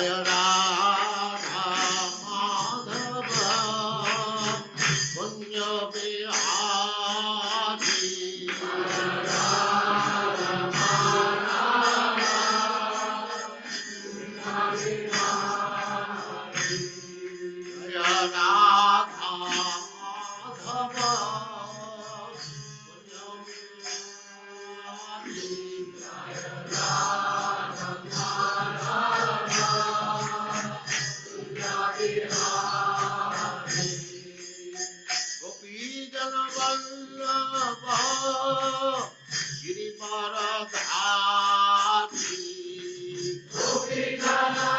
Jaya Radha Madhava Punya Bihari Jaya Radha Madhava Punya Gopi Jana Vallabha Girivaradhari Gopi Jana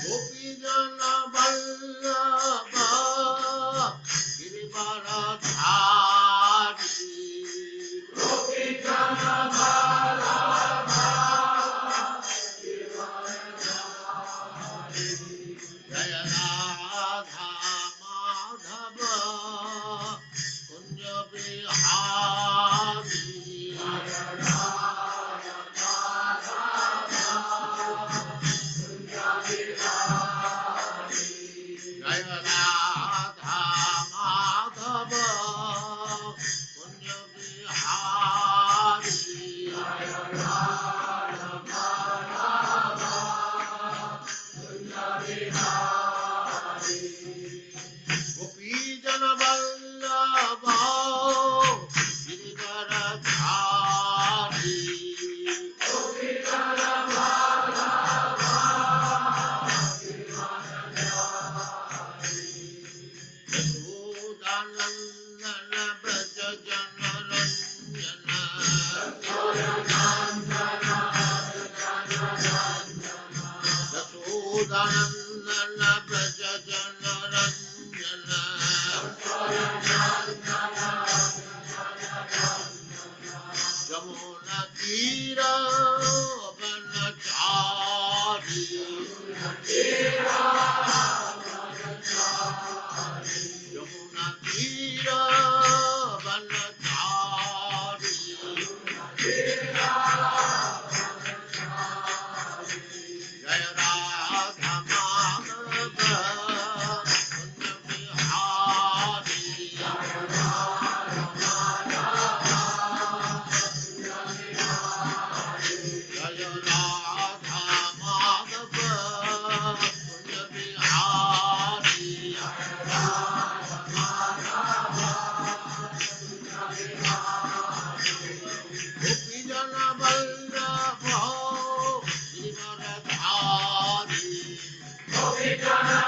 Gopi Jana Vallabha Girivaradhari Gopi Jana Jaya Radha Madhava Kunja Bihari Jaya Radha Madhava Kunja Bihari Gopi Jana Vallabha Girivaradhari Gopi Jana Yashodanandana Braja Jana Ranjana Yashodanandana Braja Jana Ranjana Jamuna Tira Vanachari Jamuna Tira Vanachari Jaya Radha Madhava Kunja Bihari Jaya Radha Madhava Kunja Bihari Gopi Jana Vallabha Girivaradhari Gopi Jana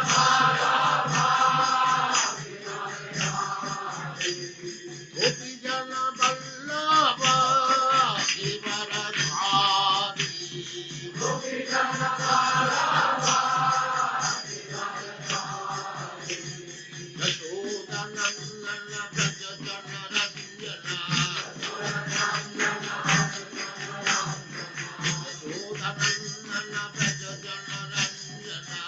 Gopi Jana Vallabha Girivaradhari Gopi Jana Yashodanandana Braja Jana Ranjana Yashodanandana Braja Jana Ranjana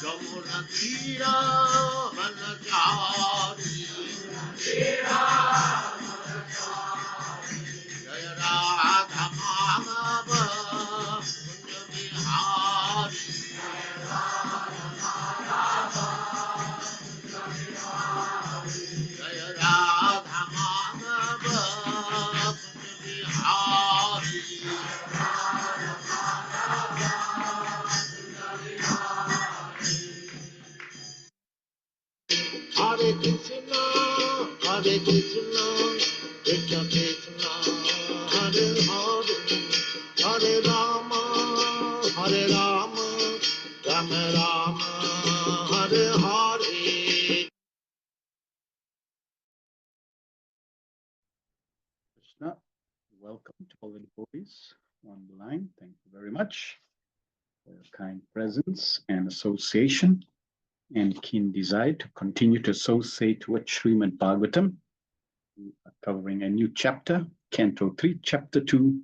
Jamuna Tira Vanachari Jaya Radha Madhava Kunja Bihari Jaya Radha Madhava Kunja Bihari Hare Krishna Krishna Krishna Hare Hare Hare Rama Rama Rama Hare Hare Krishna, welcome to all the devotees on the line. Thank you very much for your kind presence and association and keen desire to continue to associate with Srimad Bhagavatam. We are covering a new chapter, Canto 3, Chapter 2,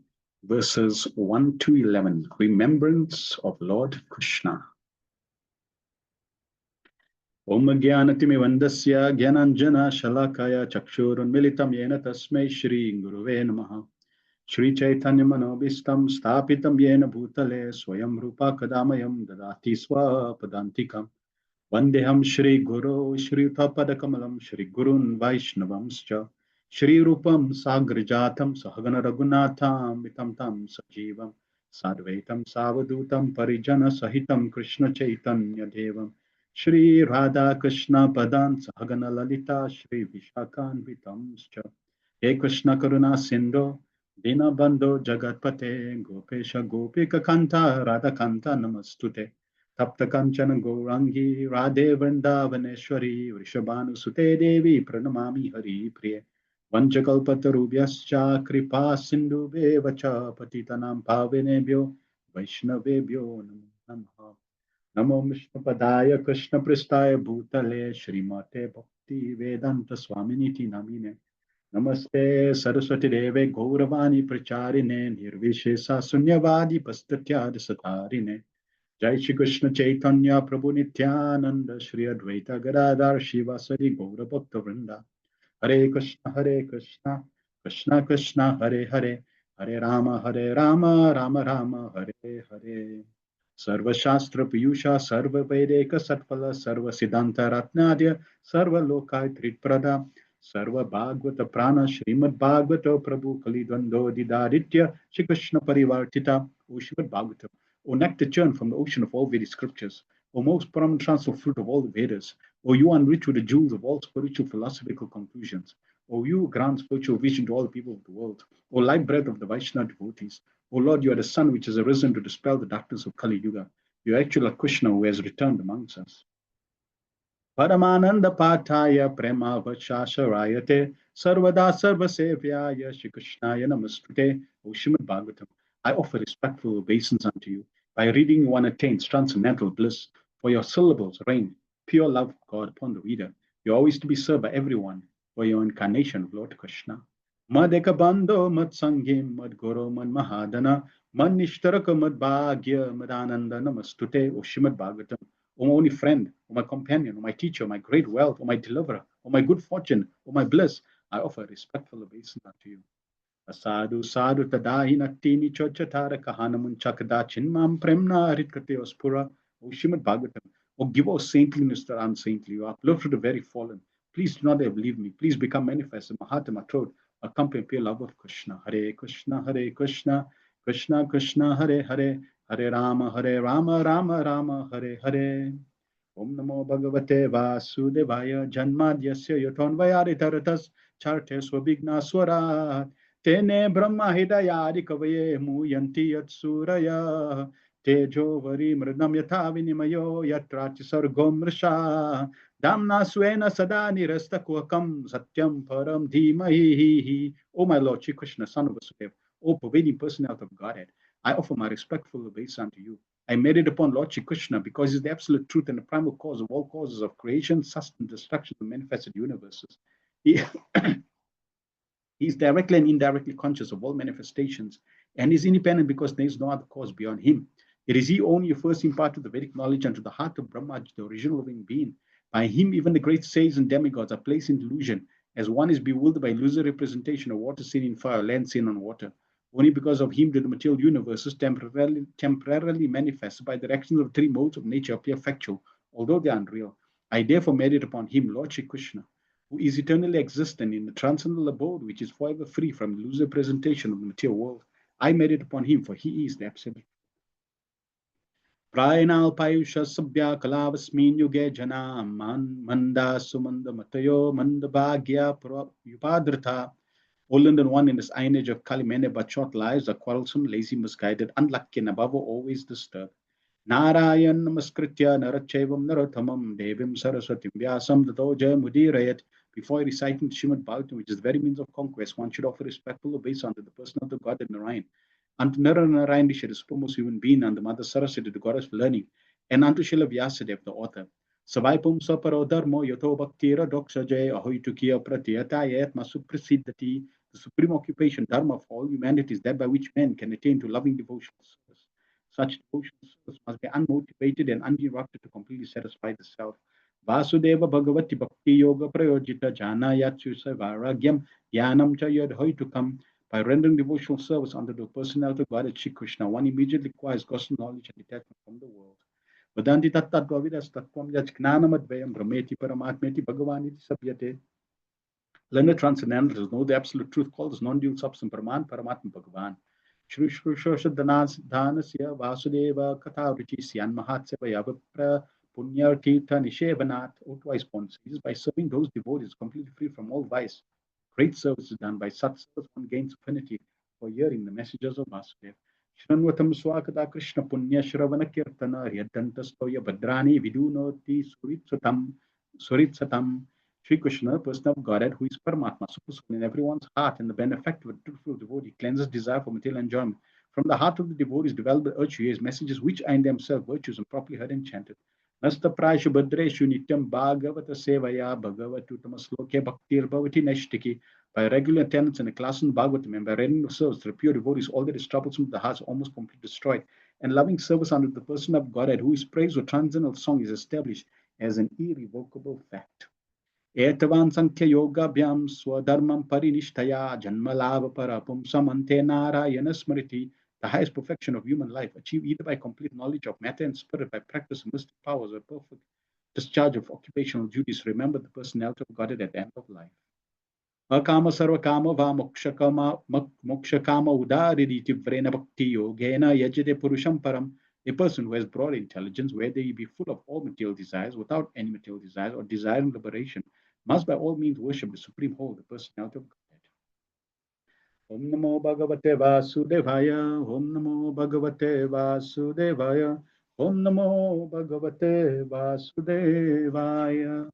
verses 1 to 11, Remembrance of Lord Krishna. Om Gyanatimivandasya Gyananjana Shalakaya Chakshurunmilitam Yena Tasmai Shri Guruve Namaha. Shri Chaitanya Manobistam Stapitam Yena Bhutale Swayam Rupa Kadamayam Dadati Swapadantikam. Vandeham Shri Guru Shri Tapadakamalam Shri Gurun Vaishnavamscha Shri Rupam Sagrajatam Sahagana Raghunatham Vitam Tam Sajivam Sadvaitam Savadutam Parijana Sahitam Krishna Chaitanya Devam Shri Radha Krishna Padan Sahagana Lalita Shri Vishakan Vitamscha He Krishna Karuna Sindhu Dinabandho Jagatpate Gopesha Gopika Kanta Radha Kanta Namastute Tapta Kanchana Gourangi Radhe Vrindavaneshwari Vrishabhanu Sute Devi Pranamami Hari Priye Vanchakalpatarubhyascha Kripa Sindhubheva Patitanam Pavinebhyo Vaishnavebhyo Namo Namaha Namo Vishnupadaya Krishna Pristaya Bhutale Srimate Bhakti Vedanta Swaminiti Namine Namaste Saraswati Deve Gauravani Pracharine Nirvishesa Sunyavadi Pastatyad Satarine Jai Shri Krishna Chaitanya Prabhu Nityananda Shri Advaita Gadadhar Shivasari Gaura Bhakta Vrinda Hare Krishna Krishna Krishna Hare Hare Hare Rama Rama Rama Hare Hare Sarva Shastra Piyusha Sarva Vedeka Satpala Sarva Siddhanta Ratnadya Sarva Lokai Tritprada Sarva Bhagavata Prana Srimad Bhagavata Prabhu Kalidvando Didaditya Shri Krishna Parivartita O Srimad Bhagavatam O nectar churn from the ocean of all Vedic scriptures O most prominent transcendental fruit of all the Vedas O you enriched with the jewels of all spiritual philosophical conclusions O you who grant spiritual vision to all the people of the world O light breath of the Vaishnava devotees O Lord, you are the sun which has arisen to dispel the darkness of Kali Yuga. You are actually Krishna who has returned amongst us. Paramananda Pataya Prema Vachasharayate Sarvada Sarvasevyaya Shri Krishnaya Namastute O Srimad Bhagavatam. I offer respectful obeisance unto you. By reading one attains transcendental bliss, for your syllables rain pure love of God upon the reader. You are always to be served by everyone for your incarnation of Lord Krishna. Madeka Bando Mad Sangim Mad Guru Mad Mahadana Mad Nishtaraka Mad Bhagya Madananda Namastute O Srimad Bhagavatam. O my only friend, O my companion, O my teacher, my great wealth, O my deliverer, O my good fortune, O my bliss, I offer respectful obeisance unto you. Asadu sadhu tadahi naktini chochatara kahanamun chakada chinmam premna aritkate ospura. O Srimad Bhagavatam, O give us saintliness to the unsaintly, you uplift to the very fallen. Please do not leave me. Please become manifest in my heart and my throat. Accompany pure love of Krishna. Hare Krishna, Hare Krishna, Krishna Krishna, Hare Hare, Hare Rama, Rama Rama, Hare Hare. Om Namo Bhagavate Vasudevaya Janmadyasya Yatonvayaditaratas Charte Swabhigna Swarat Tene Brahma Hidayadi Kavaye Muyanti Yatsuraya Tejo Vari Mridam Yatha Vinimayo Yatrati Sargom Risha Damna Swena Sada Nirasta Kuakam Satyam Param Dhimahi. O my Lord, Shri Krishna, son of Vasudeva, O pervading personality of Godhead, I offer my respectful obeisance unto you. I meditate upon Lord Shri Krishna because he is the absolute truth and the primal cause of all causes of creation, sustenance, destruction of manifested universes. He, he is directly and indirectly conscious of all manifestations and is independent because there is no other cause beyond him. It is he only who first imparted the Vedic knowledge unto the heart of Brahma, the original living being. By him, even the great sages and demigods are placed in delusion, as one is bewildered by illusory representation of water seen in fire, land seen on water. Only because of him do the material universes temporarily manifest by the actions of three modes of nature appear factual, although they are unreal. I therefore meditate upon him, Lord Shri Krishna, who is eternally existent in the transcendental abode, which is forever free from illusory presentation of the material world. I meditate upon him, for he is the absolute. Prayanal Payusha Sabya Kalavasmin Yuge Jana Manda Sumanda Matayo Manda Bhagya Yupadrita. Older than one in this iron age of Kali, many but short lives are quarrelsome, lazy, misguided, unlucky, and above all, always disturbed. Narayan Namaskritya Narachevam Narottamam Devim Saraswatim Vyasam Tato Mudirayat. Before reciting Srimad Bhagavatam, which is the very means of conquest, one should offer respectful obeisance unto the person of the God and Narayan. Unto Narayan Rishi, the foremost human being, and the mother Saraswati, the goddess of learning, and unto Srila Vyasadeva, the author. Savaipum saparo dharmo yato bhaktira doksaje ahoitukiya pratiyata yat masuprasiddhati. The supreme occupation, dharma of all humanity, is that by which men can attain to loving devotional service. Such devotional service must be unmotivated and uninterrupted to completely satisfy the self. Vasudeva Bhagavati Bhakti Yoga Prayojita Jana Yatsusa Varagyam Yanam Cha Yad to come. By rendering devotional service under the personality of God Shri Krishna, one immediately acquires God's knowledge and detachment from the world. Vedanti Tattat Gavidas Tattvam Yaj Gnanamadvayam Brahmeti Paramatmeti Bhagavaniti Sabhyate. Learned transcendentalists know the absolute truth called as non-dual substance Brahman, Paramatma Bhagavan. Shri Shri Dhanasya Vasudeva Katha Ruchi Syan Mahatseva Yavapra Punya Tirtha Nishevanat. Otherwise, one says, by serving those devotees completely free from all vice, great service is done. By such service, one gains affinity for hearing the messages of Vasudeva. Shranvatam Swakata Krishna Punya Shravana Kirtana Ryadantastoya Badrani Vidunoti Suritsatam. Sri Krishna, person of Godhead, who is Paramatma, supersoul in everyone's heart, and the benefactor of a truthful devotee, cleanses desire for material enjoyment. From the heart of the devotee is developed the urge to hear his messages, which are in themselves virtues and properly heard and chanted. Nasta prashu badreshu nityam bhagavata sevaya bhagavatutama sloke bhaktir bhavati nashtiki. By regular attendance in a class in Bhagavatam and by rendering service to the pure devotees, all that is troublesome to the heart is almost completely destroyed. And loving service under the person of Godhead, who is praised with transcendental song, is established as an irrevocable fact. Etavan Sankhya Yoga Bhyam Swadharmam Parinishtaya Janmalava Parapumsam Ante Narayana Smriti. The highest perfection of human life, achieved either by complete knowledge of matter and spirit, by practice of mystic powers, or perfect discharge of occupational duties. Remember the personality of God at the end of life. Akama Sarvakama Va Mokshakama Udariti Vrena Bhakti Yogena Yajite Purusham Param. A person who has broad intelligence, whether he be full of all material desires, without any material desires, or desiring liberation, must by all means worship the supreme whole, the personality of Godhead. Om Namo Bhagavate Vasudevaya, Om Namo Bhagavate Vasudevaya, Om Namo Bhagavate Vasudevaya.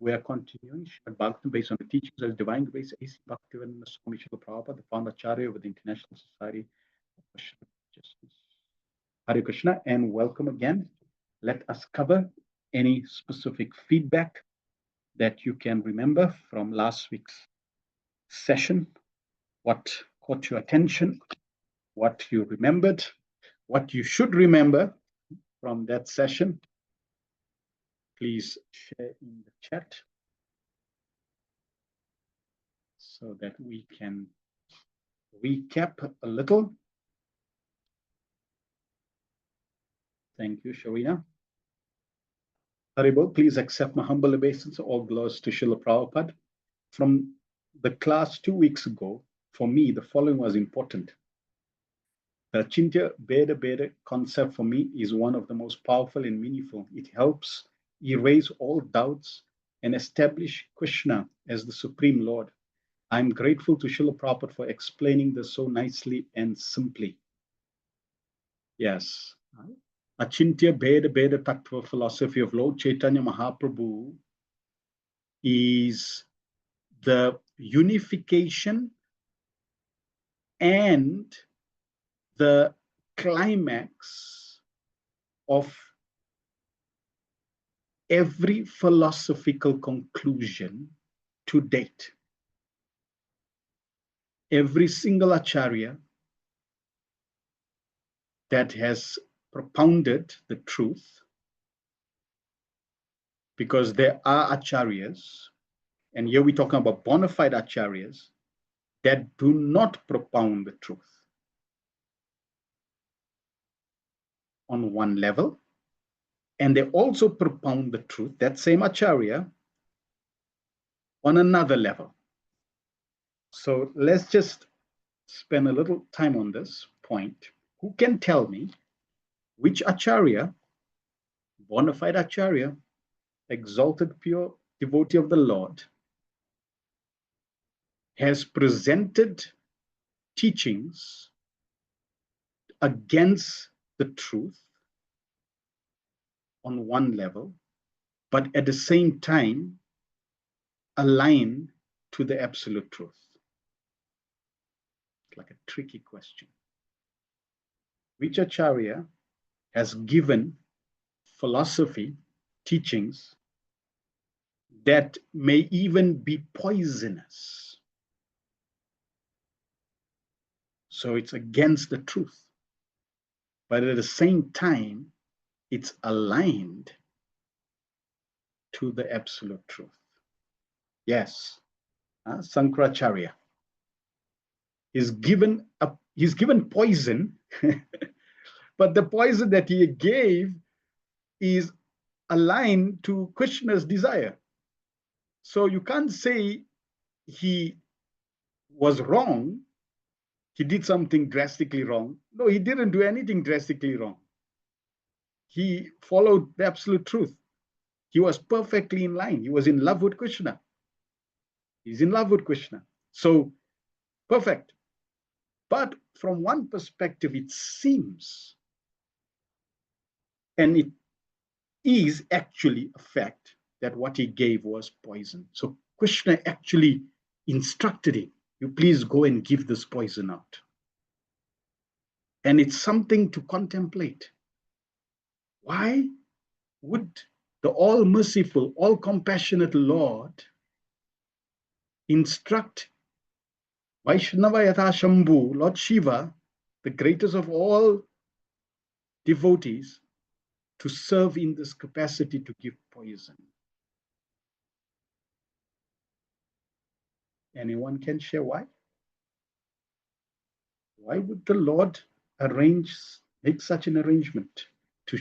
We are continuing Srimad Bhagavatam based on the teachings of Divine Grace A.C. Bhaktivedanta Swami Srila Prabhupada, the founder Acharya of the International Society of Krishna Consciousness. Hare Krishna, and welcome again. Let us cover any specific feedback that you can remember from last week's session. What caught your attention, what you remembered, what you should remember from that session. Please share in the chat so that we can recap a little. Thank you, Sharina. Haribol, please accept my humble obeisance. All glories to Srila Prabhupada. From the class 2 weeks ago, for me, the following was important. The Achintya Beda Beda concept for me is one of the most powerful and meaningful. It helps erase all doubts and establish Krishna as the Supreme Lord. I'm grateful to Srila Prabhupada for explaining this so nicely and simply. Yes. Achintya Beda Beda Tattva philosophy of Lord Chaitanya Mahaprabhu is the unification and the climax of every philosophical conclusion to date. Every single acharya that has propounded the truth, because there are acharyas, and here we're talking about bona fide acharyas, that do not propound the truth on one level, and they also propound the truth, that same acharya, on another level. So let's just spend a little time on this point. Who can tell me which acharya, bona fide acharya, exalted pure devotee of the Lord, has presented teachings against the truth on one level, but at the same time align to the absolute truth? It's like a tricky question. Which acharya has given philosophy teachings that may even be poisonous? So it's against the truth, but at the same time, it's aligned to the absolute truth. Yes, Sankaracharya. He's given poison, but the poison that he gave is aligned to Krishna's desire. So you can't say he was wrong, he did something drastically wrong. No, he didn't do anything drastically wrong. He followed the absolute truth. He was perfectly in line. He was in love with Krishna. He's in love with Krishna. So, perfect. But from one perspective, it seems, and it is actually a fact, that what he gave was poison. So Krishna actually instructed him, you please go and give this poison out. And it's something to contemplate. Why would the all-merciful, all-compassionate Lord instruct Vaishnava Yatha Shambhu, Lord Shiva, the greatest of all devotees, to serve in this capacity to give poison? Anyone can share why? Why would the Lord make such an arrangement to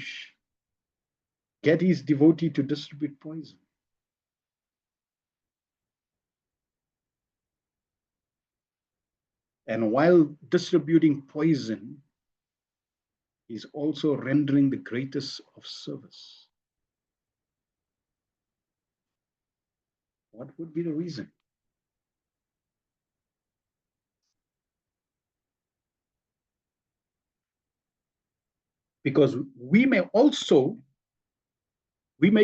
get his devotee to distribute poison? And while distributing poison, he's also rendering the greatest of service. What would be the reason? Because we may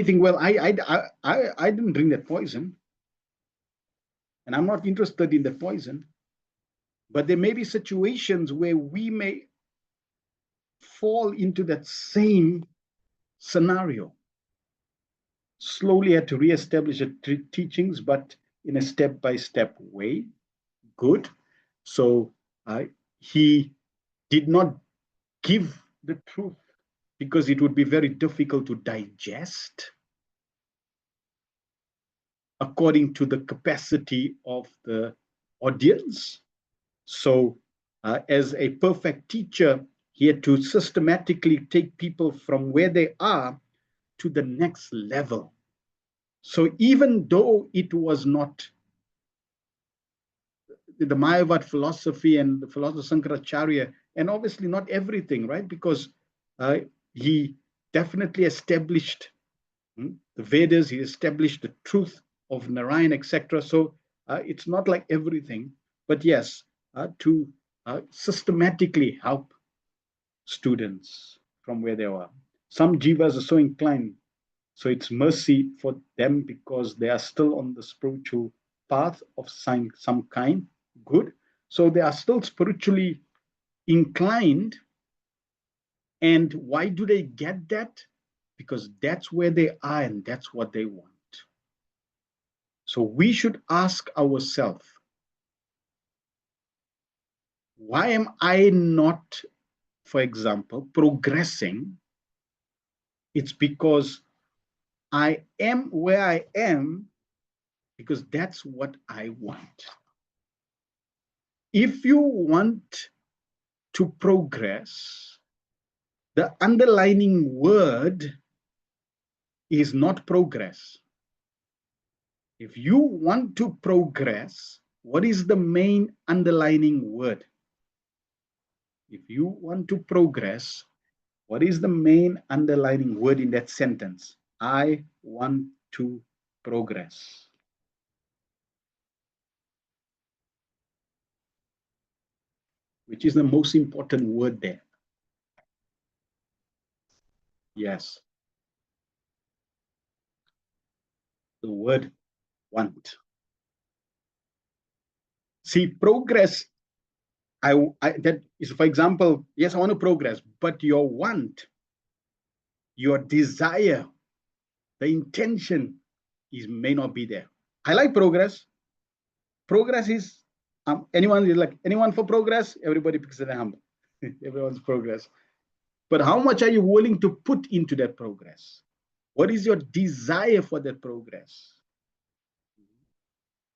think, well, I didn't drink that poison, and I'm not interested in that poison. But there may be situations where we may fall into that same scenario. Slowly had to reestablish the teachings, but in a step-by-step way. Good. So he did not give the truth because it would be very difficult to digest according to the capacity of the audience. So as a perfect teacher, he had to systematically take people from where they are to the next level. So even though it was not the Mayavad philosophy and the philosopher Sankaracharya, and obviously not everything, right? Because he definitely established the Vedas, he established the truth of Narayan, etc. So it's not like everything, but yes, to systematically help students from where they are. Some jivas are so inclined, so it's mercy for them because they are still on the spiritual path of some kind. Good. So they are still spiritually inclined. And why do they get that? Because that's where they are and that's what they want. So we should ask ourselves, why am I not, for example, progressing? It's because I am where I am because that's what I want. If you want to progress, the underlining word is not progress. If you want to progress, what is the main underlining word? If you want to progress, what is the main underlining word in that sentence? I want to progress. Which is the most important word there? Yes. The word want. See, progress, that is, for example, yes, I want to progress, but your want, your desire, the intention may not be there. I like progress. Progress is, anyone for progress? Everybody picks their hand. Everyone's progress. But how much are you willing to put into that progress? What is your desire for that progress?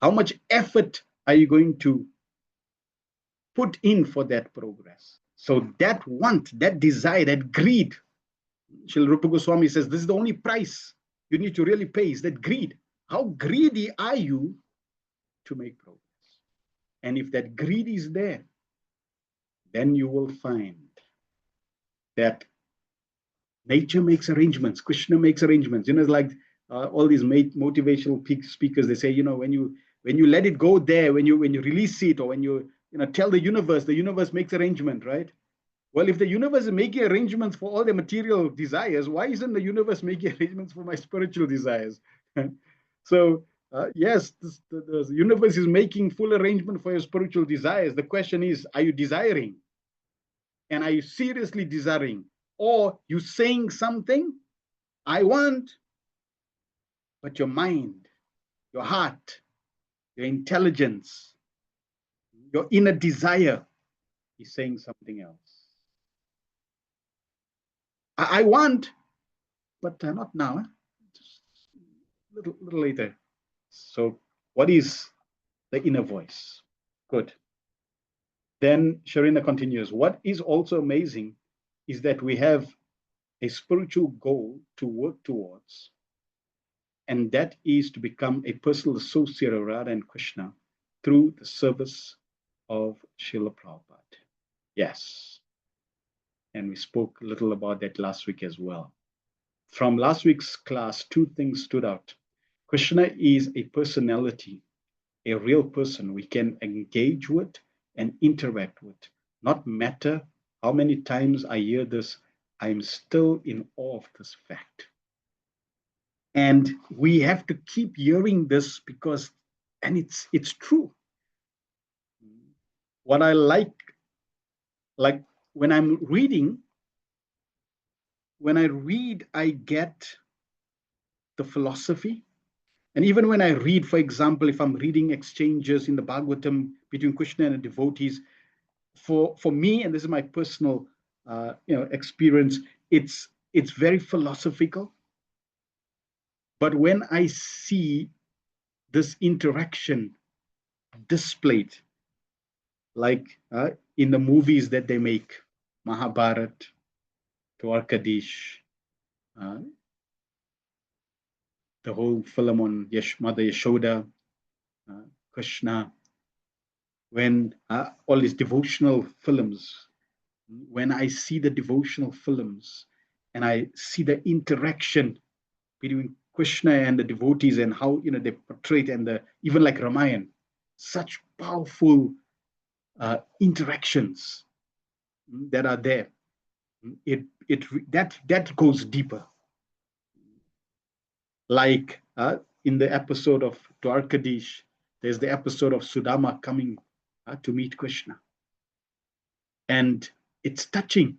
How much effort are you going to put in for that progress? So that want, that desire, that greed, Srila Rupa Goswami says, this is the only price you need to really pay, is that greed. How greedy are you to make progress? And if that greed is there, then you will find that nature makes arrangements. Krishna makes arrangements. It's like all these motivational speakers. They say, when you let it go there, when you release it, or when you tell the universe makes arrangement, right? Well, if the universe is making arrangements for all the material desires, why isn't the universe making arrangements for my spiritual desires? So yes, the universe is making full arrangement for your spiritual desires. The question is, are you desiring? And are you seriously desiring? Or you saying something, I want, but your mind, your heart, your intelligence, your inner desire is saying something else. I want, but not now. Just little later. So what is the inner voice? Good. Then Sharina continues, what is also amazing is that we have a spiritual goal to work towards, and that is to become a personal associate of Radha and Krishna through the service of Srila Prabhupada. Yes. And we spoke a little about that last week as well. From last week's class, two things stood out. Krishna is a personality, a real person we can engage with and interact with. Not matter how many times I hear this, I'm still in awe of this fact. And we have to keep hearing this because, and it's true. What I like when I'm reading, when I read, I get the philosophy. And even when I read, for example, if I'm reading exchanges in the Bhagavatam between Krishna and the devotees, for me, and this is my personal experience, it's very philosophical. But when I see this interaction displayed, like in the movies that they make, Mahabharat, Dwarkadish, the whole film on Mother Yashoda, Krishna, when all these devotional films, when I see the devotional films and I see the interaction between Krishna and the devotees and how they portray it, and even like Ramayana, such powerful interactions that are there. That goes deeper. Like in the episode of Dwarkadish, there's the episode of Sudama coming to meet Krishna. And it's touching.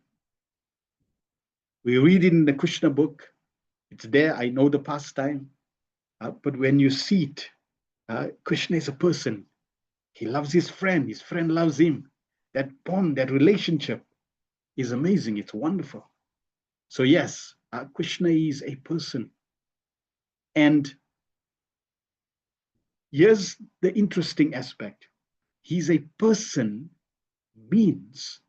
We read it in the Krishna book. It's there. I know the pastime. But when you see it, Krishna is a person. He loves his friend loves him. That bond, that relationship is amazing. It's wonderful. So yes, Krishna is a person. And here's the interesting aspect. He's a person means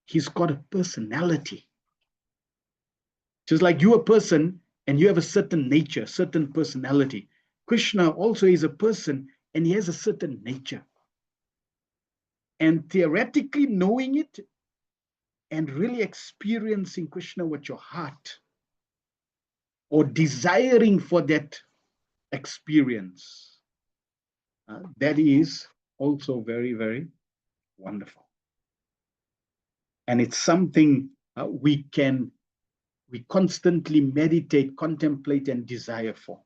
he's got a personality. Just like you're a person and you have a certain nature, certain personality. Krishna also is a person and he has a certain nature. And theoretically knowing it and really experiencing Krishna with your heart, or desiring for that experience, that is also very, very wonderful. And it's something we constantly meditate, contemplate, and desire for.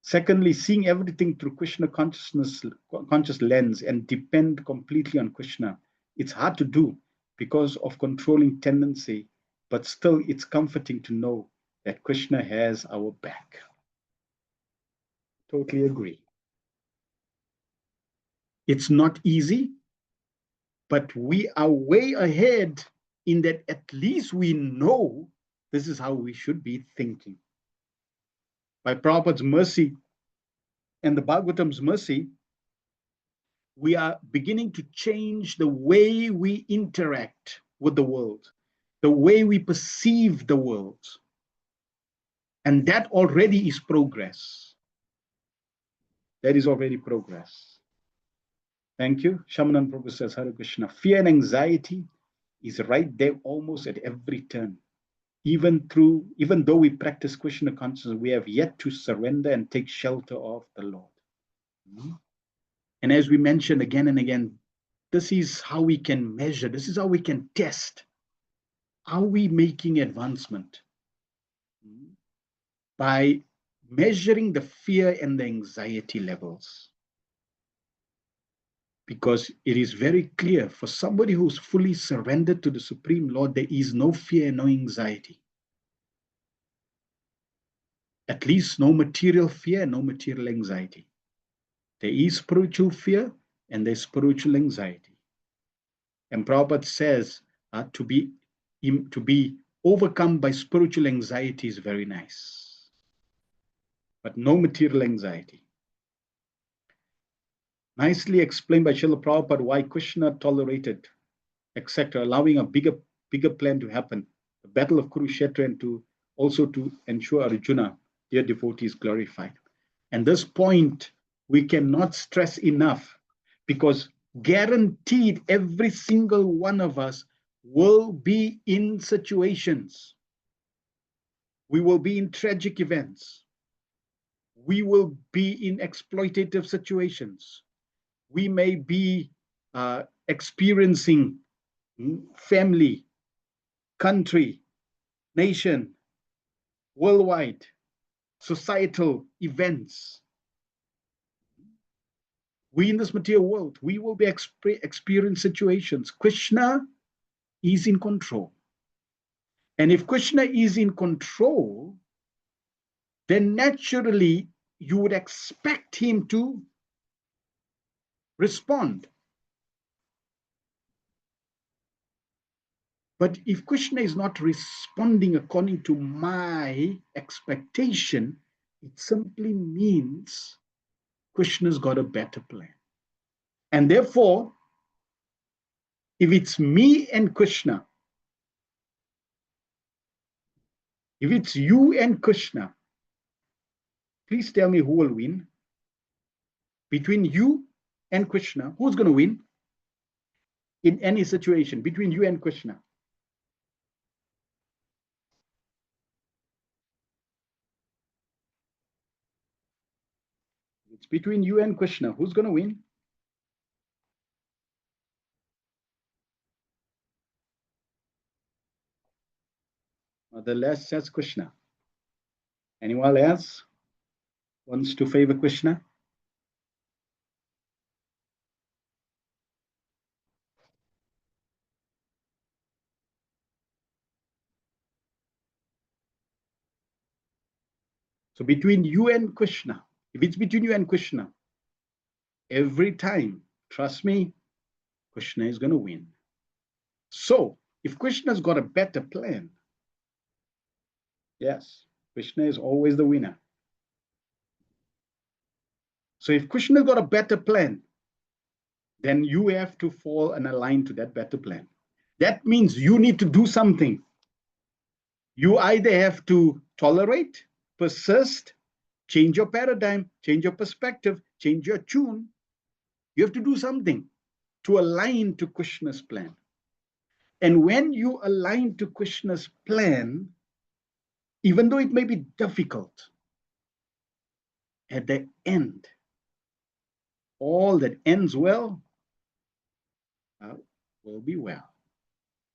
Secondly, seeing everything through Krishna conscious lens and depend completely on Krishna. It's hard to do because of controlling tendency, but still it's comforting to know that Krishna has our back. Totally agree. It's not easy, but we are way ahead in that at least we know This is how we should be thinking. By Prabhupada's mercy and the Bhagavatam's mercy, we are beginning to change the way we interact with the world, the way we perceive the world. And that already is progress. That is already progress. Thank you. Shamanan Prabhu says, Hare Krishna. Fear and anxiety is right there almost at every turn. Even though we practice Krishna consciousness, we have yet to surrender and take shelter of the Lord. And as we mentioned again and again, this is how we can measure, this is how we can test. Are we making advancement? By measuring the fear and the anxiety levels. Because it is very clear for somebody who's fully surrendered to the Supreme Lord, there is no fear, no anxiety. At least no material fear, no material anxiety. There is spiritual fear and there's spiritual anxiety. And Prabhupada says to be overcome by spiritual anxiety is very nice, but no material anxiety. Nicely explained by Srila Prabhupada why Krishna tolerated, etc., allowing a bigger plan to happen, the battle of Kurukshetra, and to ensure Arjuna, dear devotees, glorified. And this point we cannot stress enough, because guaranteed every single one of us will be in situations. We will be in tragic events. We will be in exploitative situations. We may be experiencing family, country, nation, worldwide, societal events. We in this material world, we will be experiencing situations. Krishna is in control. And if Krishna is in control, then naturally you would expect him to respond. But if Krishna is not responding according to my expectation, it simply means Krishna's got a better plan. And therefore, if it's me and Krishna, if it's you and Krishna, please tell me who will win. Between you and Krishna, who's going to win in any situation between you and Krishna? It's between you and Krishna. Who's going to win? The last says Krishna. Anyone else wants to favor Krishna? So between you and Krishna, if it's between you and Krishna, every time, trust me, Krishna is going to win. So if Krishna's got a better plan, yes, Krishna is always the winner. So if Krishna's got a better plan, then you have to fall and align to that better plan. That means you need to do something. You either have to tolerate, persist, change your paradigm, change your perspective, change your tune. You have to do something to align to Krishna's plan. And when you align to Krishna's plan, even though it may be difficult, at the end, all that ends well will be well.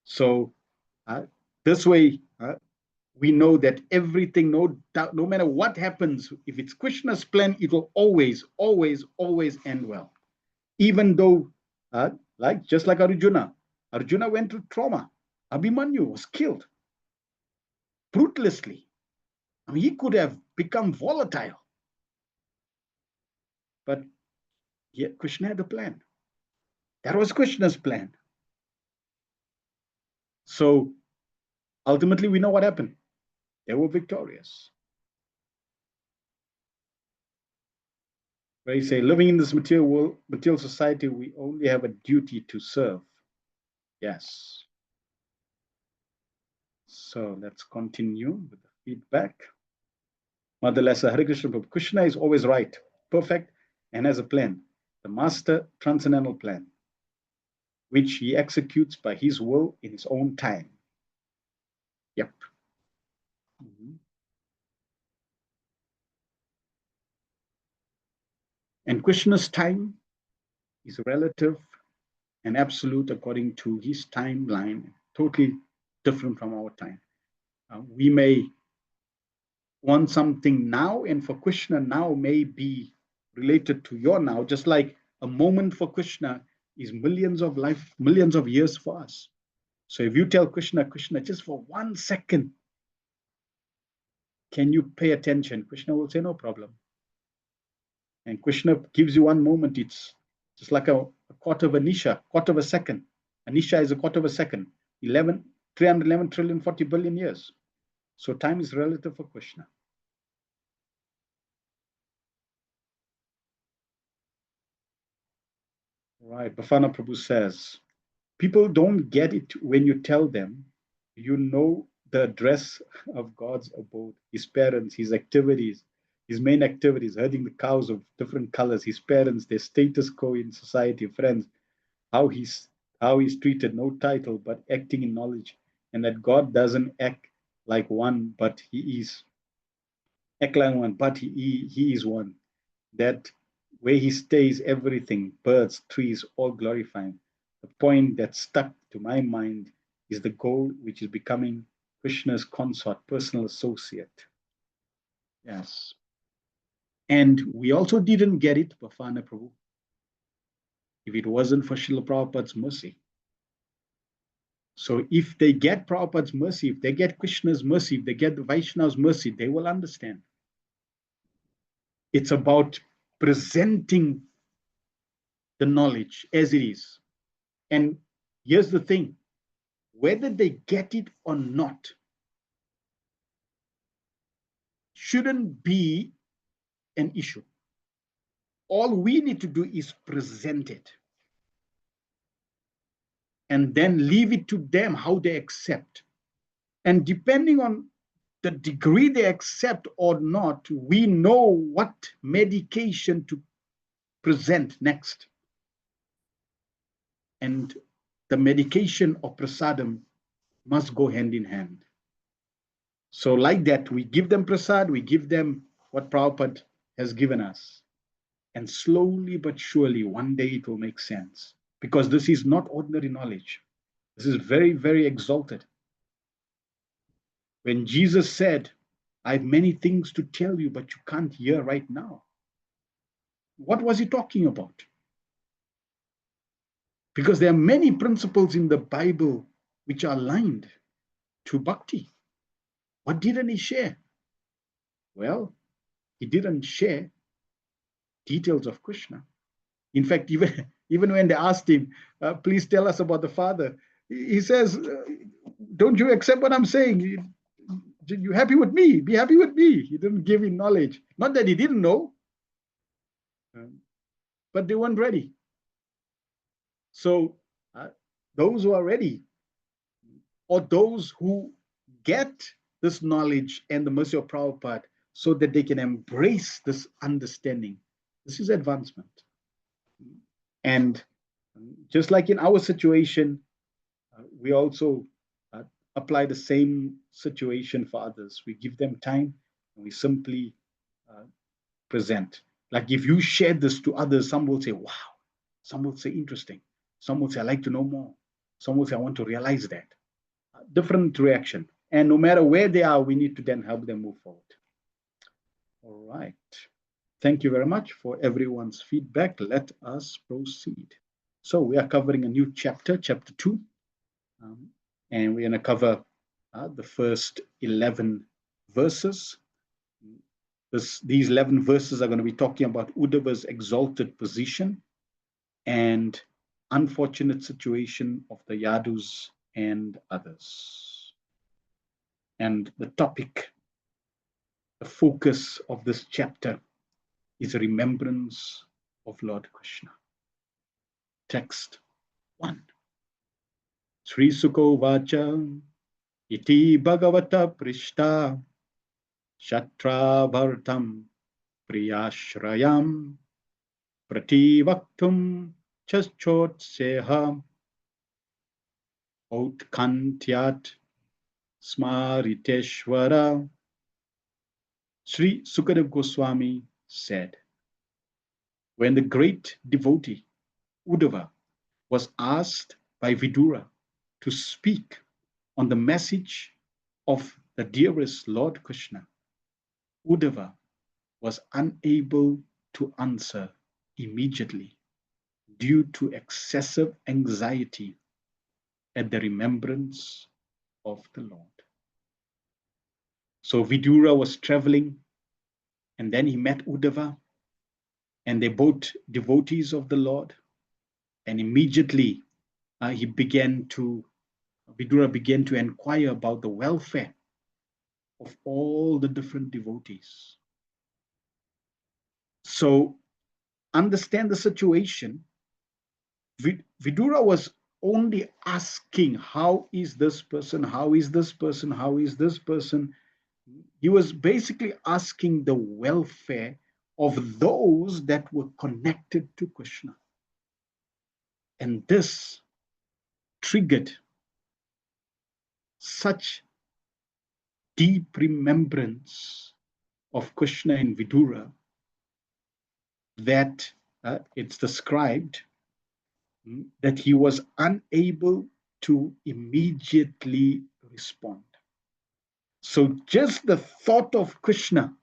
So this way, we know that everything, no matter what happens, if it's Krishna's plan, it will always, always, always end well. Even though, just like Arjuna went through trauma. Abhimanyu was killed brutalessly. I mean, he could have become volatile. But yet Krishna had a plan. That was Krishna's plan. So ultimately, we know what happened. They were victorious. Where you say, living in this material society, we only have a duty to serve. Yes. So let's continue with the feedback. Mother Lesa, Hare Krishna Prabhu. Krishna is always right, perfect, and has a plan. The master transcendental plan, which he executes by his will in his own time. Yep. And Krishna's time is relative and absolute according to his timeline, totally different from our time. We may want something now, and for Krishna, now may be related to your now, just like a moment for Krishna is millions of life, millions of years for us. So if you tell Krishna, Krishna, just for 1 second, can you pay attention? Krishna will say, no problem. And Krishna gives you 1 moment. It's just like a quarter of a nisha, quarter of a second. A nisha is a quarter of a second, 311 trillion, 40 billion years. So time is relative for Krishna. Right, Bafana Prabhu says, people don't get it when you tell them, you know the address of God's abode, his parents, his activities, his main activities, herding the cows of different colors, his parents, their status quo in society, friends, how he's treated, no title, but acting in knowledge, and that God doesn't act like one, but he is. Act like one, but he is one. That where he stays, everything, birds, trees, all glorifying. The point that stuck to my mind is the goal, which is becoming Krishna's consort, personal associate. Yes. And we also didn't get it, Bafana Prabhu, if it wasn't for Srila Prabhupada's mercy. So if they get Prabhupada's mercy, if they get Krishna's mercy, if they get the Vaishnav's mercy, they will understand. It's about presenting the knowledge as it is. And here's the thing, whether they get it or not shouldn't be an issue. All we need to do is present it and then leave it to them how they accept. And depending on the degree they accept or not, we know what medication to present next. And the medication of prasadam must go hand in hand. So like that, we give them prasad, we give them what Prabhupada has given us. And slowly but surely, one day it will make sense. Because this is not ordinary knowledge. This is very, very exalted. When Jesus said, I have many things to tell you, but you can't hear right now. What was he talking about? Because there are many principles in the Bible which are aligned to bhakti. What didn't he share? Well, he didn't share details of Krishna. In fact, even when they asked him, please tell us about the Father, he says, don't you accept what I'm saying? You happy with me? Be happy with me. He didn't give him knowledge. Not that he didn't know, but they weren't ready. So those who are ready, or those who get this knowledge and the mercy of Prabhupada so that they can embrace this understanding, this is advancement. And just like in our situation, we also apply the same situation for others. We give them time and we simply present. Like if you share this to others, some will say, wow. Some will say, interesting. Some will say, I'd like to know more. Some will say, I want to realize that. Different reaction. And no matter where they are, we need to then help them move forward. All right. Thank you very much for everyone's feedback. Let us proceed. So we are covering a new chapter, chapter 2. And we're going to cover the first 11 verses. These 11 verses are going to be talking about Uddhava's exalted position and unfortunate situation of the Yadus and others. And the topic The focus of this chapter is a remembrance of Lord Krishna. Text 1. Sri Sukho Vacha Iti Bhagavata Prishta Shatra Priyashrayam Prativaktum Chaschot Seha Outkantyat Smariteshwara. Sri Sukadeva Goswami said, when the great devotee Uddhava was asked by Vidura to speak on the message of the dearest Lord Krishna, Uddhava was unable to answer immediately due to excessive anxiety at the remembrance of the Lord. So Vidura was traveling, and then he met Uddhava, and they both devotees of the Lord, and immediately Vidura began to inquire about the welfare of all the different devotees. So understand the situation. Vidura was only asking, how is this person? How is this person? How is this person? He was basically asking the welfare of those that were connected to Krishna. And this triggered such deep remembrance of Krishna in Vidura that it's described that he was unable to immediately respond. So just the thought of Krishna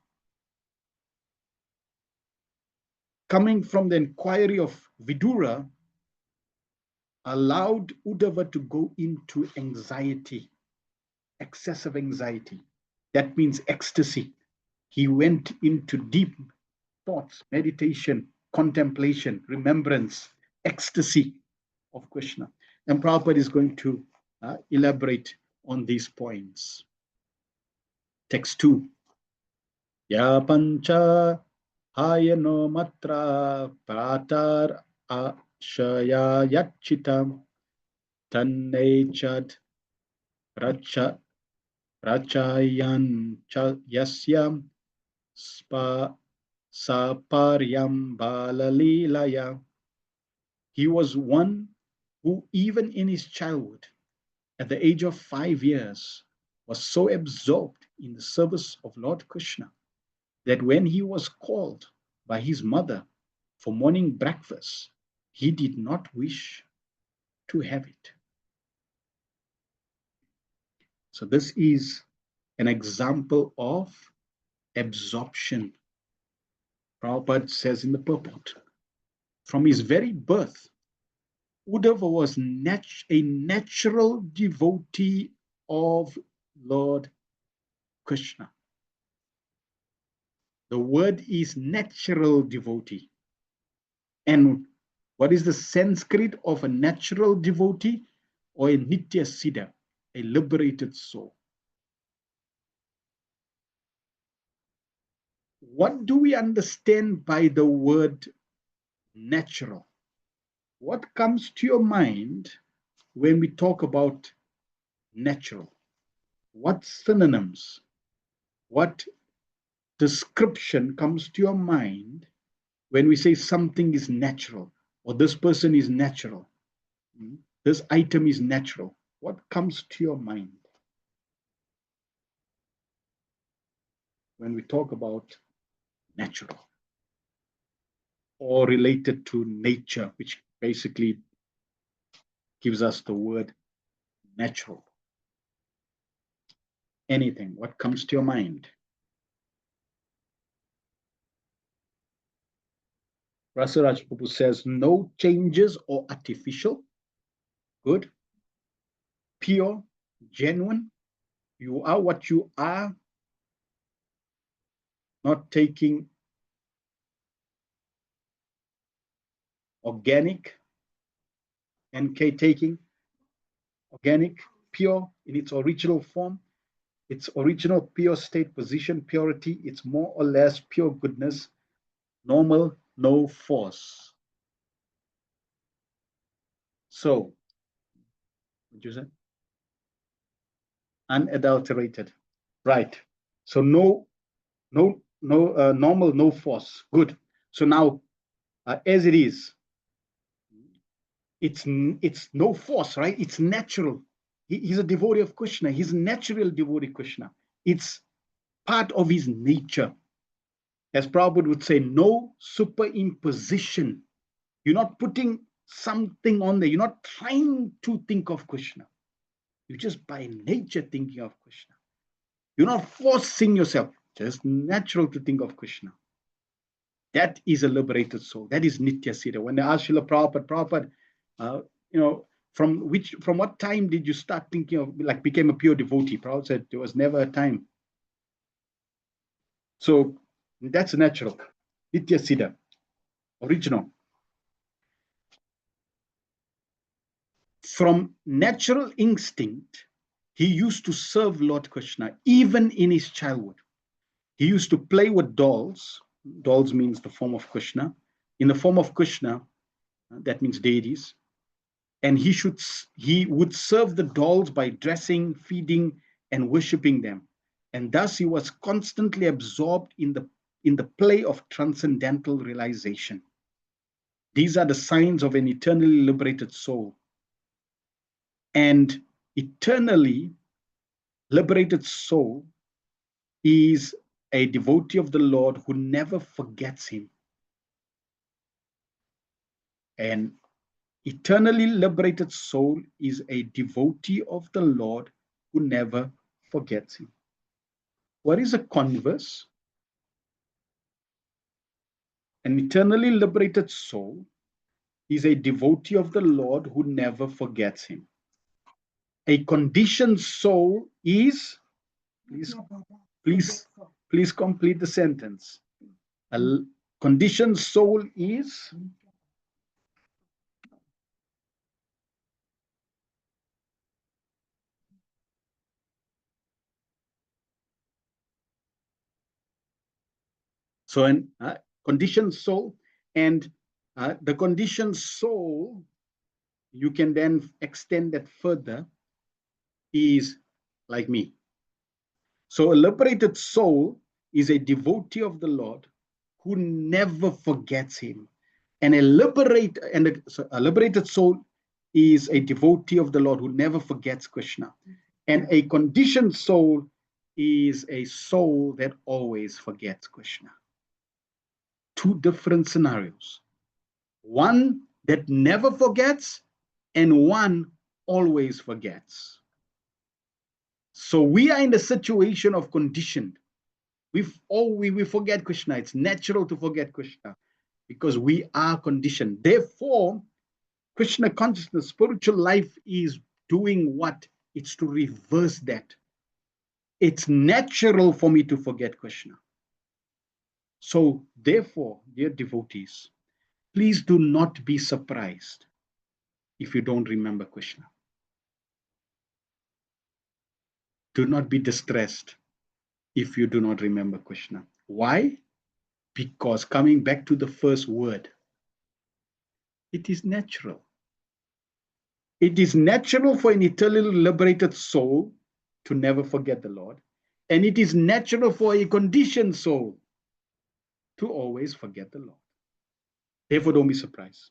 coming from the inquiry of Vidura allowed Uddhava to go into anxiety, excessive anxiety. That means ecstasy. He went into deep thoughts, meditation, contemplation, remembrance, ecstasy of Krishna. And Prabhupada is going to elaborate on these points. Text 2. Ya pancha hayano matra pratar ashaya yachitam tannechad rachayan yasyam saparyam balalilaya. He was one who, even in his childhood, at the age of 5 years, was so absorbed in the service of Lord Krishna that when he was called by his mother for morning breakfast, he did not wish to have it. So this is an example of absorption. Prabhupada says in the purport, from his very birth, Uddhava was a natural devotee of Lord Krishna. The word is natural devotee. And what is the Sanskrit of a natural devotee? Or a nitya siddha, a liberated soul. What do we understand by the word natural? What comes to your mind when we talk about natural? What synonyms, what description comes to your mind when we say something is natural, or this person is natural, this item is natural? What comes to your mind when we talk about natural or related to nature, which basically gives us the word natural? Anything, what comes to your mind? Rasaraj Prabhu says, no changes or artificial. Good. Pure, genuine. You are what you are. Not taking organic, NK taking, organic, pure in its original form. its original pure state position, purity, it's more or less pure goodness, normal, no force. So, what you say? Unadulterated. Right. So normal, no force. Good. So now, as it is, it's no force, right? It's natural. He's a devotee of Krishna. He's a natural devotee of Krishna. It's part of his nature. As Prabhupada would say, no superimposition. You're not putting something on there. You're not trying to think of Krishna. You're just by nature thinking of Krishna. You're not forcing yourself. Just natural to think of Krishna. That is a liberated soul. That is Nitya Siddha. When they asked Srila Prabhupada, from what time did you start thinking of, like, became a pure devotee? Prabhupada said there was never a time. So that's natural. Nitya Siddha, original. From natural instinct, he used to serve Lord Krishna, even in his childhood. He used to play with dolls. Dolls means the form of Krishna. In the form of Krishna, that means deities. And he would serve the dolls by dressing, feeding, and worshiping them. And thus he was constantly absorbed in the play of transcendental realization. These are the signs of an eternally liberated soul. And eternally liberated soul is a devotee of the Lord who never forgets him. And eternally liberated soul is a devotee of the Lord who never forgets him. What is a converse? An eternally liberated soul is a devotee of the Lord who never forgets him. A conditioned soul is, please complete the sentence. A conditioned soul is so an conditioned soul, and the conditioned soul, you can then extend that further, is like me. So a liberated soul is a devotee of the Lord who never forgets him. And a liberated soul is a devotee of the Lord who never forgets Krishna. And a conditioned soul is a soul that always forgets Krishna. Two different scenarios. One that never forgets, and one always forgets. So we are in the situation of conditioned. We forget Krishna. It's natural to forget Krishna because we are conditioned. Therefore, Krishna consciousness, spiritual life is doing what? It's to reverse that. It's natural for me to forget Krishna. So therefore, dear devotees, please do not be surprised if you don't remember Krishna. Do not be distressed if you do not remember Krishna. Why? Because coming back to the first word, it is natural. It is natural for an eternally liberated soul to never forget the Lord. And it is natural for a conditioned soul to always forget the Lord. Therefore, don't be surprised.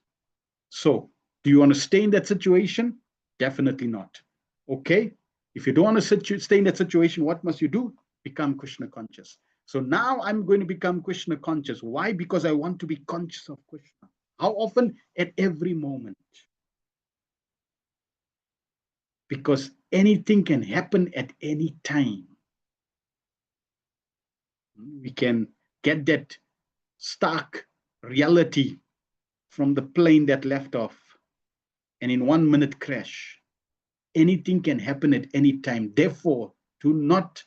So, do you want to stay in that situation? Definitely not. Okay? If you don't want to stay in that situation, what must you do? Become Krishna conscious. So now I'm going to become Krishna conscious. Why? Because I want to be conscious of Krishna. How often? At every moment. Because anything can happen at any time. We can get that stark reality from the plane that left off and in 1 minute crash. Anything can happen at any time. Therefore, do not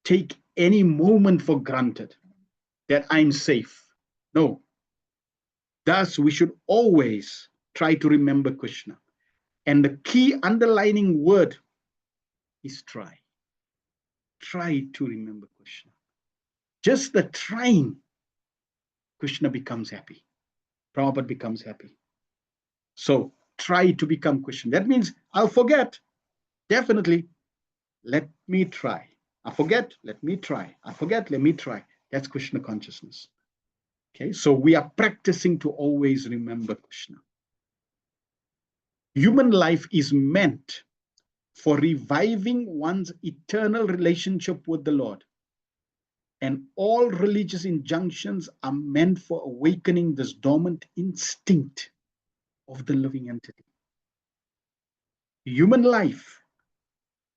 take any moment for granted that I'm safe. No. Thus, we should always try to remember Krishna. And the key underlining word is try. try to remember Krishna. Just the trying, Krishna becomes happy. Prabhupada becomes happy. So try to become Krishna. That means I'll forget. Definitely. Let me try. I forget, let me try. I forget, let me try. That's Krishna consciousness. Okay, so we are practicing to always remember Krishna. Human life is meant for reviving one's eternal relationship with the Lord. And all religious injunctions are meant for awakening this dormant instinct of the living entity. Human life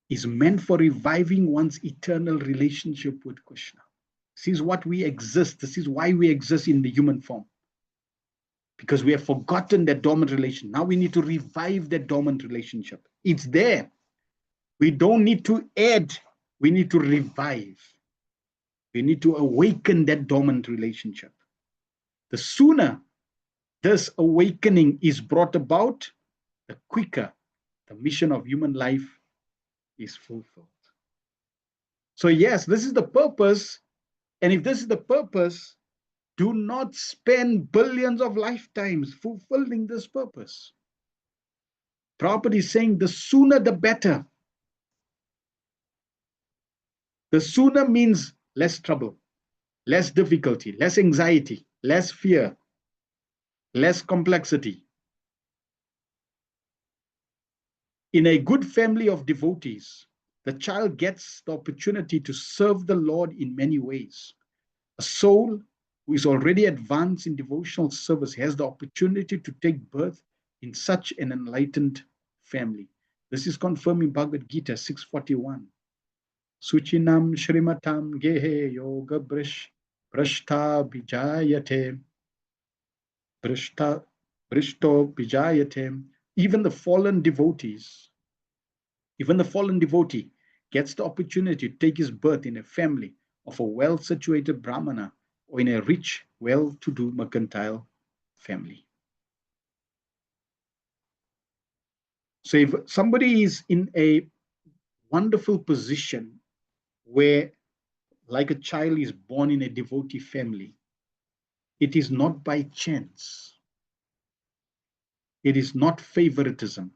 is meant for reviving one's eternal relationship with Krishna. This is what we exist. This is why we exist in the human form. Because we have forgotten that dormant relation. Now we need to revive that dormant relationship. It's there. We don't need to add. We need to revive. We need to awaken that dormant relationship. The sooner this awakening is brought about, the quicker the mission of human life is fulfilled. So yes, this is the purpose. And if this is the purpose, do not spend billions of lifetimes fulfilling this purpose. Prabhupada is saying the sooner the better. The sooner means less trouble, less difficulty, less anxiety, less fear, less complexity. In a good family of devotees, the child gets the opportunity to serve the Lord in many ways. A soul who is already advanced in devotional service has the opportunity to take birth in such an enlightened family. This is confirmed in Bhagavad Gita 641. Suchinam Shrimatam Gehe Yoga Brashta Bijayate Brishto Bijayate. Even the fallen devotee gets the opportunity to take his birth in a family of a well-situated Brahmana or in a rich, well-to-do mercantile family. So if somebody is in a wonderful position where, like a child is born in a devotee family, it is not by chance. It is not favoritism.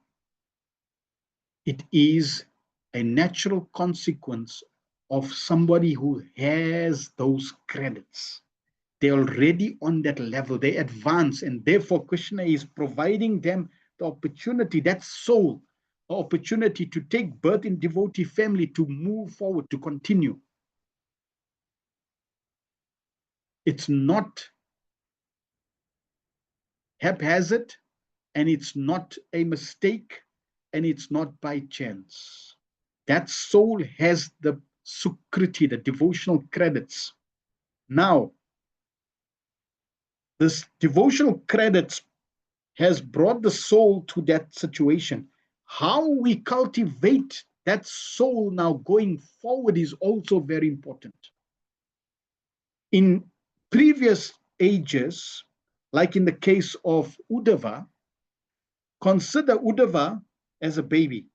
It is a natural consequence of somebody who has those credits. They're already on that level, they advance, and therefore Krishna is providing them the opportunity, that soul, the opportunity to take birth in devotee family, to move forward, to continue. It's not haphazard, and it's not a mistake, and it's not by chance. That soul has the sukriti, the devotional credits. Now, this devotional credits has brought the soul to that situation. How we cultivate that soul now going forward is also very important. In previous ages, like in the case of Uddhava, consider Uddhava as a baby.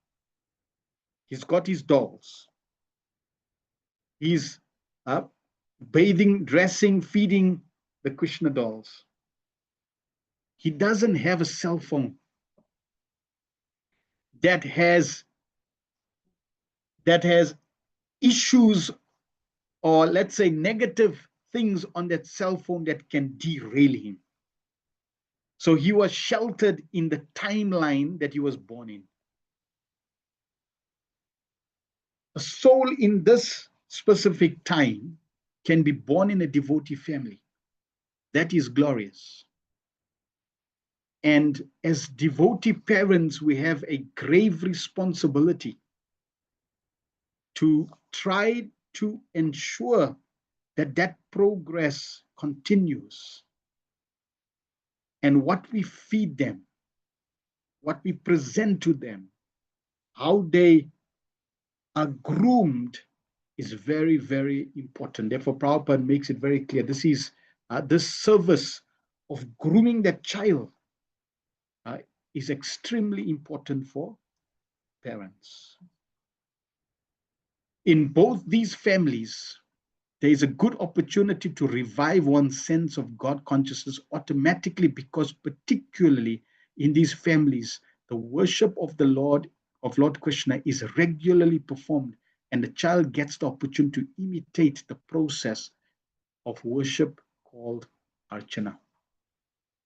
He's got his dolls. He's bathing, dressing, feeding the Krishna dolls. He doesn't have a cell phone that has issues, or let's say negative things on that cell phone that can derail him. So he was sheltered in the timeline that he was born in. A soul in this specific time can be born in a devotee family. That is glorious. And as devotee parents, we have a grave responsibility to try to ensure that that progress continues. And what we feed them, what we present to them, how they are groomed is very, very important. Therefore, Prabhupada makes it very clear. This is this service of grooming that child is extremely important for parents. in both these families, there is a good opportunity to revive one's sense of God consciousness automatically, because particularly in these families, the worship of the Lord, of Lord Krishna, is regularly performed, and the child gets the opportunity to imitate the process of worship called Archana.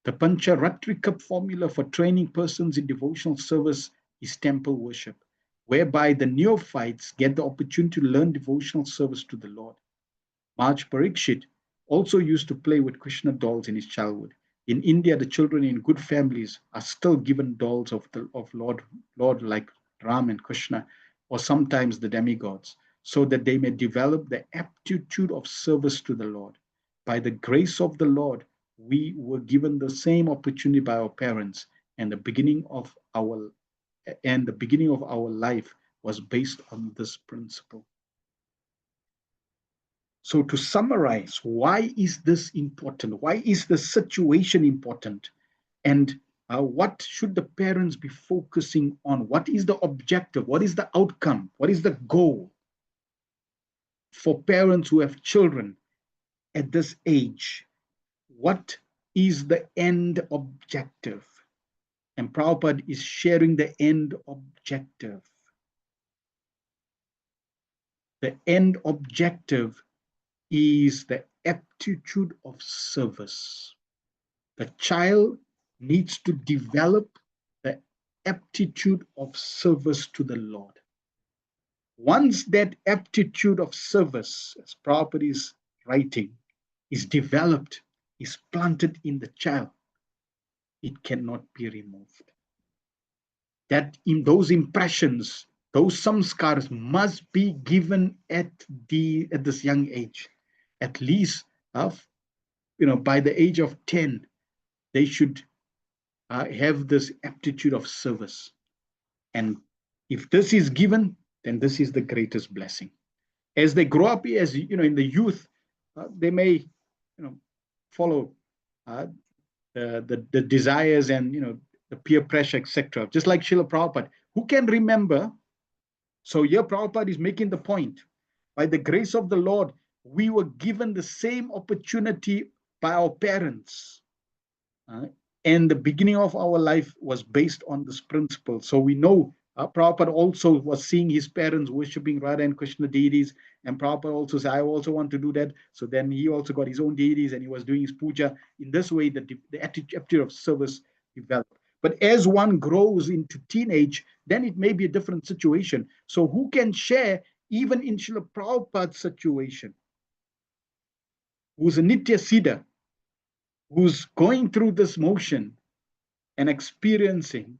The Pancharatrika formula for training persons in devotional service is temple worship, whereby the neophytes get the opportunity to learn devotional service to the Lord. Maharaj Parikshit also used to play with Krishna dolls in his childhood. In India, the children in good families are still given dolls of Lord like Ram and Krishna, or sometimes the demigods, so that they may develop the aptitude of service to the Lord. By the grace of the Lord, we were given the same opportunity by our parents, and the beginning of our life was based on this principle. So to summarize, why is this important? Why is the situation important? And what should the parents be focusing on? What is the objective? What is the outcome? What is the goal for parents who have children at this age? What is the end objective? And Prabhupada is sharing the end objective. The end objective is the aptitude of service. The child needs to develop the aptitude of service to the Lord. Once that aptitude of service, as Prabhupada is writing, is developed, is planted in the child, it cannot be removed. That in those impressions, those samskars must be given at this young age, at least by the age of 10, they should have this aptitude of service. And if this is given, then this is the greatest blessing. As they grow up, as in the youth, they may follow the desires and the peer pressure, etc. Just like Srila Prabhupada. Who can remember? So here Prabhupada is making the point. By the grace of the Lord, we were given the same opportunity by our parents. And the beginning of our life was based on this principle. So we know Prabhupada also was seeing his parents worshipping Radha and Krishna deities. And Prabhupada also said, I also want to do that. So then he also got his own deities and he was doing his puja. In this way, the attitude of service developed. But as one grows into teenage, then it may be a different situation. So who can share even in Srila Prabhupada's situation? Who's a Nitya Siddha, who's going through this motion and experiencing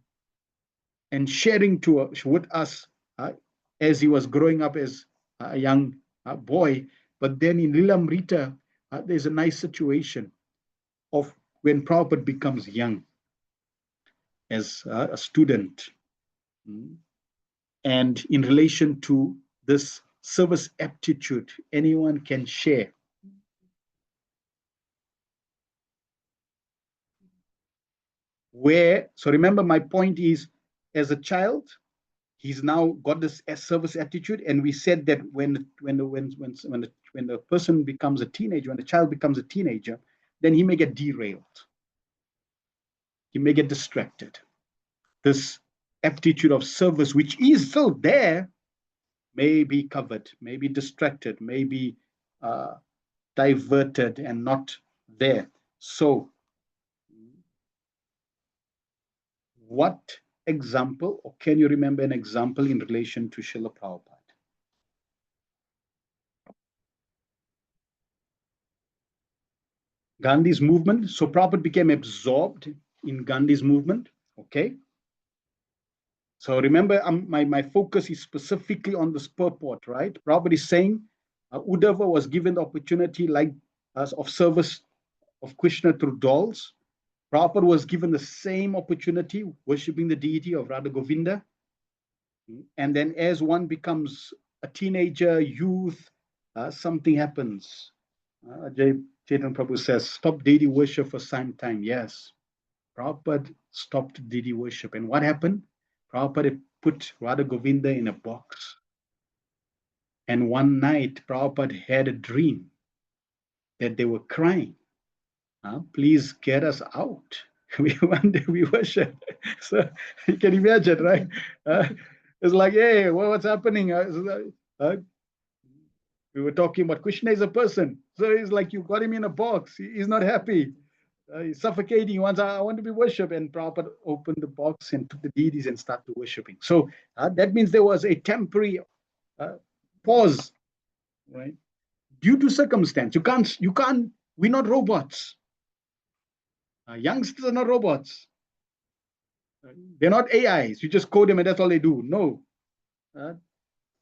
and sharing with us as he was growing up as a young boy. But then in Lilamrita, there's a nice situation of when Prabhupada becomes young as a student. And in relation to this service aptitude, anyone can share. So remember, my point is, as a child, he's now got this service attitude, and we said that when the person becomes a teenager, when the child becomes a teenager, then he may get derailed. He may get distracted. This aptitude of service, which is still there, may be covered, may be distracted, may be diverted and not there. So what example, or can you remember an example in relation to Srila Prabhupada? Gandhi's movement. So Prabhupada became absorbed in Gandhi's movement. Okay. So remember, my focus is specifically on this purport, right? Prabhupada is saying Uddhava was given the opportunity of service of Krishna through dolls. Prabhupada was given the same opportunity, worshipping the deity of Radha Govinda. And then as one becomes a teenager, youth, something happens. Chaitanya Prabhu says, stop deity worship for some time. Yes, Prabhupada stopped deity worship. And what happened? Prabhupada put Radha Govinda in a box. And one night, Prabhupada had a dream that they were crying. Please get us out. We want to be worship. So you can imagine, right? It's like, hey, what's happening? We were talking about Krishna is a person. So it's like you got him in a box. He's not happy. He's suffocating. He wants, I want to be worshipped. And Prabhupada opened the box and took the deities and started worshipping. So that means there was a temporary pause, right? Due to circumstance. We're not robots. Youngsters are not robots. They're not AIs. You just code them and that's all they do. No.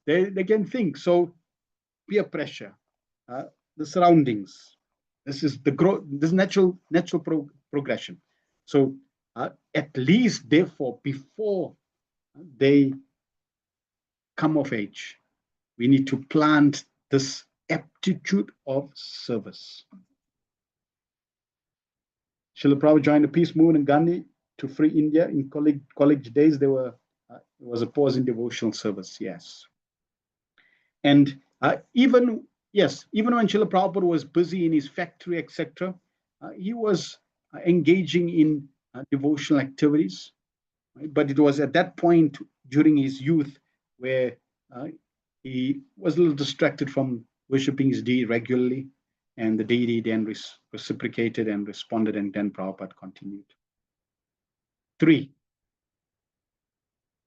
They can think. So peer pressure, the surroundings. This is the growth, this natural progression. So at least, therefore, before they come of age, we need to plant this aptitude of service. Srila Prabhupada joined the peace movement in Gandhi to free India. In college days, there was a pause in devotional service, yes. And even when Srila Prabhupada was busy in his factory, etc., he was engaging in devotional activities. Right? But it was at that point during his youth where he was a little distracted from worshipping his deity regularly, and the deity then reciprocated and responded, and then Prabhupada continued. 3.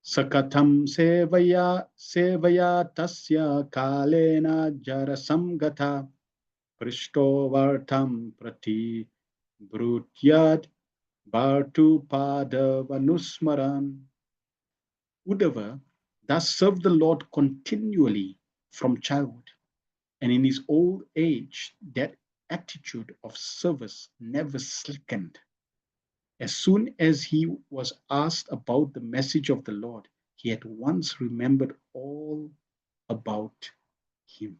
Sakatam sevaya tasya kalena jarasamgata prishto vartam prati brutyad bhartu padavanusmaran. Uddhava thus served the Lord continually from childhood, and in his old age that attitude of service never slackened. As soon as he was asked about the message of the Lord, he at once remembered all about him.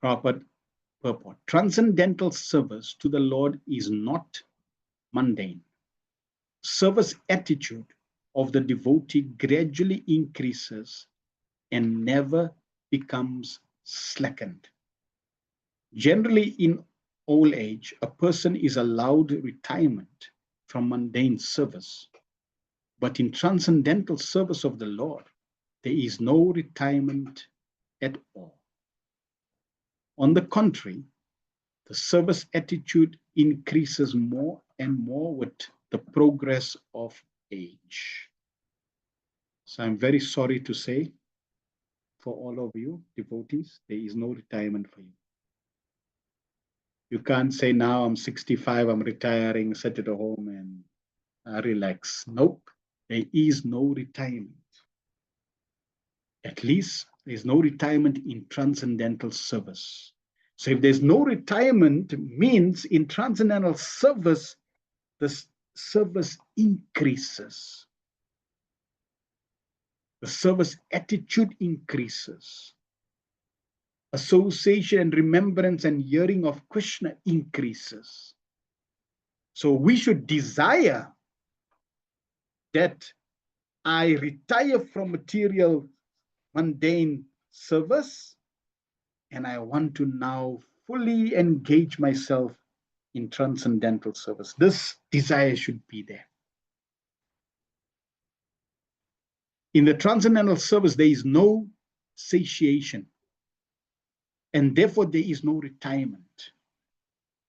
Prabhupada purport. Transcendental service to the Lord is not mundane. Service attitude of the devotee gradually increases and never becomes slackened. Generally, in old age, a person is allowed retirement from mundane service. But in transcendental service of the Lord, there is no retirement at all. On the contrary, the service attitude increases more and more with the progress of age. So I'm very sorry to say, for all of you devotees, there is no retirement for you. You can't say now I'm 65, I'm retiring, sit at home and relax. Nope, there is no retirement. At least there's no retirement in transcendental service. So if there's no retirement, means in transcendental service, the service increases. The service attitude increases. Association and remembrance and hearing of Krishna increases. So we should desire that I retire from material mundane service and I want to now fully engage myself in transcendental service. This desire should be there. In the transcendental service, there is no satiation, and therefore there is no retirement.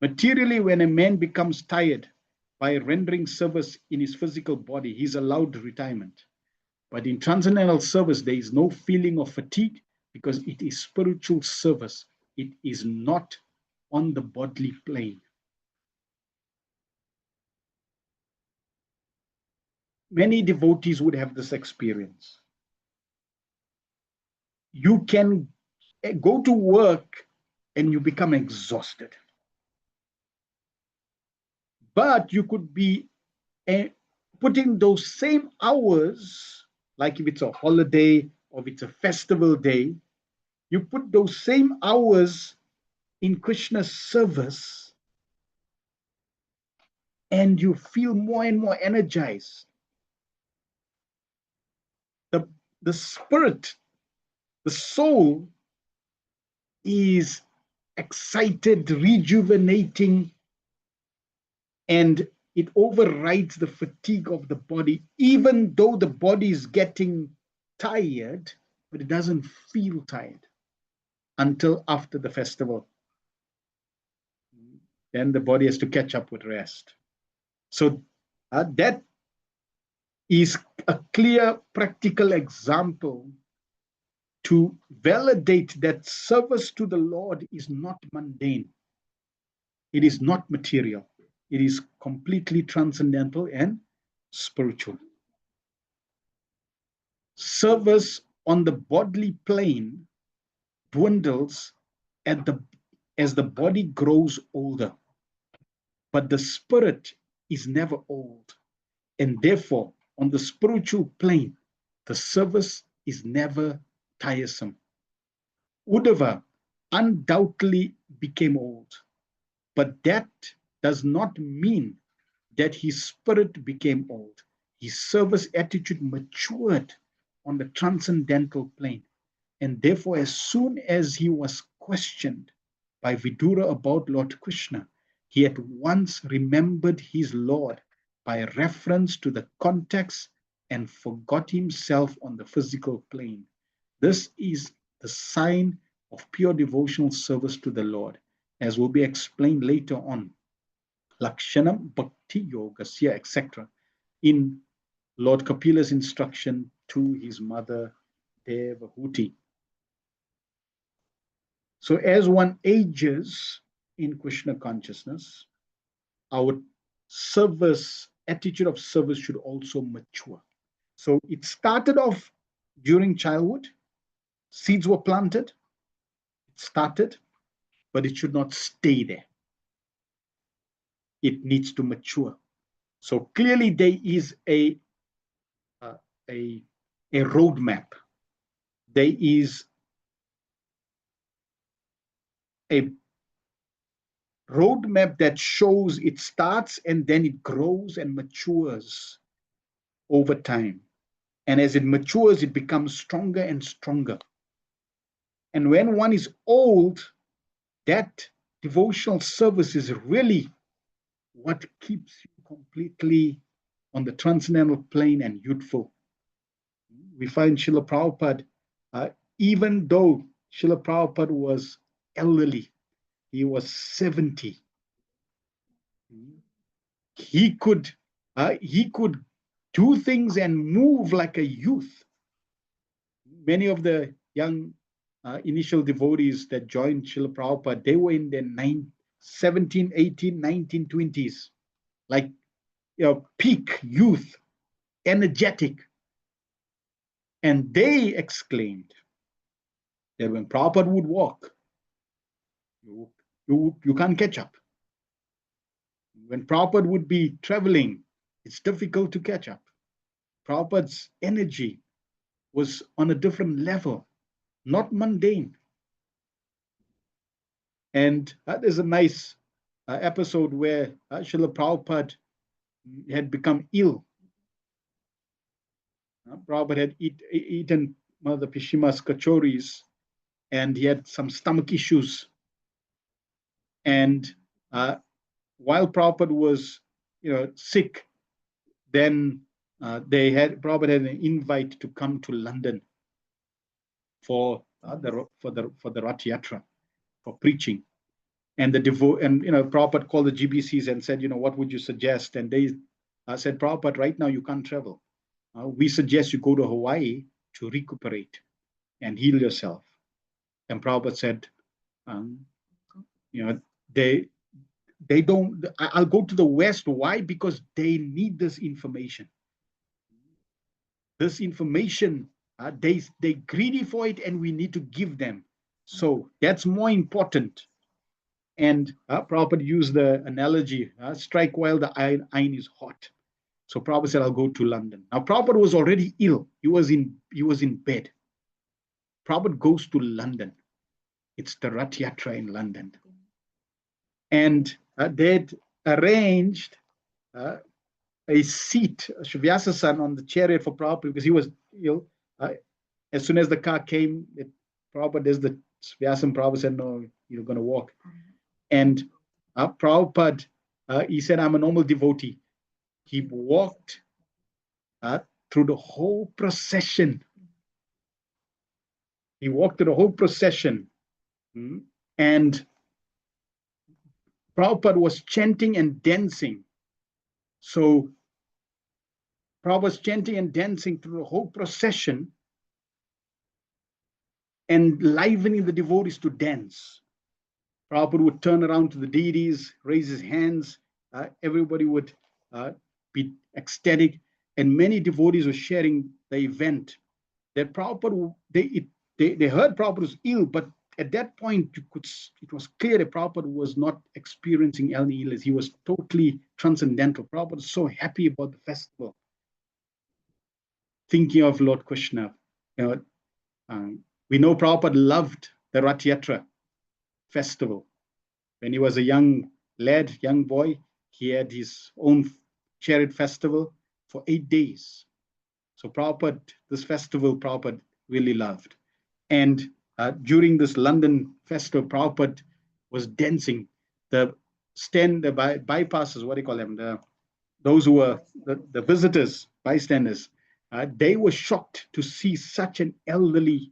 Materially, when a man becomes tired by rendering service in his physical body, he's allowed retirement. But in transcendental service, there is no feeling of fatigue because it is spiritual service. It is not on the bodily plane. Many devotees would have this experience. You can go to work and you become exhausted. But you could be putting those same hours, like if it's a holiday or if it's a festival day, you put those same hours in Krishna's service and you feel more and more energized. the spirit, the soul is excited, rejuvenating, and it overrides the fatigue of the body, even though the body is getting tired, but it doesn't feel tired until after the festival. Then the body has to catch up with rest. So that is a clear, practical example to validate that service to the Lord is not mundane. It is not material. It is completely transcendental and spiritual. Service on the bodily plane dwindles as the body grows older, but the spirit is never old. And therefore, on the spiritual plane, the service is never tiresome. Uddhava undoubtedly became old, but that does not mean that his spirit became old. His service attitude matured on the transcendental plane. And therefore, as soon as he was questioned by Vidura about Lord Krishna, he at once remembered his Lord by reference to the context and forgot himself on the physical plane. This is the sign of pure devotional service to the Lord, as will be explained later on. Lakshanam Bhakti Yogasya, etc., in Lord Kapila's instruction to his mother Devahuti. So as one ages in Krishna consciousness, our service, attitude of service should also mature. So it started off during childhood, seeds were planted, it started, but it should not stay there. It needs to mature. So clearly there is a roadmap. There is a roadmap that shows it starts and then it grows and matures over time. And as it matures, it becomes stronger and stronger. And when one is old, that devotional service is really what keeps you completely on the transcendental plane and youthful. We find Srila Prabhupada, even though Srila Prabhupada was elderly, he was 70. He could do things and move like a youth. Many of the young initial devotees that joined Srila Prabhupada, they were in their 17, 18, 19, 20s, like peak youth, energetic. And they exclaimed that when Prabhupada would walk, you can't catch up. When Prabhupada would be traveling, it's difficult to catch up. Prabhupada's energy was on a different level, not mundane. And there's a nice episode where Srila Prabhupada had become ill. Prabhupada had eaten one of the Pishima's kachoris, and he had some stomach issues. And while Prabhupada was, sick, then Prabhupada had an invite to come to London for the Rath Yatra, for preaching. And Prabhupada called the GBCs and said, what would you suggest? And they said, Prabhupada, right now you can't travel. We suggest you go to Hawaii to recuperate and heal yourself. And Prabhupada said, they don't, I'll go to the West. Why? Because they need this information. This information, they're greedy for it, and we need to give them. So that's more important. And Prabhupada used the analogy, strike while the iron is hot. So Prabhupada said, I'll go to London. Now Prabhupada was already ill. He was in bed. Prabhupada goes to London. It's the Rath Yatra in London. And they'd arranged a seat, Vyasa-san, on the chariot for Prabhupada because he was ill. As soon as the car came, Prabhupada, there's the Vyasam Prabhupada said, no, you're going to walk. And Prabhupada, he said, I'm a normal devotee. He walked through the whole procession. He walked through the whole procession. And Prabhupada was chanting and dancing. So Prabhupada was chanting and dancing through the whole procession and livening the devotees to dance. Prabhupada would turn around to the deities, raise his hands. Everybody would be ecstatic. And many devotees were sharing the event. That Prabhupada, they heard Prabhupada was ill, but at that point, it was clear that Prabhupada was not experiencing any illness. He was totally transcendental. Prabhupada was so happy about the festival, thinking of Lord Krishna. We know Prabhupada loved the Rath Yatra festival. When he was a young lad, young boy, he had his own chariot festival for 8 days. So Prabhupada, this festival, Prabhupada really loved. And during this London festival, Prabhupada was dancing. The bypassers, what do you call them? Those who were the visitors, bystanders, they were shocked to see such an elderly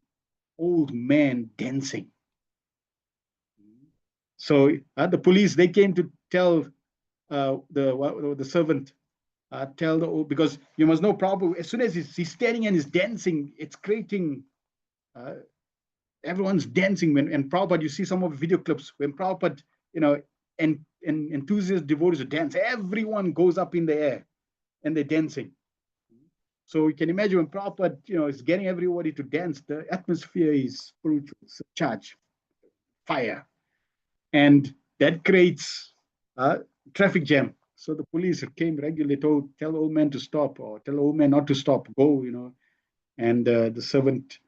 old man dancing. So the police, they came to tell the servant, because you must know, Prabhupada, as soon as he's standing and he's dancing, it's creating, everyone's dancing. And Prabhupada, you see some of the video clips when Prabhupada, and enthusiast devotees to dance, everyone goes up in the air and they're dancing. So you can imagine when Prabhupada, is getting everybody to dance, the atmosphere is spiritual, charge, fire. And that creates a traffic jam. So the police came regularly, tell the old man to stop, or tell the old man not to stop, go, And the servant,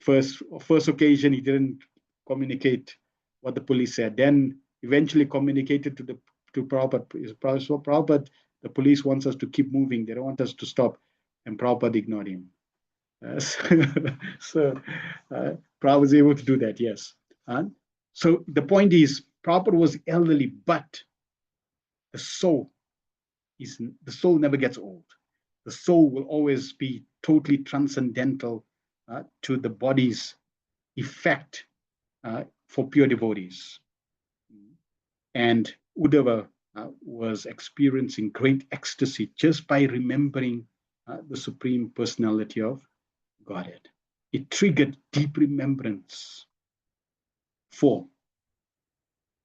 first occasion, he didn't communicate what the police said. Then eventually communicated to Prabhupada. So Prabhupada, the police wants us to keep moving. They don't want us to stop. And Prabhupada ignored him. So Prabhupada was able to do that, yes. So the point is, Prabhupada was elderly, but the soul never gets old. The soul will always be totally transcendental to the body's effect for pure devotees. And Uddhava was experiencing great ecstasy just by remembering the Supreme Personality of Godhead. It triggered deep remembrance. 4.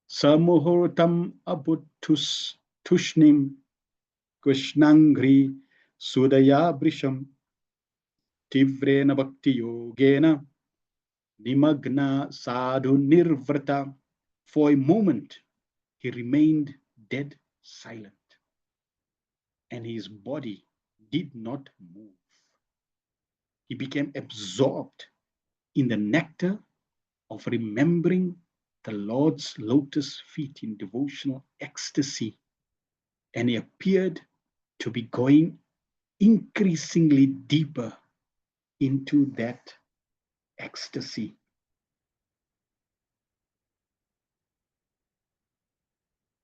Samuhurtam abuttus tushnim krishnangri sudaya brisham tivrena bhakti yogena nimagna sadhu nirvrata. For a moment, he remained dead silent, and his body did not move. He became absorbed in the nectar of remembering the Lord's lotus feet in devotional ecstasy, and he appeared to be going increasingly deeper into that ecstasy.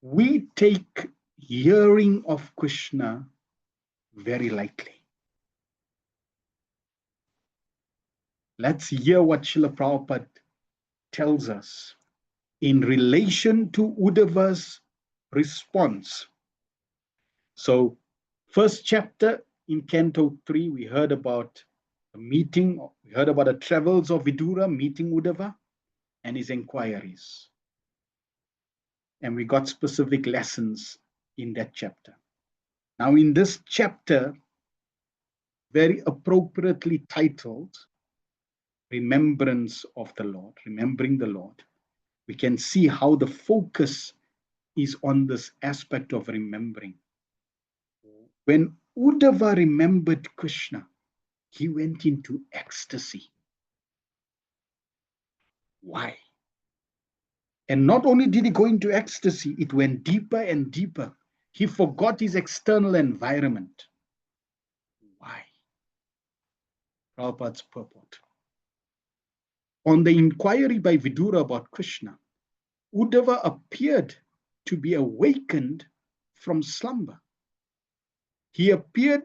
We take hearing of Krishna very lightly. Let's hear what Srila Prabhupada tells us in relation to Uddhava's response. So, first chapter in Canto 3, we heard about a meeting, we heard about the travels of Vidura meeting Uddhava and his inquiries. And we got specific lessons in that chapter. Now, in this chapter, very appropriately titled Remembrance of the Lord, remembering the Lord, we can see how the focus is on this aspect of remembering. When Uddhava remembered Krishna, he went into ecstasy. Why? And not only did he go into ecstasy, it went deeper and deeper. He forgot his external environment. Why? Prabhupada's purport. On the inquiry by Vidura about Krishna, Uddhava appeared to be awakened from slumber. He appeared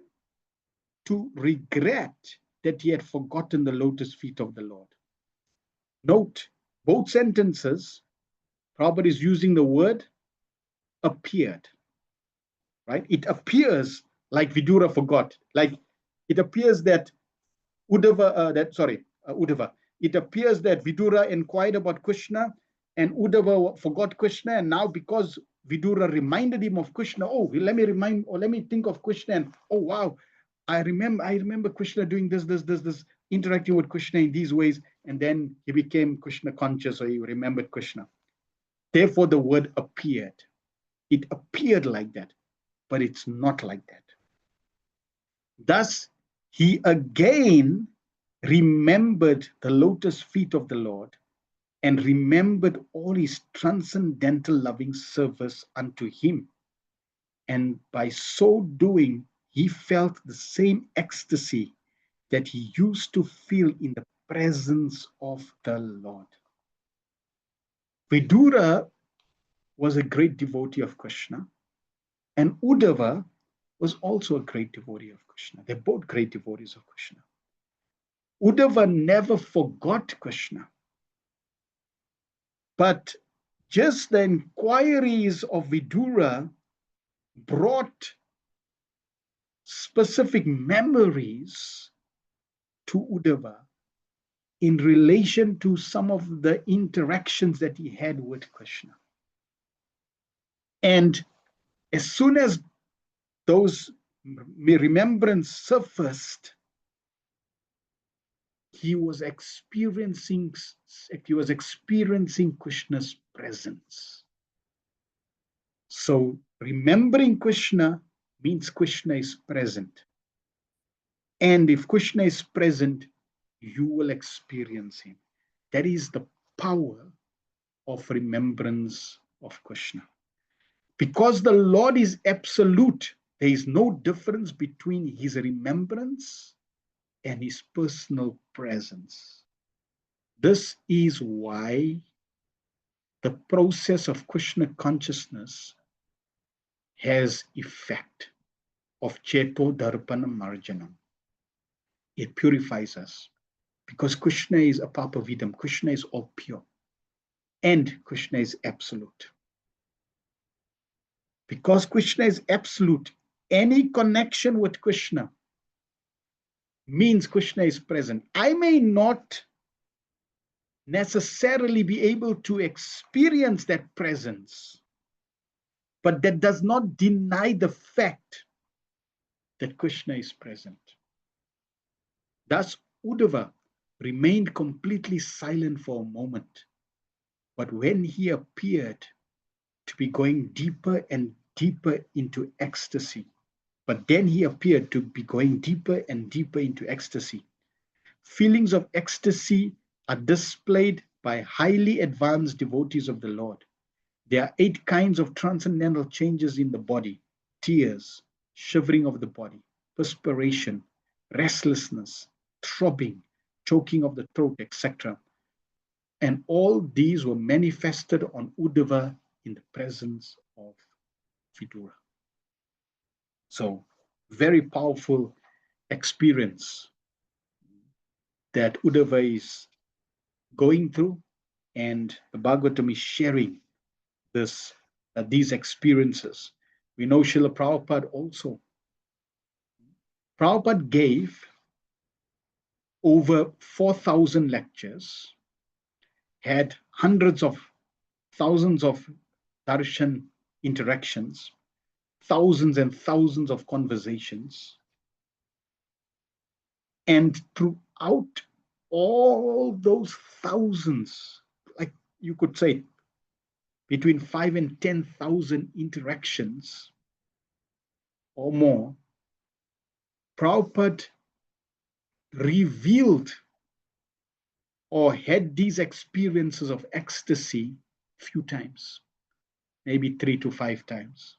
to regret that he had forgotten the lotus feet of the Lord. Note, both sentences, Prabhupada is using the word appeared, right? It appears like Vidura forgot, like it appears that Uddhava. It appears that Vidura inquired about Krishna and Uddhava forgot Krishna, and now because Vidura reminded him of Krishna, oh, let me think of Krishna, and oh wow, I remember Krishna doing this, interacting with Krishna in these ways, and then he became Krishna conscious, or he remembered Krishna. Therefore, the word appeared. It appeared like that, but it's not like that. Thus, he again remembered the lotus feet of the Lord and remembered all his transcendental loving service unto him. And by so doing, he felt the same ecstasy that he used to feel in the presence of the Lord. Vidura was a great devotee of Krishna, and Uddhava was also a great devotee of Krishna. They're both great devotees of Krishna. Uddhava never forgot Krishna, but just the inquiries of Vidura brought specific memories to Uddhava in relation to some of the interactions that he had with Krishna. And as soon as those remembrances surfaced, he was experiencing Krishna's presence. So remembering Krishna means Krishna is present. And if Krishna is present, you will experience him. That is the power of remembrance of Krishna. Because the Lord is absolute, there is no difference between his remembrance and his personal presence. This is why the process of Krishna consciousness has effect of Cheto Darpana Marjanam. It purifies us because Krishna is apapavidam. Krishna is all pure and Krishna is absolute. Because Krishna is absolute, any connection with Krishna means Krishna is present. I may not necessarily be able to experience that presence, but that does not deny the fact that Krishna is present. Thus, Uddhava remained completely silent for a moment, but when he appeared to be going deeper and deeper into ecstasy, feelings of ecstasy are displayed by highly advanced devotees of the Lord. There are 8 kinds of transcendental changes in the body: tears, shivering of the body, perspiration, restlessness, throbbing, choking of the throat, etc. And all these were manifested on Uddhava in the presence of Vidura. So, very powerful experience that Uddhava is going through, and the Bhagavatam is sharing these experiences. We know Srila Prabhupada also. Prabhupada gave over 4,000 lectures, had hundreds of thousands of darshan interactions, thousands and thousands of conversations. And throughout all those thousands, like you could say, between 5,000 and 10,000 interactions or more, Prabhupada revealed or had these experiences of ecstasy few times, maybe 3 to 5 times.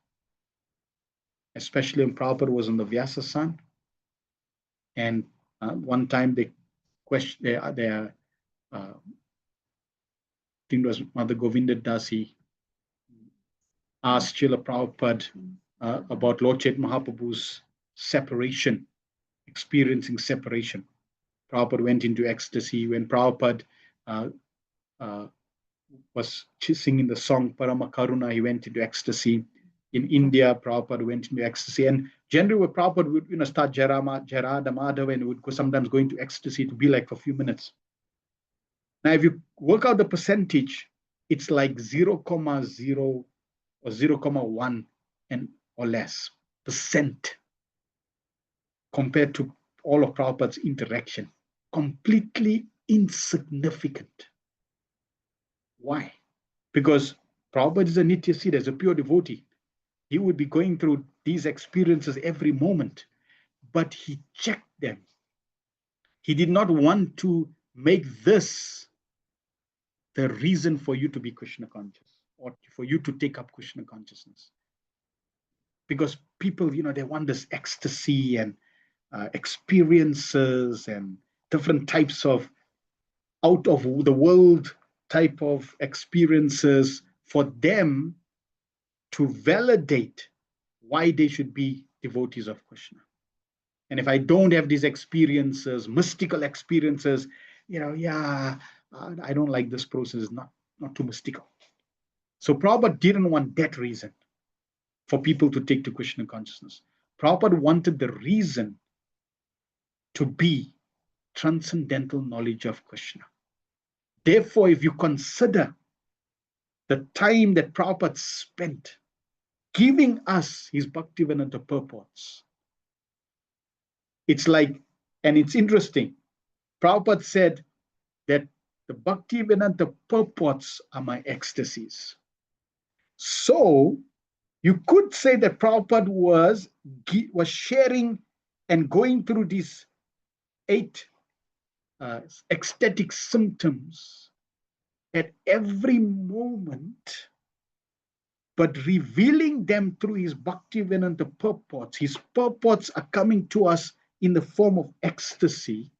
Especially when Prabhupada was on the Vyasa San, and One time they question their I think it was Mother Govinda Dasi asked Srila Prabhupada about Lord Chaitanya Mahaprabhu's separation, experiencing separation. Prabhupada went into ecstasy when Prabhupada was singing the song Parama Karuna. He went into ecstasy. In India, Prabhupada went into ecstasy. And generally, where Prabhupada would start Jarada Madhava and would sometimes go into ecstasy to be like for a few minutes. Now, if you work out the percentage, it's like 0,0 or 0,1 and or less percent compared to all of Prabhupada's interaction. Completely insignificant. Why? Because Prabhupada is a Nitya Siddha, as a pure devotee. He would be going through these experiences every moment, but he checked them. He did not want to make this the reason for you to be Krishna conscious or for you to take up Krishna consciousness. Because people, they want this ecstasy and experiences and different types of out of the world type of experiences for them to validate why they should be devotees of Krishna. And if I don't have these experiences, mystical experiences, I don't like this process, it's not too mystical. So Prabhupada didn't want that reason for people to take to Krishna consciousness. Prabhupada wanted the reason to be transcendental knowledge of Krishna. Therefore, if you consider the time that Prabhupada spent giving us his Bhaktivedanta purports, it's like, and it's interesting, Prabhupada said that the Bhaktivedanta purports are my ecstasies. So you could say that Prabhupada was sharing and going through these 8 ecstatic symptoms at every moment, but revealing them through his Bhaktivedanta purports. His purports are coming to us in the form of ecstasy,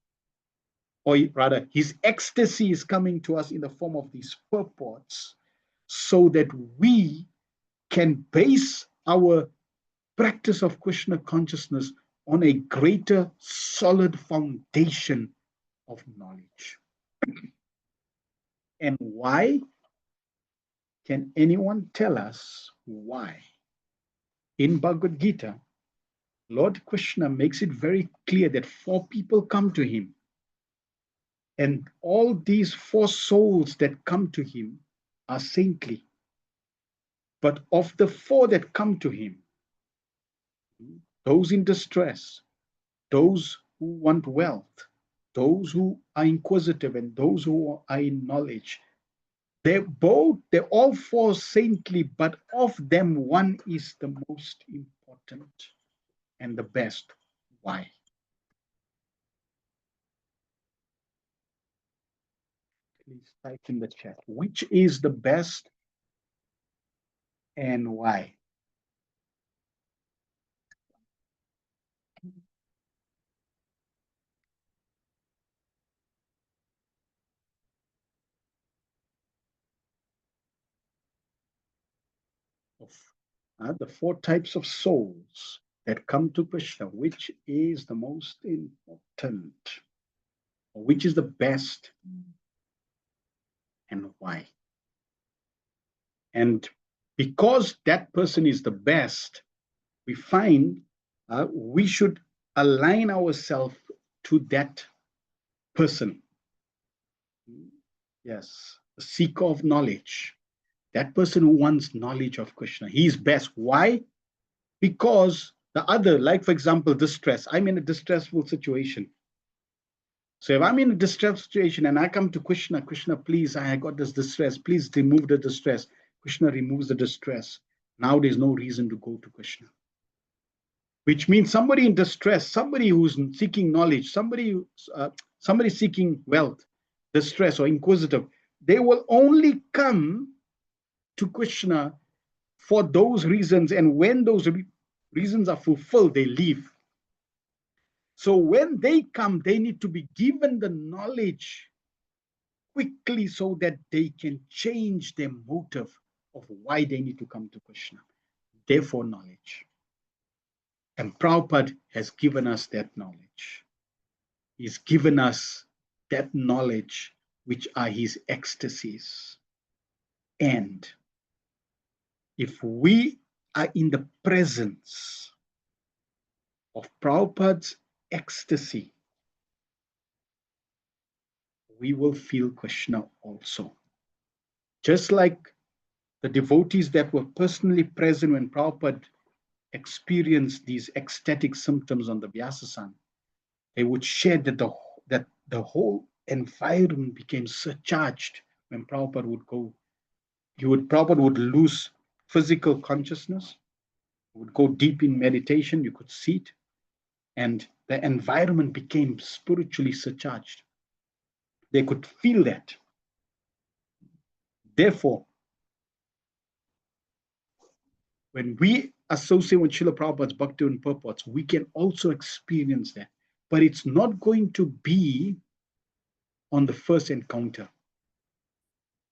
or rather, his ecstasy is coming to us in the form of these purports, so that we can base our practice of Krishna consciousness on a greater solid foundation of knowledge. And why? Can anyone tell us why? In Bhagavad Gita, Lord Krishna makes it very clear that 4 people come to him. And all these 4 souls that come to him are saintly. But of the 4 that come to him, those in distress, those who want wealth, those who are inquisitive, and those who are in knowledge, they're all 4 saintly, but of them one is the most important and the best. Why? Please type in the chat. Which is the best and why? The 4 types of souls that come to Krishna, which is the most important, or which is the best, and why? And because that person is the best, we find we should align ourselves to that person. Yes, the seeker of knowledge, that person who wants knowledge of Krishna. He is best. Why? Because the other, like for example, distress. I'm in a distressful situation. So if I'm in a distressed situation and I come to Krishna, Krishna, please, I got this distress. Please remove the distress. Krishna removes the distress. Now there's no reason to go to Krishna. Which means somebody in distress, somebody who's seeking knowledge, somebody seeking wealth, distress or inquisitive, they will only come to Krishna for those reasons. And when those reasons are fulfilled, they leave. So when they come, they need to be given the knowledge quickly so that they can change their motive of why they need to come to Krishna. Therefore, knowledge. And Prabhupada has given us that knowledge. He's given us that knowledge, which are his ecstasies. And if we are in the presence of Prabhupada's ecstasy, we will feel Krishna also. Just like the devotees that were personally present when Prabhupada experienced these ecstatic symptoms on the Vyasasana, they would share that the whole environment became surcharged when Prabhupada would go. Prabhupada would lose physical consciousness, would go deep in meditation, you could see it, and the environment became spiritually surcharged. They could feel that. Therefore, when we associate with Srila Prabhupada's Bhakti and purports, we can also experience that. But it's not going to be on the first encounter.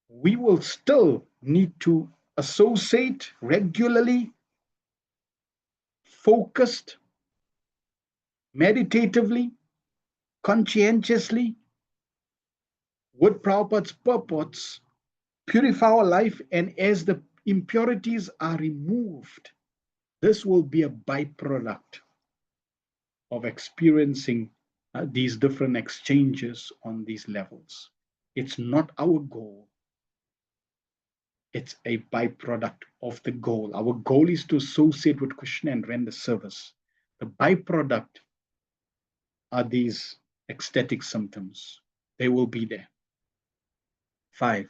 We will still need to associate regularly, focused, meditatively, conscientiously with Prabhupada's purports, purify our life, and as the impurities are removed, this will be a byproduct of experiencing these different exchanges on these levels. It's not our goal. It's a byproduct of the goal. Our goal is to associate with Krishna and render service. The byproduct are these ecstatic symptoms. They will be there. 5.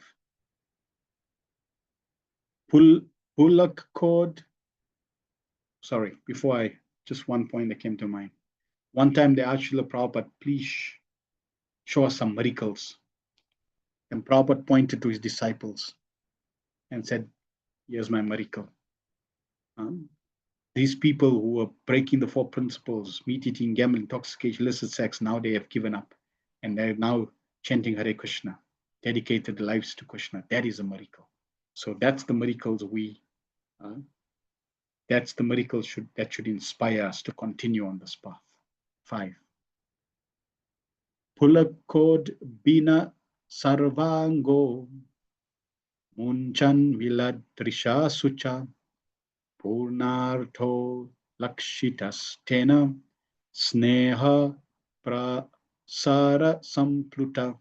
Bullock cord. Sorry, before just one point that came to mind. One time they asked Srila Prabhupada, please show us some miracles. And Prabhupada pointed to his disciples and said, here's my miracle. These people who were breaking the 4 principles, meat eating, gambling, intoxication, illicit sex, now they have given up. And they're now chanting Hare Krishna, dedicated their lives to Krishna. That is a miracle. So that's the miracles that's the miracle that should inspire us to continue on this path. 5. Pulakod bina sarvango munchan vilad trisha sucha purnartho lakshitas tena sneha prasara sampluta.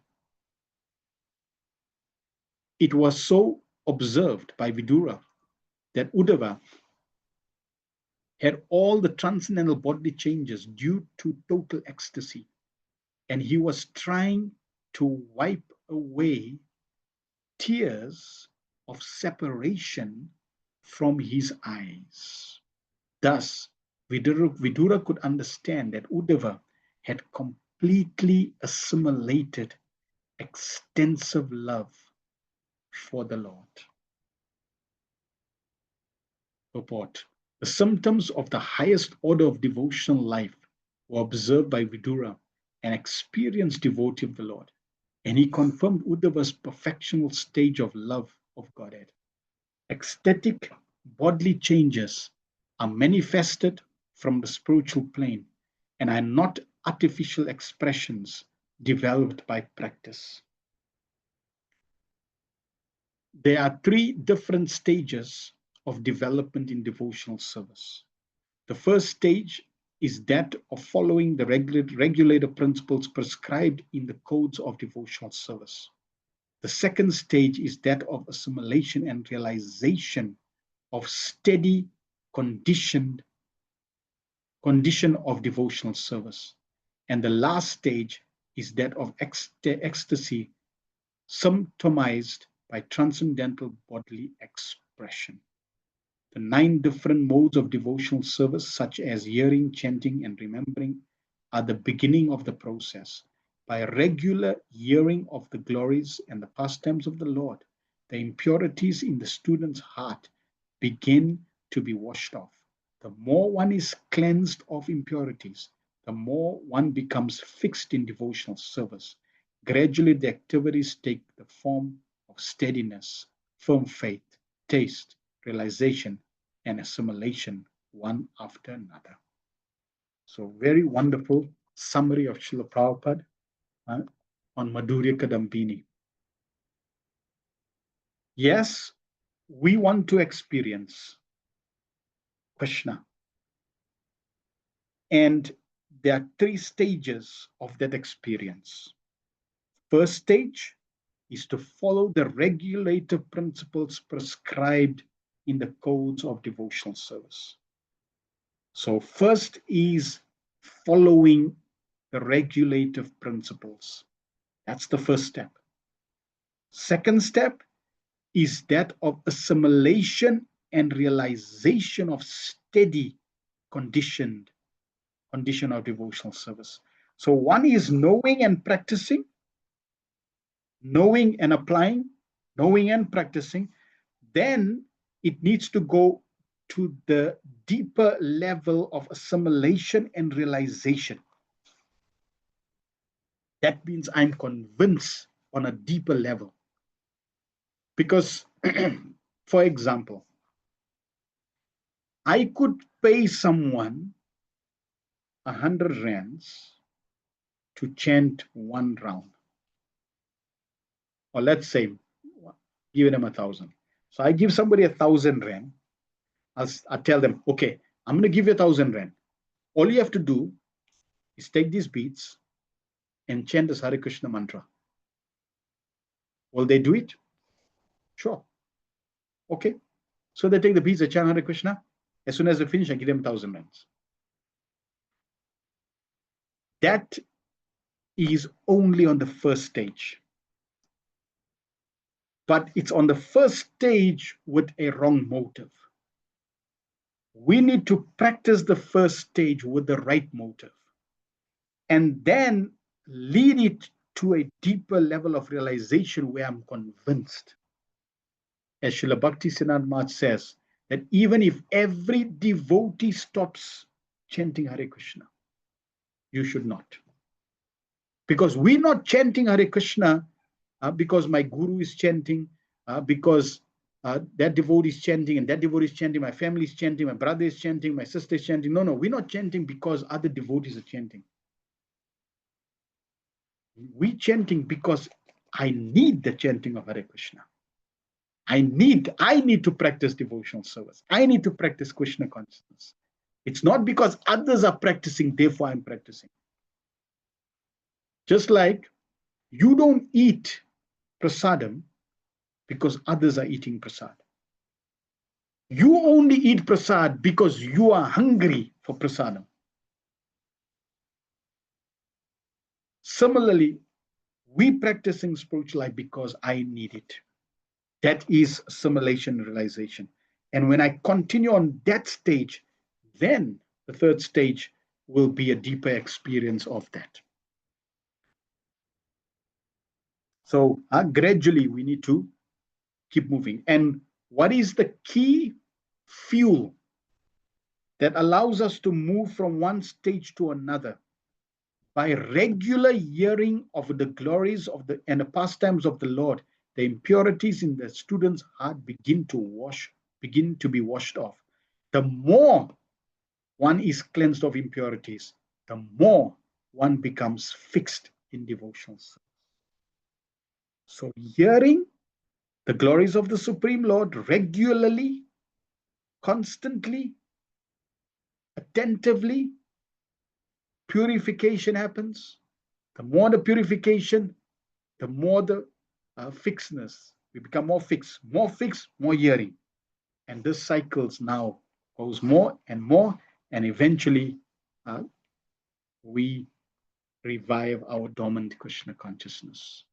It was so observed by Vidura that Uddhava had all the transcendental bodily changes due to total ecstasy. And he was trying to wipe away tears of separation from his eyes. Thus, Vidura could understand that Uddhava had completely assimilated extensive love for the Lord. Purport. The symptoms of the highest order of devotional life were observed by Vidura, an experienced devotee of the Lord, and he confirmed Uddhava's perfectional stage of love of Godhead. Ecstatic bodily changes are manifested from the spiritual plane and are not artificial expressions developed by practice. There are 3 different stages of development in devotional service. The first stage is that of following the regulator principles prescribed in the codes of devotional service. The second stage is that of assimilation and realization of steady condition of devotional service. And the last stage is that of ecstasy symptomized by transcendental bodily expression. The 9 different modes of devotional service, such as hearing, chanting, and remembering, are the beginning of the process. By regular hearing of the glories and the pastimes of the Lord, the impurities in the student's heart begin to be washed off. The more one is cleansed of impurities, the more one becomes fixed in devotional service. Gradually, the activities take the form of steadiness, firm faith, taste, realization, and assimilation, one after another. So, very wonderful summary of Srila Prabhupada on Madhurya Kadambini. Yes, we want to experience Krishna. And there are 3 stages of that experience. First stage is to follow the regulative principles prescribed in the codes of devotional service. So first is following the regulative principles. That's the first step. Second step is that of assimilation and realization of steady condition of devotional service. So one is knowing and practicing, knowing and applying, knowing and practicing. Then it needs to go to the deeper level of assimilation and realization. That means I'm convinced on a deeper level. Because, for example, I could pay someone 100 rands to chant 1 round. Or let's say, give them 1,000. So I give somebody 1,000 rand. I'll tell them, okay, I'm going to give you 1,000 rand. All you have to do is take these beads and chant this Hare Krishna mantra. Will they do it? Sure. Okay. So they take the beads, they chant Hare Krishna. As soon as they finish, I give them 1,000 rands. That is only on the first stage. But it's on the first stage with a wrong motive. We need to practice the first stage with the right motive and then lead it to a deeper level of realization where I'm convinced. As Srila Bhaktisiddhanta Maharaj says, that even if every devotee stops chanting Hare Krishna, you should not. Because we're not chanting Hare Krishna because my guru is chanting, because that devotee is chanting, and that devotee is chanting, my family is chanting, my brother is chanting, my sister is chanting. No, we're not chanting because other devotees are chanting. We're chanting because I need the chanting of Hare Krishna. I need to practice devotional service. I need to practice Krishna consciousness. It's not because others are practicing, therefore I'm practicing. Just like you don't eat prasadam because others are eating prasad. You only eat prasad because you are hungry for prasadam. Similarly, we practicing spiritual life because I need it. That is assimilation realization. And when I continue on that stage, then the third stage will be a deeper experience of that. So gradually we need to keep moving. And what is the key fuel that allows us to move from one stage to another? By regular hearing of the glories of and the pastimes of the Lord, the impurities in the student's heart begin to be washed off. The more one is cleansed of impurities, the more one becomes fixed in devotional service. So hearing the glories of the Supreme Lord regularly, constantly, attentively, purification happens. The more the purification, the more the fixedness. We become more fixed, more hearing. And this cycles now goes more, and eventually we revive our dormant Krishna consciousness.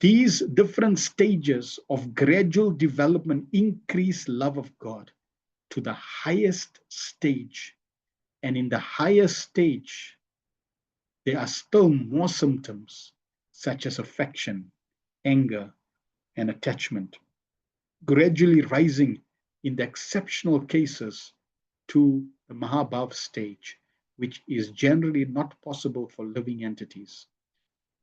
These different stages of gradual development increase love of God to the highest stage. And in the highest stage, there are still more symptoms such as affection, anger, and attachment, gradually rising in the exceptional cases to the Mahabhav stage. which is generally not possible for living entities.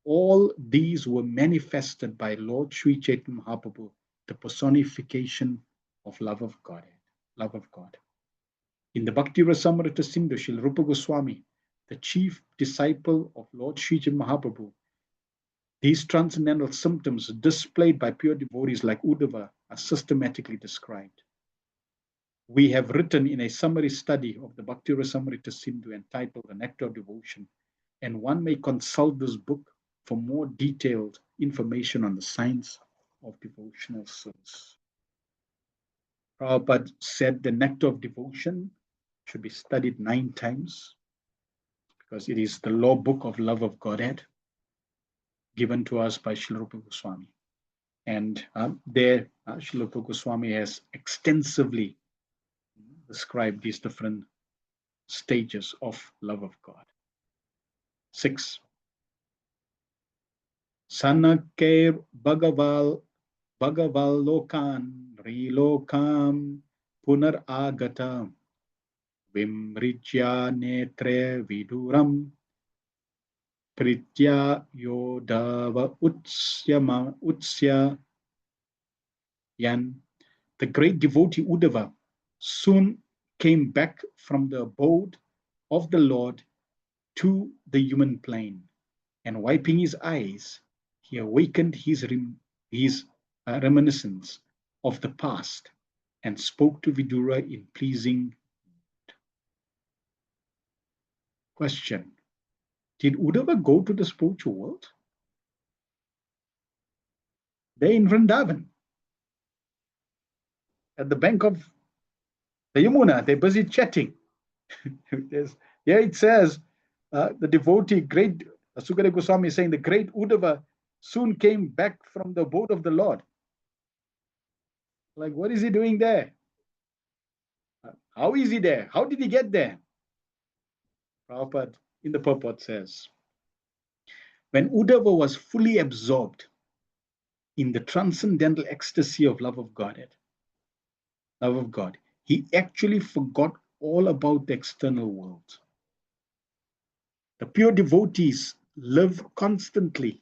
All these were manifested by Lord Sri Chaitanya Mahaprabhu, the personification of love of God. Love of God. In the Bhakti Rasamrita Sindhu, Srila Rupa Goswami, the chief disciple of Lord Sri Chaitanya Mahaprabhu, these transcendental symptoms displayed by pure devotees like Uddhava are systematically described. We have written in a summary study of the Bhakti Rasamrita Sindhu entitled The Nectar of Devotion, and one may consult this book for more detailed information on the science of devotional service. Prabhupada said the Nectar of Devotion should be studied 9 times because it is the law book of love of Godhead given to us by Srila Rupa Goswami. And there, Srila Rupa Goswami has extensively described these different stages of love of God. 6. Sanakair Bhagaval Lokan Rilokam Punar Agata Vimrijya Netre Viduram Pritya Yodava Utsya Yan. The great devotee Uddhava soon came back from the abode of the Lord to the human plane, and wiping his eyes, he awakened his reminiscence of the past and spoke to Vidura in pleasing. Question: did Uddhava go to the spiritual world? They're in Vrindavan, at the bank of the Yamuna. They're busy chatting. Here it says, the devotee, great Sukadeva Goswami is saying, the great Uddhava soon came back from the abode of the Lord. Like, what is he doing there? How is he there? How did he get there? Prabhupada in the purport says, when Uddhava was fully absorbed in the transcendental ecstasy of love of God, he actually forgot all about the external world. The pure devotees live constantly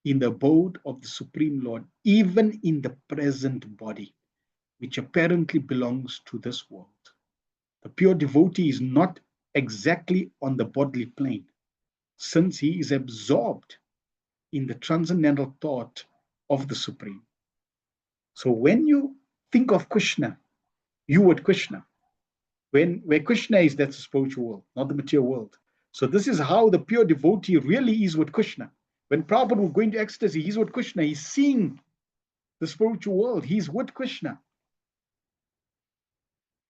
in the abode of the Supreme Lord, even in the present body, which apparently belongs to this world. The pure devotee is not exactly on the bodily plane, since he is absorbed in the transcendental thought of the Supreme. So when you think of Krishna, you would Krishna. Where Krishna is, that's the spiritual world, not the material world. So this is how the pure devotee really is with Krishna. When Prabhupada was going to ecstasy, he's with Krishna. He's seeing the spiritual world. He's with Krishna.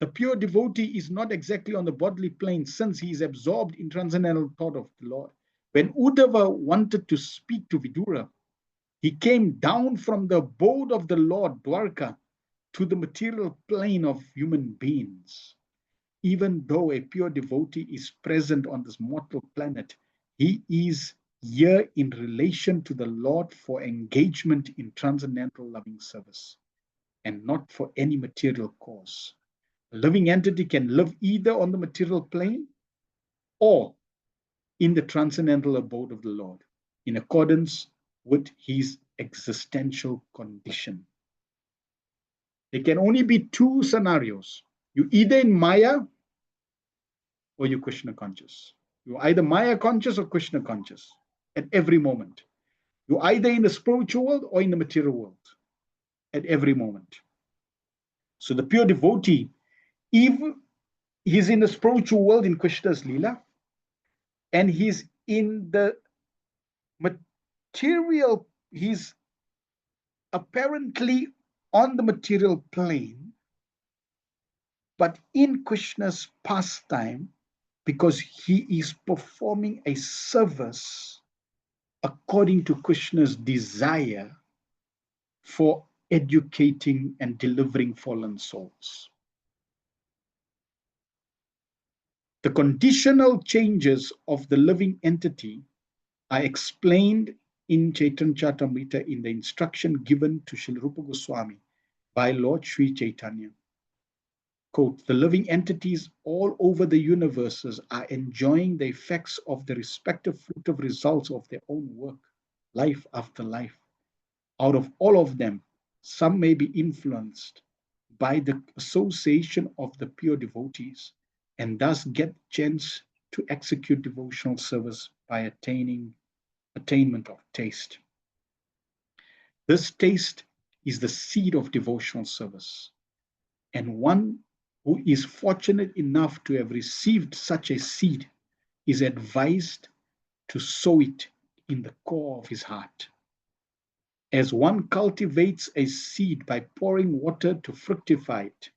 The pure devotee is not exactly on the bodily plane, since he is absorbed in transcendental thought of the Lord. When Uddhava wanted to speak to Vidura, he came down from the abode of the Lord, Dwarka, to the material plane of human beings. Even though a pure devotee is present on this mortal planet, he is here in relation to the Lord for engagement in transcendental loving service, and not for any material cause. A living entity can live either on the material plane or in the transcendental abode of the Lord, in accordance with his existential condition. There can only be 2 scenarios. You either in Maya or you're Krishna conscious. You're either Maya conscious or Krishna conscious at every moment. You're either in the spiritual world or in the material world at every moment. So the pure devotee, even he's in the spiritual world in Krishna's Leela, and he's in the material, he's apparently on the material plane, but in Krishna's pastime, because he is performing a service according to Krishna's desire for educating and delivering fallen souls. The conditional changes of the living entity are explained in Chaitanya Charitamrita in the instruction given to Srila Rupa Goswami by Lord Sri Chaitanya. Quote, the living entities all over the universes are enjoying the effects of the respective fruitive results of their own work, life after life. Out of all of them, some may be influenced by the association of the pure devotees and thus get chance to execute devotional service by attainment of taste. This taste is the seed of devotional service, and one who is fortunate enough to have received such a seed is advised to sow it in the core of his heart. As one cultivates a seed by pouring water to fructify it,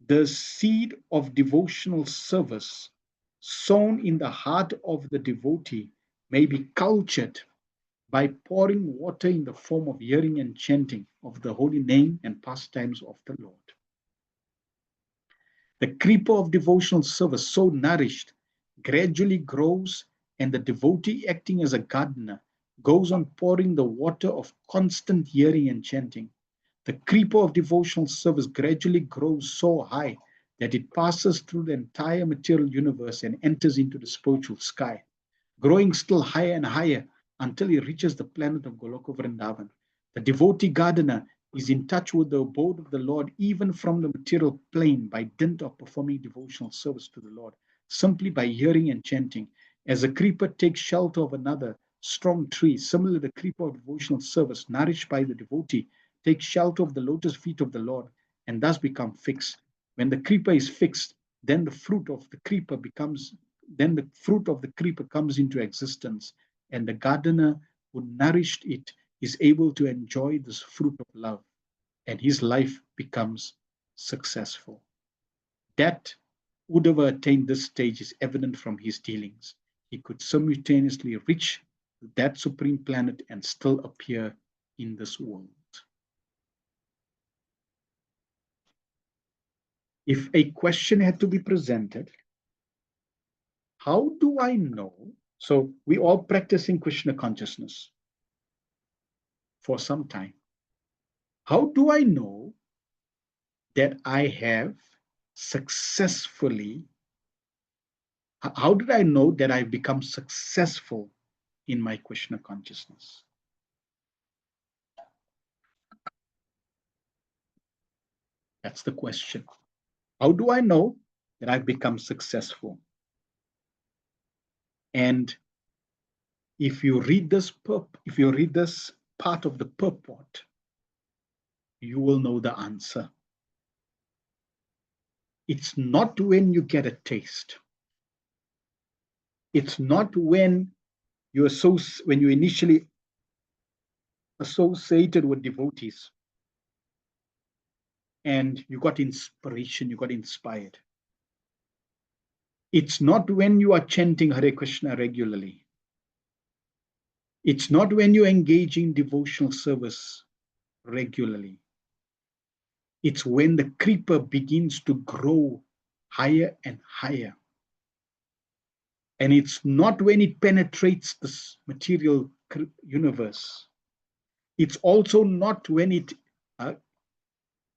the seed of devotional service sown in the heart of the devotee may be cultured by pouring water in the form of hearing and chanting of the holy name and pastimes of the Lord. The creeper of devotional service, so nourished, gradually grows, and the devotee, acting as a gardener, goes on pouring the water of constant hearing and chanting. The creeper of devotional service gradually grows so high that it passes through the entire material universe and enters into the spiritual sky, growing still higher and higher until it reaches the planet of Goloka Vrindavan. The devotee gardener is in touch with the abode of the Lord even from the material plane by dint of performing devotional service to the Lord, simply by hearing and chanting. As a creeper takes shelter of another strong tree, similarly the creeper of devotional service, nourished by the devotee, takes shelter of the lotus feet of the Lord and thus become fixed. When the creeper is fixed, then the fruit of the creeper comes into existence, and the gardener who nourished it is able to enjoy this fruit of love, and his life becomes successful. That whoever attained this stage is evident from his dealings. He could simultaneously reach that supreme planet and still appear in this world. If a question had to be presented, how do I know? So we all practicing Krishna consciousness for some time. How do I know that I have successfully, how did I know that I've become successful in my Krishna consciousness? That's the question. How do I know that I've become successful? And if you read this part of the purport, you will know the answer. It's not when you get a taste. It's not when you initially associated with devotees and you got inspiration, you got inspired. It's not when you are chanting Hare Krishna regularly. It's not when you engage in devotional service regularly. It's when the creeper begins to grow higher and higher. And it's not when it penetrates this material universe. It's also not when it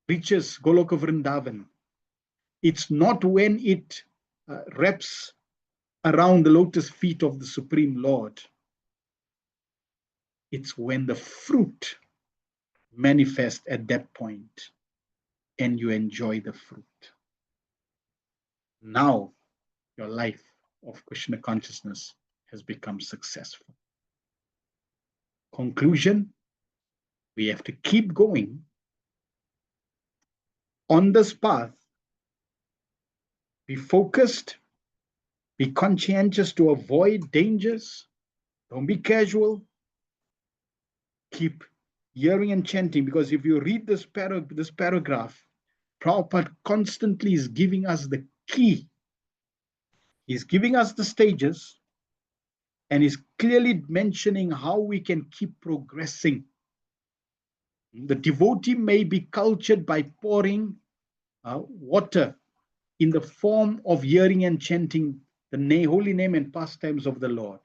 reaches Goloka Vrindavan. It's not when it wraps around the lotus feet of the Supreme Lord. It's when the fruit manifests at that point and you enjoy the fruit. Now your life of Krishna consciousness has become successful. Conclusion, we have to keep going on this path. Be focused, be conscientious to avoid dangers. Don't be casual. Keep hearing and chanting, because if you read this paragraph, Prabhupada constantly is giving us the key. He's giving us the stages and is clearly mentioning how we can keep progressing. The devotee may be cultured by pouring water in the form of hearing and chanting the holy name and pastimes of the Lord.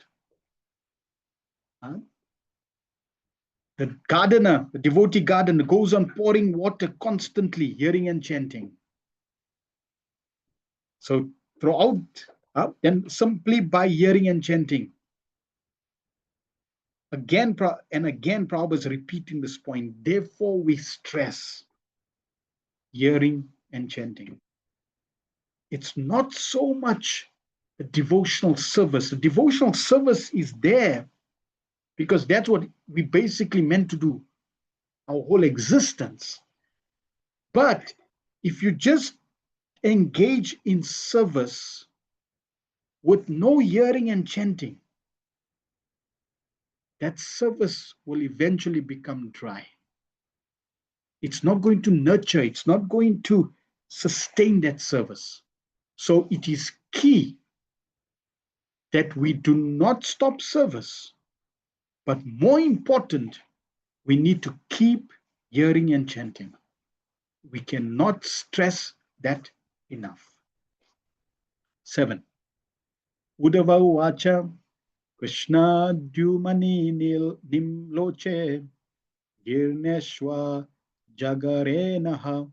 The gardener, the devotee gardener, goes on pouring water constantly, hearing and chanting. So throughout, and simply by hearing and chanting. Again and again, Prabhupada is repeating this point. Therefore, we stress hearing and chanting. It's not so much the devotional service. The devotional service is there because that's what we basically meant to do our whole existence. But if you just engage in service with no hearing and chanting, that service will eventually become dry. It's not going to nurture, it's not going to sustain that service. So it is key that we do not stop service, but more important, we need to keep hearing and chanting. We cannot stress that enough. 7. Uddhava Vacha Krishna Dyumani Nimloche Girneshwa Jagarenaha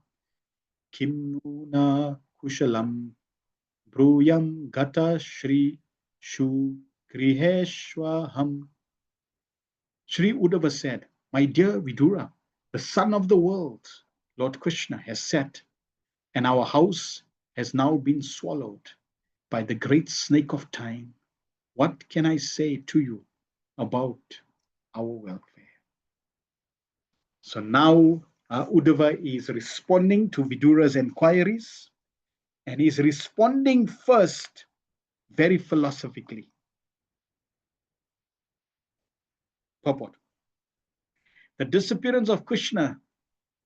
Kim Nuna Kushalam Bruyam Gata Shri Shu Griheshwaham. Sri Uddhava said, my dear Vidura, the sun of the world, Lord Krishna, has set, and our house has now been swallowed by the great snake of time. What can I say to you about our welfare? So now Uddhava is responding to Vidura's inquiries, and he's responding first very philosophically. Purport. The disappearance of Krishna,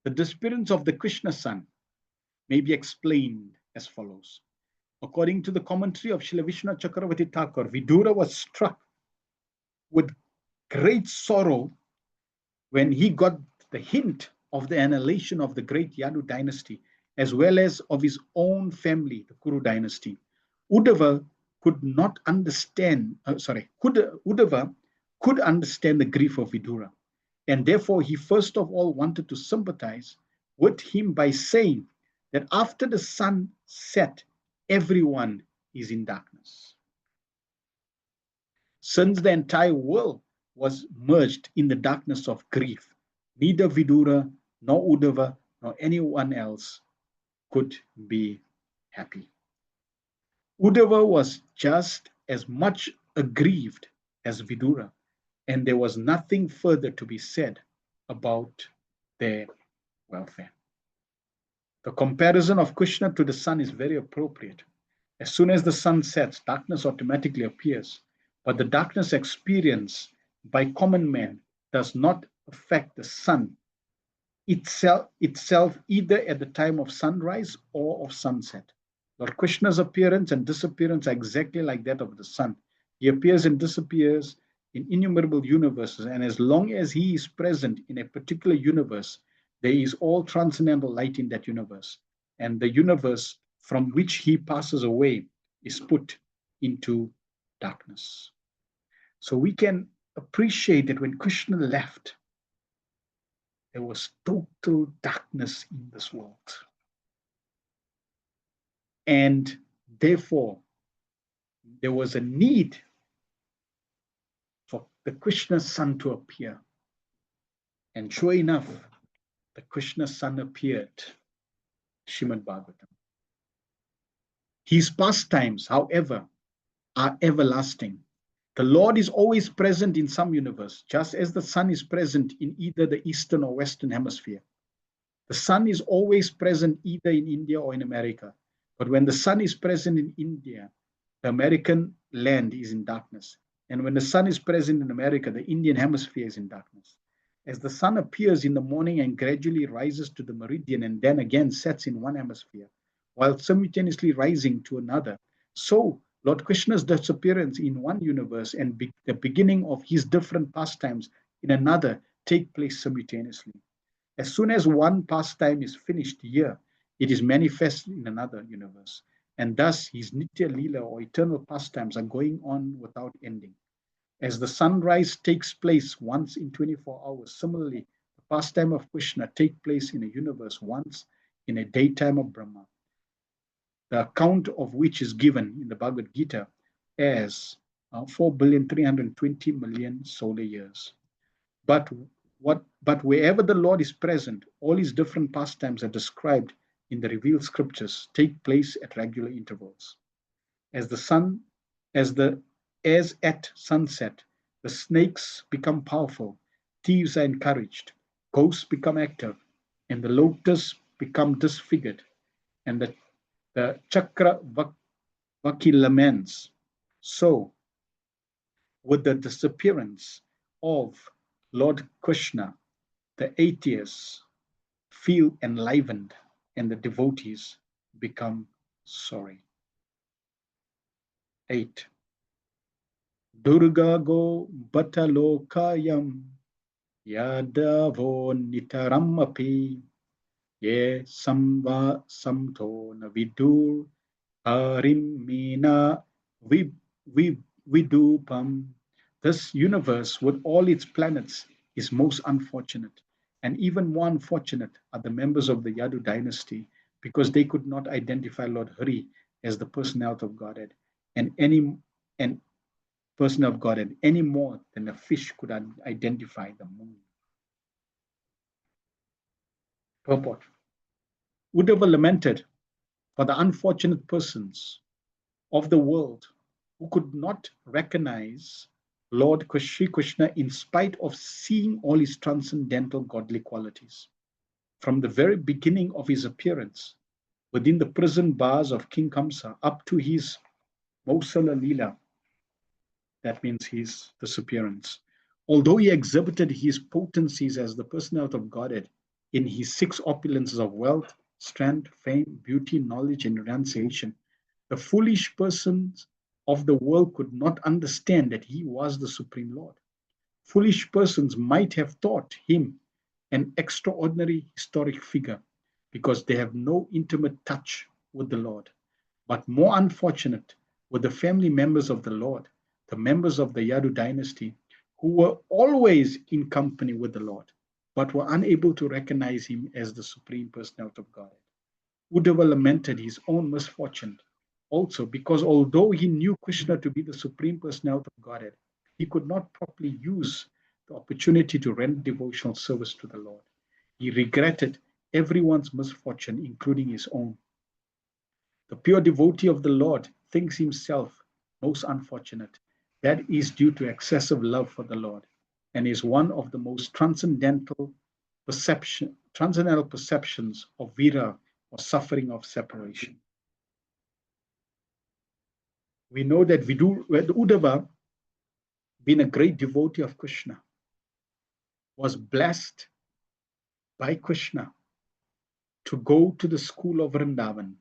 the disappearance of the Krishna sun may be explained as follows. According to the commentary of Srila Vishnu Chakravarti Thakur, Vidura was struck with great sorrow when he got the hint of the annihilation of the great Yadu dynasty, as well as of his own family, the Kuru dynasty. Uddhava could not understand, Uddhava could understand the grief of Vidura. And therefore, he first of all wanted to sympathize with him by saying that after the sun set, everyone is in darkness. Since the entire world was merged in the darkness of grief, neither Vidura nor Uddhava nor anyone else could be happy. Uddhava was just as much aggrieved as Vidura, and there was nothing further to be said about their welfare. The comparison of Krishna to the sun is very appropriate. As soon as the sun sets, darkness automatically appears, but the darkness experienced by common man does not affect the sun itself either at the time of sunrise or of sunset. Lord Krishna's appearance and disappearance are exactly like that of the sun. He appears and disappears in innumerable universes, and as long as he is present in a particular universe, there is all transcendental light in that universe, and the universe from which he passes away is put into darkness. So we can appreciate that when Krishna left, there was total darkness in this world. And therefore, there was a need for the Krishna sun to appear. And sure enough, the Krishna sun appeared, Srimad Bhagavatam. His pastimes, however, are everlasting. The Lord is always present in some universe, just as the sun is present in either the Eastern or Western hemisphere. The sun is always present either in India or in America. But when the sun is present in India, the American land is in darkness. And when the sun is present in America, the Indian hemisphere is in darkness. As the sun appears in the morning and gradually rises to the meridian and then again sets in one hemisphere, while simultaneously rising to another, so Lord Krishna's disappearance in one universe and the beginning of his different pastimes in another take place simultaneously. As soon as one pastime is finished here, it is manifested in another universe. And thus his Nitya Leela or eternal pastimes are going on without ending. As the sunrise takes place once in 24 hours, similarly, the pastime of Krishna takes place in a universe once in a daytime of Brahma. the account of which is given in the Bhagavad Gita as 4,320,000,000 solar years. But wherever the Lord is present, all his different pastimes are described in the revealed scriptures take place at regular intervals. As the sun, as at sunset, the snakes become powerful, thieves are encouraged, ghosts become active, and the lotus become disfigured, and the chakra vaki laments. So, with the disappearance of Lord Krishna, the atheists feel enlivened and the devotees become sorry. 8. Durga go batalokayam yadavo nitaram api ye samva samto na vidur harimina vidupam. This universe with all its planets is most unfortunate, and even more unfortunate are the members of the Yadu dynasty, because they could not identify Lord Hari as the personality of Godhead and person of Godhead any more than a fish could identify the moon. Purport. Uddhava lamented for the unfortunate persons of the world who could not recognize Lord Sri Krishna in spite of seeing all his transcendental godly qualities. From the very beginning of his appearance within the prison bars of King Kamsa up to his Mausala Leela, that means his disappearance. Although he exhibited his potencies as the personality of Godhead in his 6 opulences of wealth, strength, fame, beauty, knowledge, and renunciation, the foolish persons of the world could not understand that he was the Supreme Lord. Foolish persons might have thought him an extraordinary historic figure because they have no intimate touch with the Lord. But more unfortunate were the family members of the Lord, the members of the Yadu dynasty, who were always in company with the Lord, but were unable to recognize him as the Supreme Personality of God. Uddhava lamented his own misfortune also because although he knew Krishna to be the Supreme Personality of Godhead, he could not properly use the opportunity to render devotional service to the Lord. He regretted everyone's misfortune, including his own. The pure devotee of the Lord thinks himself most unfortunate. That is due to excessive love for the Lord and is one of the most transcendental perceptions of vira or suffering of separation. We know that Uddhava, being a great devotee of Krishna, was blessed by Krishna to go to the school of Vrindavan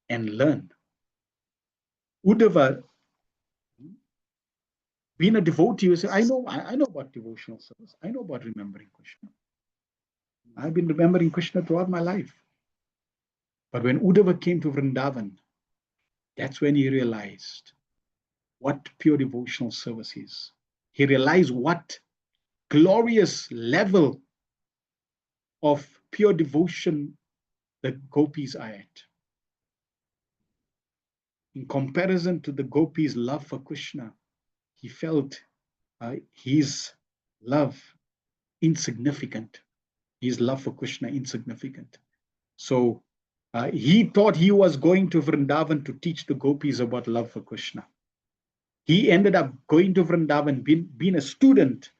and learn. Uddhava, being a devotee, you say, I know about devotional service. I know about remembering Krishna. I've been remembering Krishna throughout my life. But when Uddhava came to Vrindavan, that's when he realized what pure devotional service is. He realized what glorious level of pure devotion the gopis are at. In comparison to the gopis' love for Krishna, he felt his love insignificant, his love for Krishna insignificant. So he thought he was going to Vrindavan to teach the gopis about love for Krishna. He ended up going to Vrindavan, being a student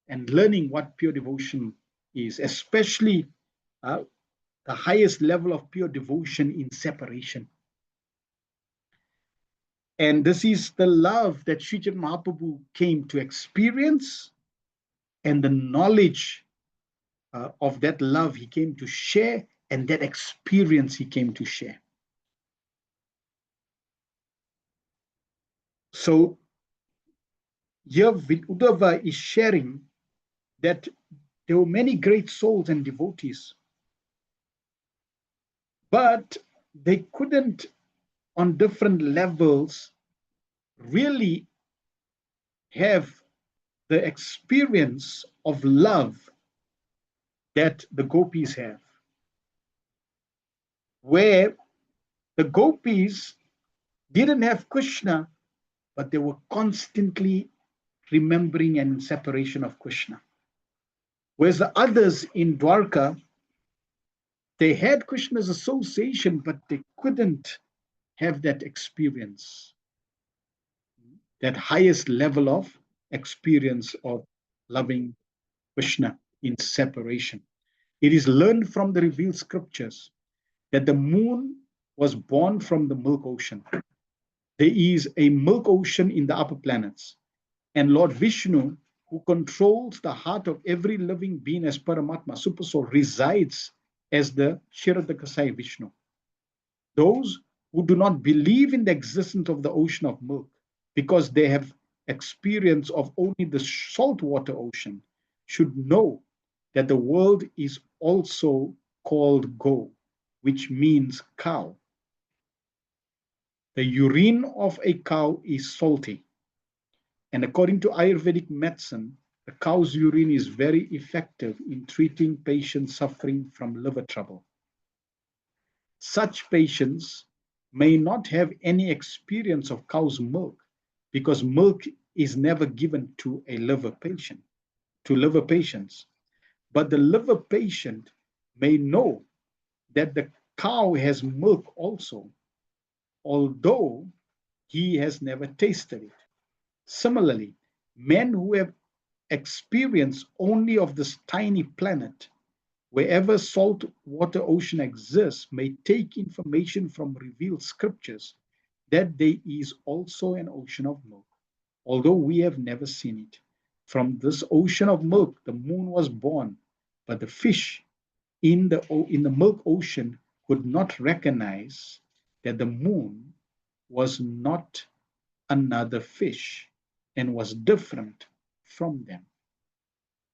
and learning what pure devotion is, especially the highest level of pure devotion in separation. And this is the love that Sri Chaitanya Mahaprabhu came to experience, and the knowledge of that love he came to share, and that experience he came to share. So here Uddhava is sharing that there were many great souls and devotees, but they couldn't, on different levels, really have the experience of love that the gopis have. where the gopis didn't have Krishna, but they were constantly remembering and in separation of Krishna. Whereas the others in Dwarka, they had Krishna's association, but they couldn't have that experience, that highest level of experience of loving Krishna in separation. It is learned from the revealed scriptures that the moon was born from the milk ocean. There is a milk ocean in the upper planets, and Lord Vishnu, who controls the heart of every living being as Paramatma, Super Soul, resides as the Kshirodakasai Vishnu. Those who do not believe in the existence of the ocean of milk because they have experience of only the saltwater ocean should know that the world is also called Go, which means cow. The urine of a cow is salty. And according to Ayurvedic medicine, the cow's urine is very effective in treating patients suffering from liver trouble. Such patients may not have any experience of cow's milk because milk is never given to a liver patient, to liver patients. But the liver patient may know that the cow has milk also, although he has never tasted it. Similarly, men who have experience only of this tiny planet, wherever salt water ocean exists, may take information from revealed scriptures that there is also an ocean of milk, although we have never seen it. From this ocean of milk, the moon was born, but the fish in the milk ocean could not recognize that the moon was not another fish and was different from them.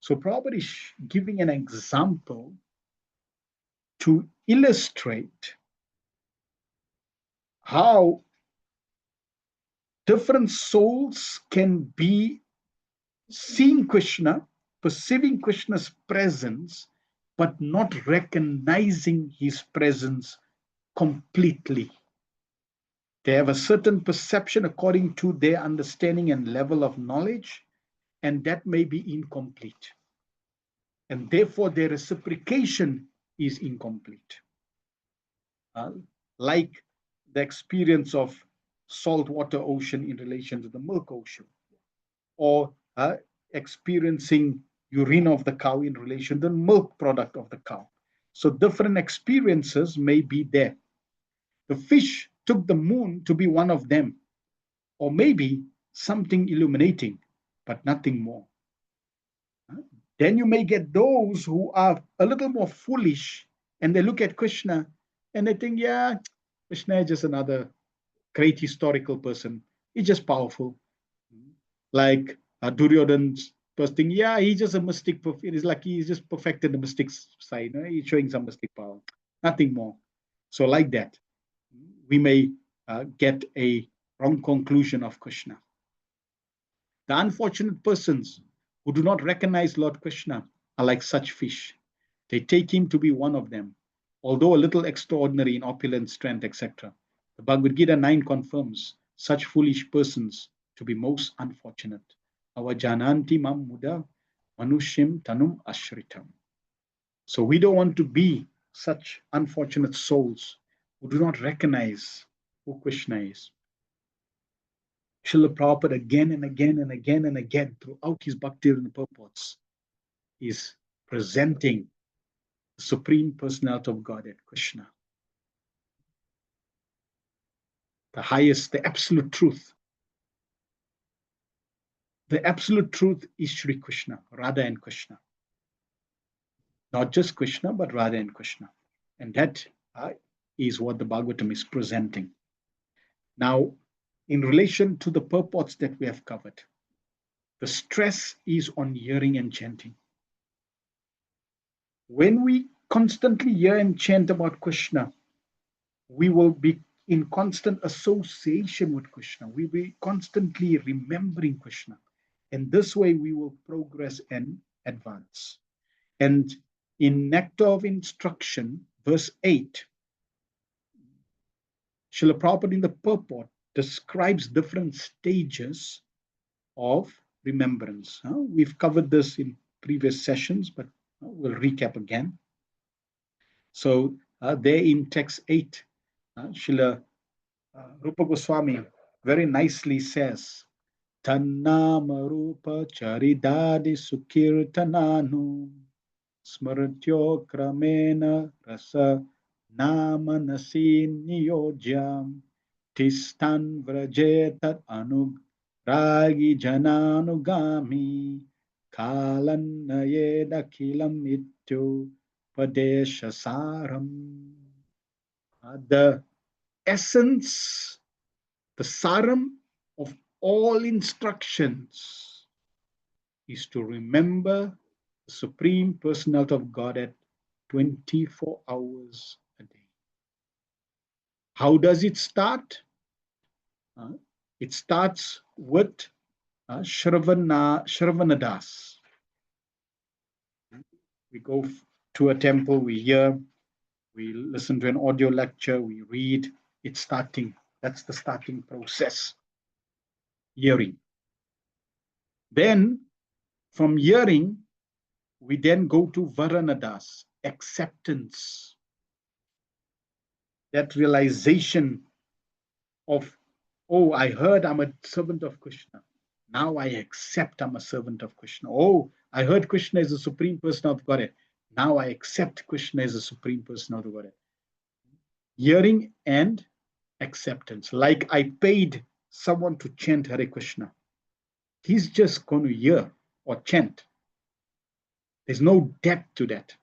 So Prabhupada is giving an example to illustrate how different souls can be seeing Krishna, perceiving Krishna's presence, but not recognizing his presence completely. They have a certain perception according to their understanding and level of knowledge, and that may be incomplete. And therefore, their reciprocation is incomplete. Like the experience of saltwater ocean in relation to the milk ocean, or experiencing urine of the cow in relation to the milk product of the cow. So different experiences may be there. The fish took the moon to be one of them, or maybe something illuminating, but nothing more. Then you may get those who are a little more foolish and they look at Krishna and they think, yeah, Krishna is just another great historical person. He's just powerful. Like Duryodhan's first thing, yeah, he's just a mystic. It is like he's just perfected the mystic side. He's showing some mystic power, nothing more. So like that, we may get a wrong conclusion of Krishna. The unfortunate persons who do not recognize Lord Krishna are like such fish. They take him to be one of them, although a little extraordinary in opulence, strength, etc. The Bhagavad Gita 9 confirms such foolish persons to be most unfortunate. Avajananti mam muda manushim tanum ashritam. So we don't want to be such unfortunate souls who do not recognize who Krishna is. Srila Prabhupada again and again and again and again throughout his Bhakti-Ravina purports is presenting the Supreme Personality of Godhead, Krishna. The highest, the absolute truth. The absolute truth is Sri Krishna, Radha and Krishna. Not just Krishna, but Radha and Krishna. And that is what the Bhagavatam is presenting. Now, in relation to the purports that we have covered, the stress is on hearing and chanting. When we constantly hear and chant about Krishna, we will be in constant association with Krishna. We will be constantly remembering Krishna. And this way we will progress and advance. And in Nectar of Instruction, verse 8, Srila Prabhupada in the purport describes different stages of remembrance. We've covered this in previous sessions, but we'll recap again. So there in text 8, Srila Rupa Goswami very nicely says, Tannama Rupa Charidadi Sukirtananu Smaratyo Kramena Rasa Namanasi Niyojam Tistan Vrajetat Anug Ragi Jananugami Kalannayeda Kilam Ityo Padesha Saram. The essence, the saram of all instructions is to remember the Supreme Personality of Godhead 24 hours a day. How does it start? It starts with Shravanadas. We go to a temple, we hear, we listen to an audio lecture, we read. It's starting. That's the starting process. Hearing. Then, from hearing, we then go to Varanadas, acceptance. That realization of, oh, I heard I'm a servant of Krishna. Now I accept I'm a servant of Krishna. Oh, I heard Krishna is the Supreme Person of Godhead. Now I accept Krishna is the Supreme Person of the Godhead. Hearing and acceptance. Like I paid someone to chant Hare Krishna. He's just going to hear or chant. There's no depth to that.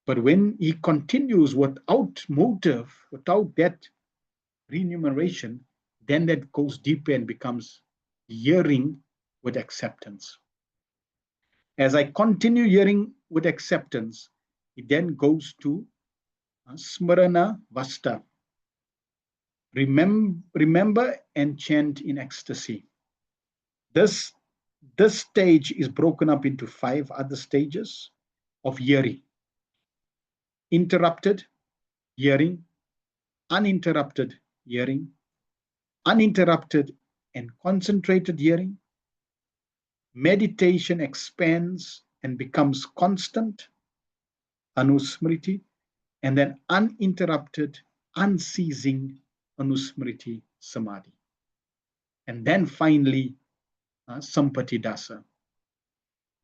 But when he continues without motive, without that remuneration, then that goes deeper and becomes hearing with acceptance. As I continue hearing with acceptance, it then goes to Smarana Vasta. Remember and chant in ecstasy. This stage is broken up into 5 other stages of hearing. Interrupted hearing, uninterrupted hearing, uninterrupted and concentrated hearing. Meditation expands and becomes constant, anusmriti, and then uninterrupted, unceasing anusmriti samadhi. And then finally, sampati dasa,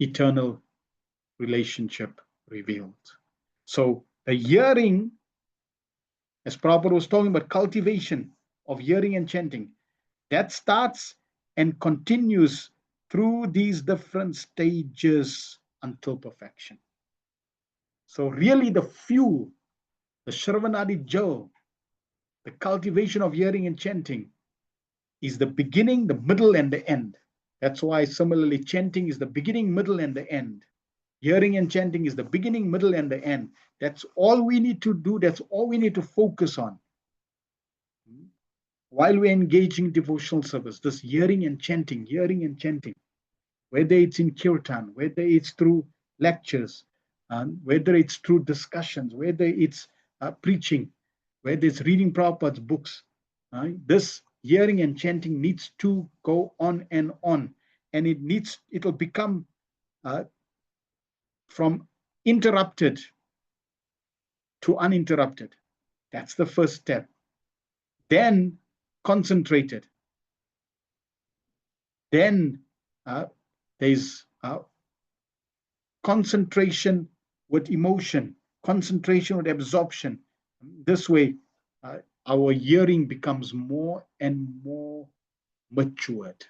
eternal relationship revealed. So the hearing, as Prabhupada was talking about, cultivation of hearing and chanting, that starts and continues through these different stages until perfection. So really the fuel, the Shravanadi Jal, the cultivation of hearing and chanting is the beginning, the middle, and the end. That's why similarly chanting is the beginning, middle, and the end. Hearing and chanting is the beginning, middle, and the end. That's all we need to do. That's all we need to focus on. While we're engaging devotional service, this hearing and chanting, whether it's in kirtan, whether it's through lectures, whether it's through discussions, whether it's preaching, whether it's reading Prabhupada's books, this hearing and chanting needs to go on, and it'll become from interrupted to uninterrupted. That's the first step. Then concentrated. Then there's concentration with emotion, concentration with absorption. This way, our hearing becomes more and more matured.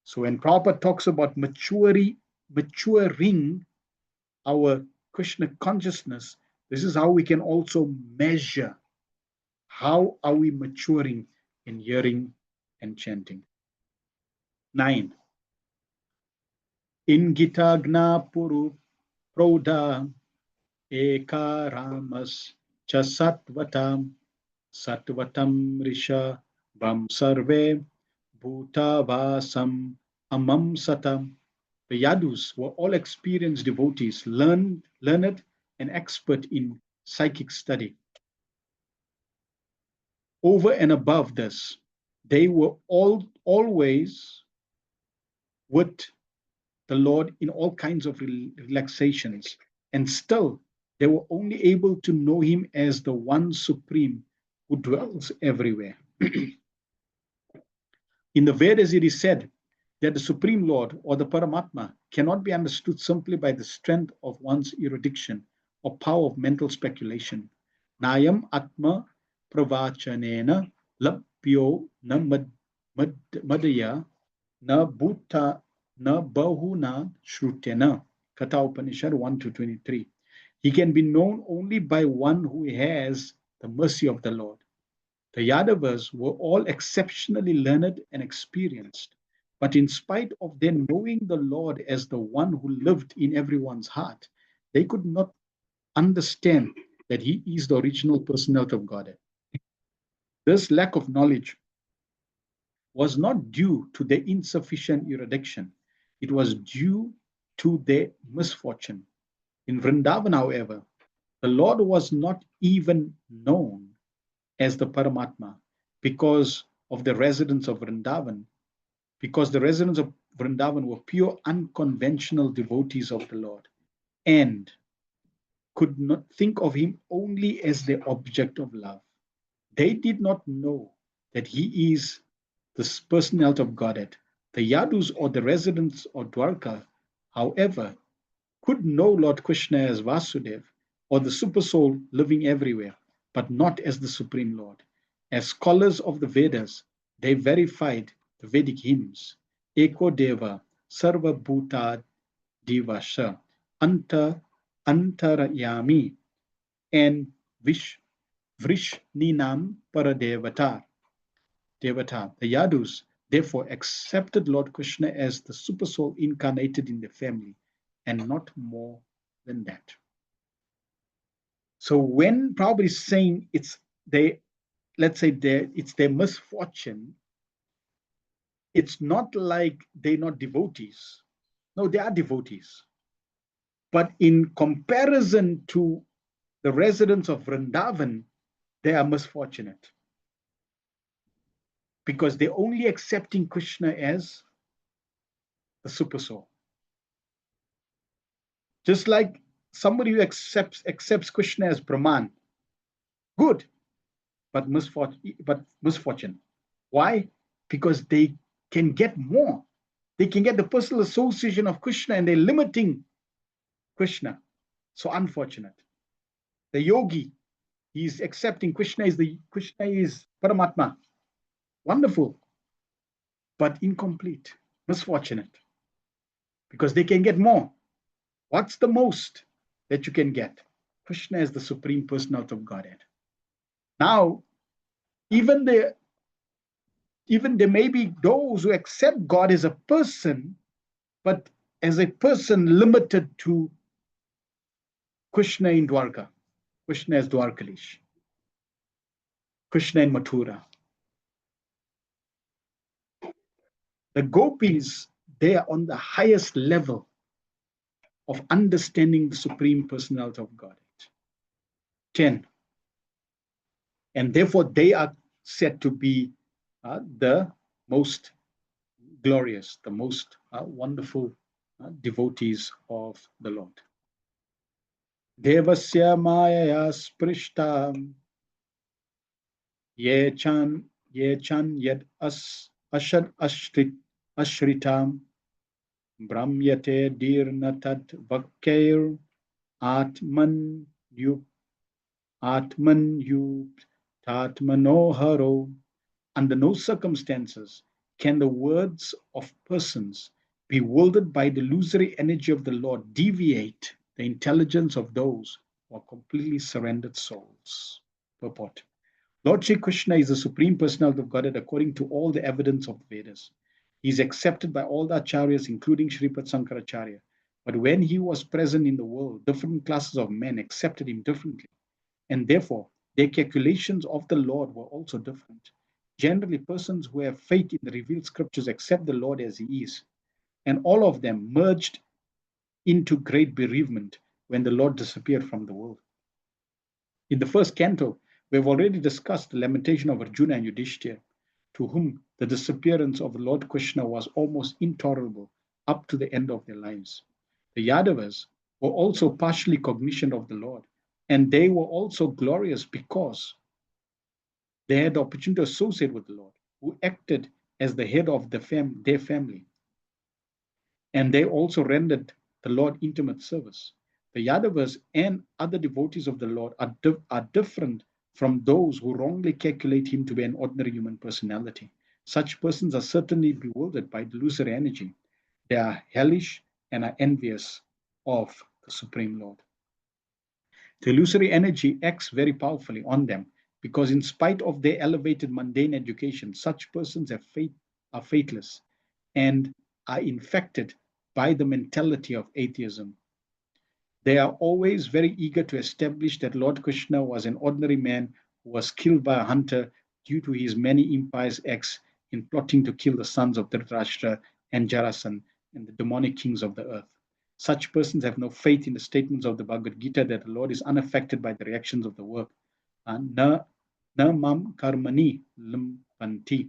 So when Prabhupada talks about maturing our Krishna consciousness, this is how we can also measure how are we maturing in hearing and chanting. 9. Ingitagna puru prodha eka ramas cha satvatam risha bam sarve bhutavasam amam satam. The Yadus were all experienced devotees, learned and expert in psychic study. Over and above this, they were always with the Lord in all kinds of relaxations, and still they were only able to know him as the one supreme who dwells everywhere. In the Vedas, it is said that the Supreme Lord or the Paramatma cannot be understood simply by the strength of one's erudition or power of mental speculation. Nayam Atma Pravachanena Lapyo na Madaya na Bhuta na Bahuna Shrutena. Katha Upanishad 1 to 23. He can be known only by one who has the mercy of the Lord. The Yadavas were all exceptionally learned and experienced, but in spite of their knowing the Lord as the one who lived in everyone's heart, they could not understand that he is the original personality of Godhead. This lack of knowledge was not due to their insufficient erudition, it was due to their misfortune. In Vrindavan, however, the Lord was not even known as the Paramatma because of the residents of Vrindavan, because the residents of Vrindavan were pure unconventional devotees of the Lord and could not think of him only as their object of love. They did not know that he is the personality of Godhead. The Yadus or the residents of Dwarka, however, could know Lord Krishna as Vasudev or the Supersoul living everywhere, but not as the Supreme Lord. As scholars of the Vedas, they verified the Vedic hymns, Eko Deva, Sarva Bhuta Divasha, Antarayami, and Vrishninam Paradevata. Devata. The Yadus therefore accepted Lord Krishna as the Supersoul incarnated in the family, and not more than that. So when Prabhupada is saying it's they, let's say it's their misfortune, it's not like they're not devotees. No, they are devotees. But in comparison to the residents of Vrindavan, they are misfortunate. Because they're only accepting Krishna as the Supersoul. Just like somebody who accepts Krishna as Brahman, good, but misfortune. Why? Because they can get more. They can get the personal association of Krishna, and they're limiting Krishna. So unfortunate. The yogi, he's accepting Krishna is Paramatma. Wonderful, but incomplete. Misfortunate. Because they can get more. What's the most that you can get? Krishna is the Supreme Personality of Godhead. Now, even there may be those who accept God as a person, but as a person limited to Krishna in Dwarka, Krishna as Dwarkalish, Krishna in Mathura. The gopis, they are on the highest level of understanding the Supreme Personality of Godhead. 10. And therefore, they are said to be the most glorious, the most wonderful devotees of the Lord. Devasya Mayaya Sprishta Yechan Yed Ashad Ashritam Brahmyate Dirnatat Vakkair Atman Yup Tatmanoharo. Under no circumstances can the words of persons bewildered by the illusory energy of the Lord deviate the intelligence of those who are completely surrendered souls. Purport. Lord Sri Krishna is the Supreme Personality of Godhead according to all the evidence of the Vedas. He is accepted by all the acharyas, including Sripad Sankaracharya. But when he was present in the world, different classes of men accepted him differently. And therefore, their calculations of the Lord were also different. Generally, persons who have faith in the revealed scriptures accept the Lord as he is. And all of them merged into great bereavement when the Lord disappeared from the world. In the first canto, We have already discussed the lamentation of Arjuna and Yudhishthira, to whom the disappearance of Lord Krishna was almost intolerable up to the end of their lives. The Yadavas were also partially cognizant of the Lord, and they were also glorious because they had the opportunity to associate with the Lord, who acted as the head of their family. And they also rendered the Lord intimate service. The Yadavas and other devotees of the Lord are different from those who wrongly calculate him to be an ordinary human personality. Such persons are certainly bewildered by delusory energy. They are hellish and are envious of the Supreme Lord. The illusory energy acts very powerfully on them because, in spite of their elevated mundane education, such persons are faithless and are infected by the mentality of atheism. They are always very eager to establish that Lord Krishna was an ordinary man who was killed by a hunter due to his many impious acts in plotting to kill the sons of Dhritarashtra and Jarasan and the demonic kings of the earth. Such persons have no faith in the statements of the Bhagavad Gita that the Lord is unaffected by the reactions of the work. Na mam karmani limpanti.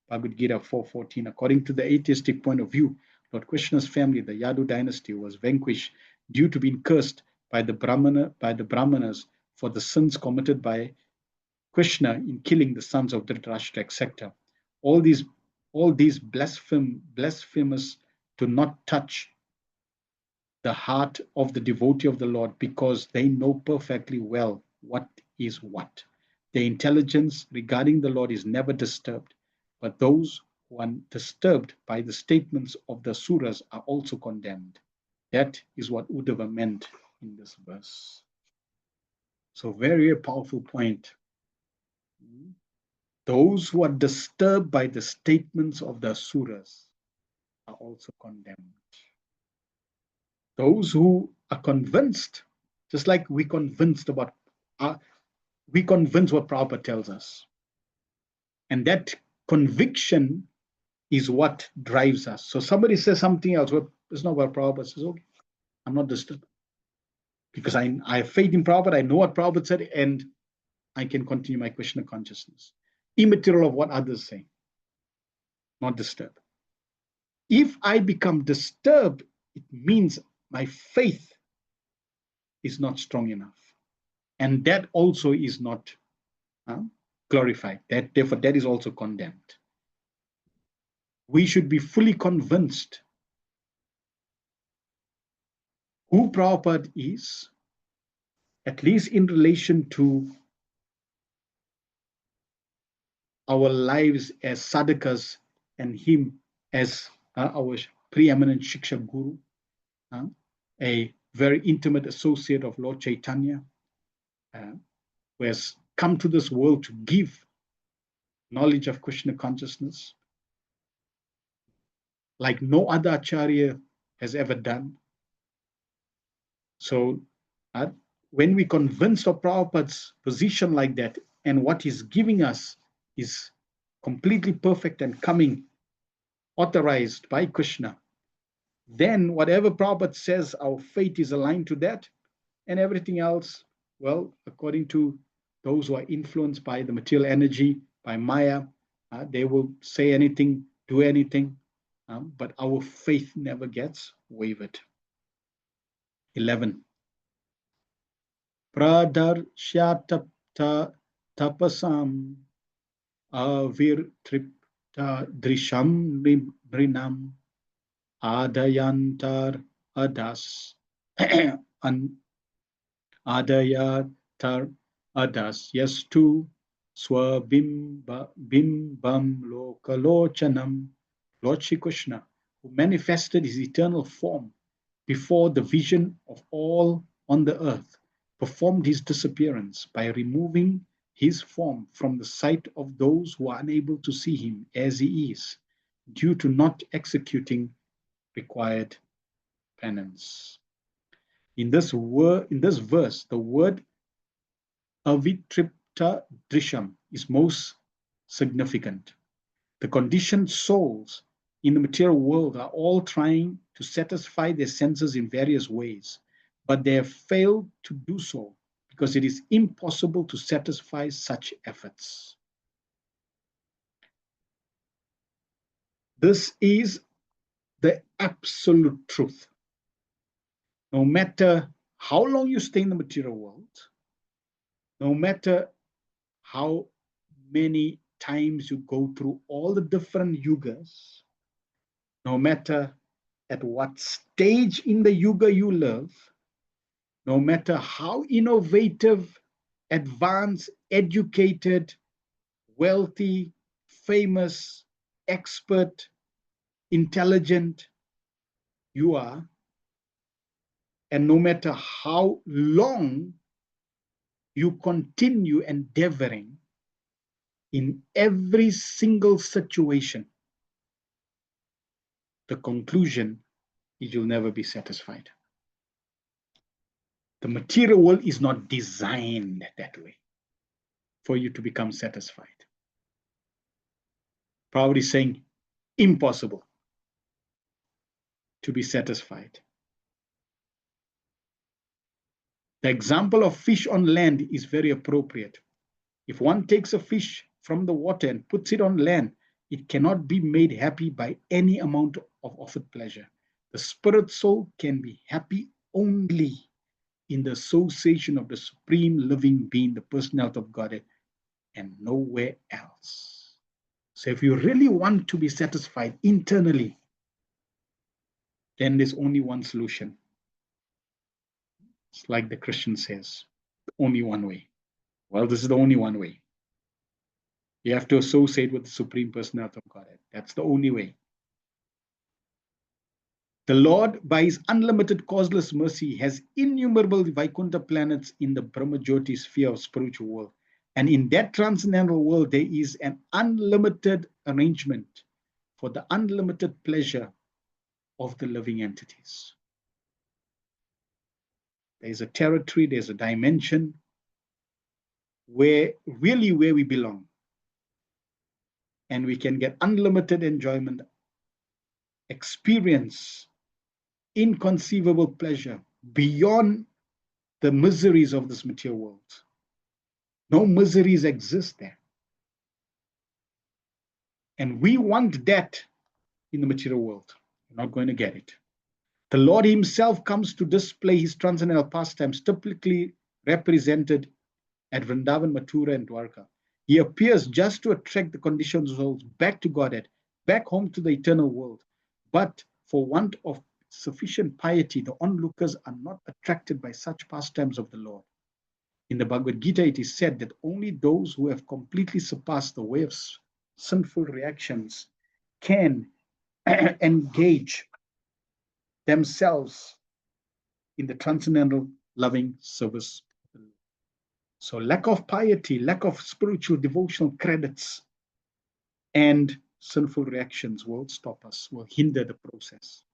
Bhagavad Gita 4:14. According to the atheistic point of view, Lord Krishna's family, the Yadu dynasty, was vanquished due to being cursed by the Brahmanas for the sins committed by Krishna in killing the sons of Dhritarashtra, etc. All these blasphemous do not touch the heart of the devotee of the Lord because they know perfectly well what is what. Their intelligence regarding the Lord is never disturbed, but those who are disturbed by the statements of the Asuras are also condemned. That is what Uddhava meant in this verse. So very powerful point. Those who are disturbed by the statements of the Asuras are also condemned. Those who are convinced, just like we convinced what Prabhupada tells us. And that conviction is what drives us. So somebody says something else, well, it's not what Prabhupada says, okay, I'm not disturbed. Because I have faith in Prabhupada, I know what Prabhupada said, and I can continue my Krishna consciousness. Immaterial of what others say, not disturbed. If I become disturbed, it means my faith is not strong enough. And that also is not glorified. Therefore, that is also condemned. We should be fully convinced who Prabhupada is, at least in relation to our lives as sadhakas and him as our preeminent Shiksha Guru, a very intimate associate of Lord Chaitanya, who has come to this world to give knowledge of Krishna consciousness like no other Acharya has ever done. So when we convinced of Prabhupada's position like that, and what he's giving us is completely perfect and coming authorized by Krishna, then whatever Prabhupada says, our faith is aligned to that, and everything else, well, according to those who are influenced by the material energy, by Maya, they will say anything, do anything, but our faith never gets wavered. 11. Pradarsyatapta tapasam avirtripta drisham rinam adayantar adas adayatar adas yastu bimbam lokalochanam. Lord Shri Krishna, who manifested his eternal form before the vision of all on the earth, performed his disappearance by removing his form from the sight of those who are unable to see him as he is, due to not executing required penance. In this verse, the word avitripta drisham is most significant. The conditioned souls in the material world are all trying to satisfy their senses in various ways, but they have failed to do so because it is impossible to satisfy such efforts. This is the absolute truth. No matter how long you stay in the material world, no matter how many times you go through all the different yugas, no matter at what stage in the yuga you live, no matter how innovative, advanced, educated, wealthy, famous, expert, intelligent you are, and no matter how long you continue endeavoring in every single situation, the conclusion is you'll never be satisfied. The material world is not designed that way for you to become satisfied. Probably saying impossible to be satisfied. The example of fish on land is very appropriate. If one takes a fish from the water and puts it on land, it cannot be made happy by any amount of offered pleasure. The spirit soul can be happy only in the association of the supreme living being, the personality of Godhead, and nowhere else. So if you really want to be satisfied internally, then there's only one solution. It's like the Christian says, only one way. Well, this is the only one way. You have to associate with the Supreme Personality of Godhead. That's the only way. The Lord, by his unlimited causeless mercy, has innumerable Vaikuntha planets in the Brahmajyoti sphere of spiritual world. And in that transcendental world, there is an unlimited arrangement for the unlimited pleasure of the living entities. There's a territory, there's a dimension where we belong. And we can get unlimited enjoyment, experience inconceivable pleasure beyond the miseries of this material world. No miseries exist there. And we want that in the material world. We're not going to get it. The Lord himself comes to display his transcendental pastimes, typically represented at Vrindavan, Mathura, and Dwarka. He appears just to attract the conditioned souls back to Godhead, back home to the eternal world. But for want of sufficient piety, the onlookers are not attracted by such pastimes of the Lord. In the Bhagavad Gita, it is said that only those who have completely surpassed the way of sinful reactions can engage themselves in the transcendental loving service. So lack of piety, lack of spiritual devotional credits, and sinful reactions will stop us, will hinder the process.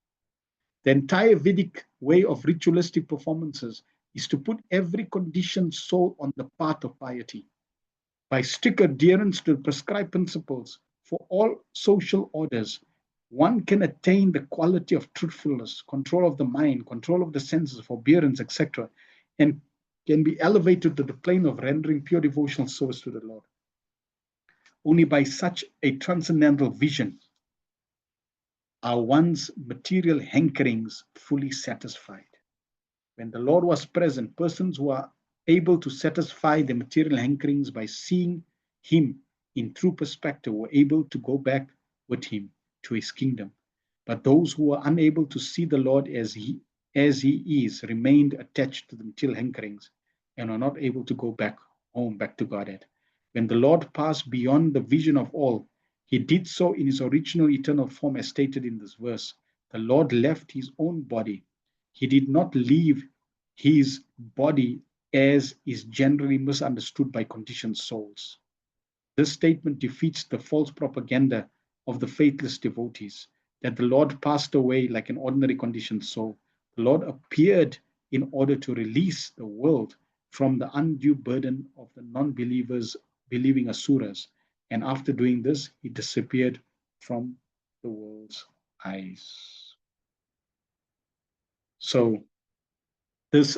The entire Vedic way of ritualistic performances is to put every conditioned soul on the path of piety. By strict adherence to prescribed principles for all social orders, one can attain the quality of truthfulness, control of the mind, control of the senses, forbearance, etc., and can be elevated to the plane of rendering pure devotional service to the Lord. Only by such a transcendental vision are one's material hankerings fully satisfied. When the Lord was present, persons who are able to satisfy their material hankerings by seeing him in true perspective were able to go back with him to his kingdom. But those who are unable to see the Lord as he is remained attached to the material hankerings and are not able to go back home, back to Godhead. When the Lord passed beyond the vision of all, he did so in his original eternal form as stated in this verse. The Lord left his own body. He did not leave his body as is generally misunderstood by conditioned souls. This statement defeats the false propaganda of the faithless devotees that the Lord passed away like an ordinary conditioned soul. The Lord appeared in order to release the world from the undue burden of the non-believers, believing asuras. And after doing this, he disappeared from the world's eyes. So this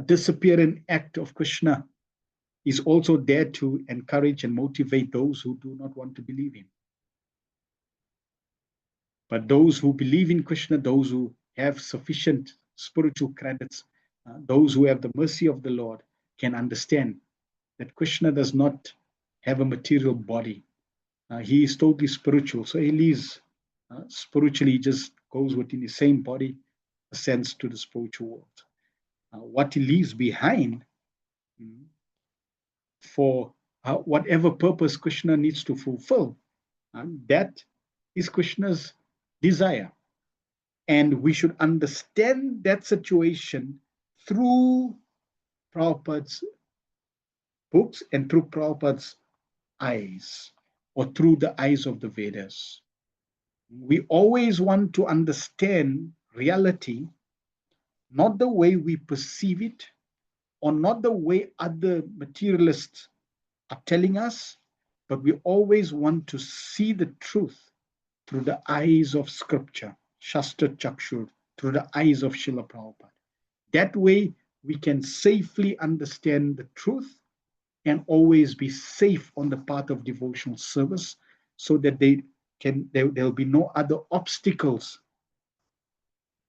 disappearing act of Krishna is also there to encourage and motivate those who do not want to believe him. But those who believe in Krishna, those who have sufficient spiritual credits, those who have the mercy of the Lord, can understand that Krishna does not have a material body. He is totally spiritual. So he lives spiritually, he just goes within the same body, ascends to the spiritual world. What he leaves behind for whatever purpose Krishna needs to fulfill, that is Krishna's desire. And we should understand that situation through Prabhupada's books and through Prabhupada's eyes, or through the eyes of the Vedas. We always want to understand reality, not the way we perceive it, or not the way other materialists are telling us, but we always want to see the truth through the eyes of scripture, Shastra Chakshur, through the eyes of Srila Prabhupada. That way we can safely understand the truth and always be safe on the path of devotional service, so that there'll be no other obstacles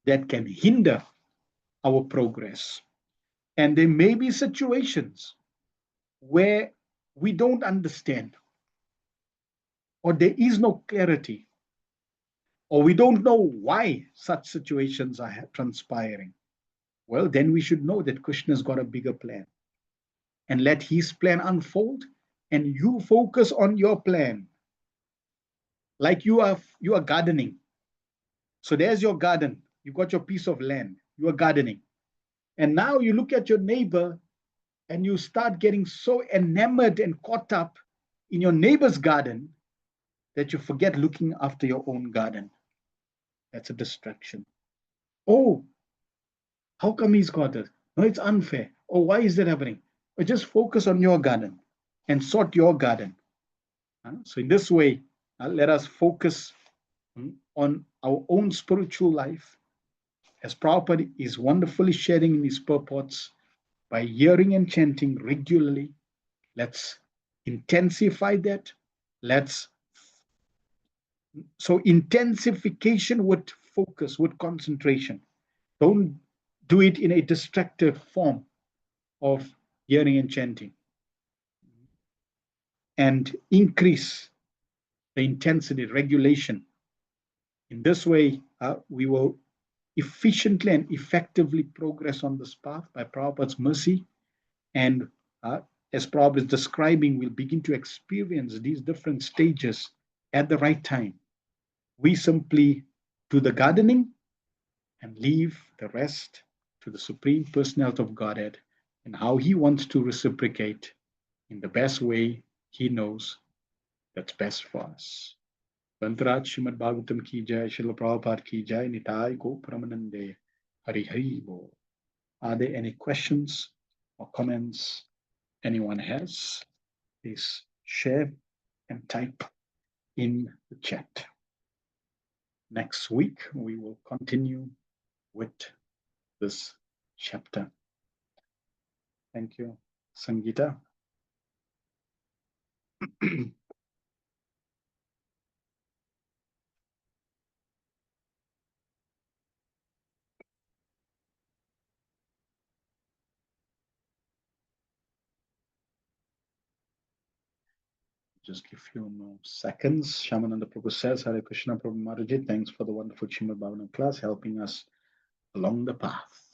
that can hinder our progress. And there may be situations where we don't understand, or there is no clarity, or we don't know why such situations are transpiring. Well, then we should know that Krishna's got a bigger plan, and let his plan unfold, and you focus on your plan. Like you are gardening. So there's your garden. You got your piece of land. You are gardening. And now you look at your neighbor and you start getting so enamored and caught up in your neighbor's garden that you forget looking after your own garden. That's a distraction. Oh, how come he's got it? No, it's unfair. Oh, why is that happening? But just focus on your garden and sort your garden. So in this way, let us focus on our own spiritual life, as Prabhupada is wonderfully sharing in his purports. By hearing and chanting regularly, let's intensify that. So intensification with focus, with concentration. Don't do it in a distractive form of hearing and chanting. And increase the intensity, regulation. In this way, we will efficiently and effectively progress on this path by Prabhupada's mercy. And as Prabhupada is describing, we'll begin to experience these different stages at the right time. We simply do the gardening and leave the rest to the Supreme Personality of Godhead and how he wants to reciprocate in the best way he knows that's best for us. Bantaraj Srimad Bhagavatam ki jai, Srila Prabhupada ki jai, Nitai Go Pramanande, Hari Hari Bo. Are there any questions or comments anyone has? Please share and type in the chat. Next week, we will continue with this chapter. Thank you, Sangeeta. Just give you no seconds. Shamananda Prabhu says, Hare Krishna Prabhu Maharaji, thanks for the wonderful Srimad Bhagavatam class, helping us along the path.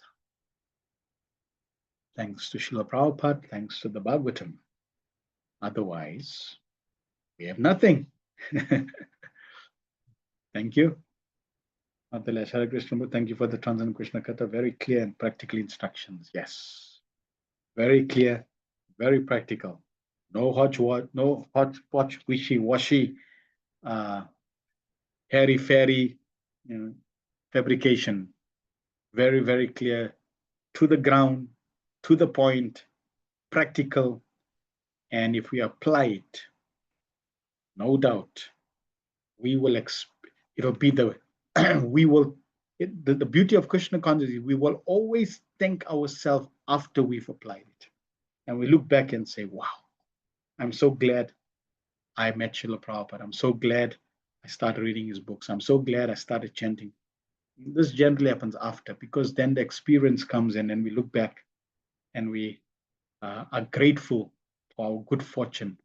Thanks to Srila Prabhupada, thanks to the Bhagavatam. Otherwise, we have nothing. Thank you. Hare Krishna, thank you for the Transcendental Krishna Katha. Very clear and practical instructions. Yes. Very clear, very practical. No hodgepodge, wishy-washy, hairy-fairy, fabrication. Very, very clear, to the ground, to the point, practical. And if we apply it, no doubt, we will the beauty of Krishna consciousness, we will always thank ourselves after we've applied it. And we look back and say, wow, I'm so glad I met Srila Prabhupada. I'm so glad I started reading his books. I'm so glad I started chanting. This generally happens after, because then the experience comes in and we look back and we are grateful for our good fortune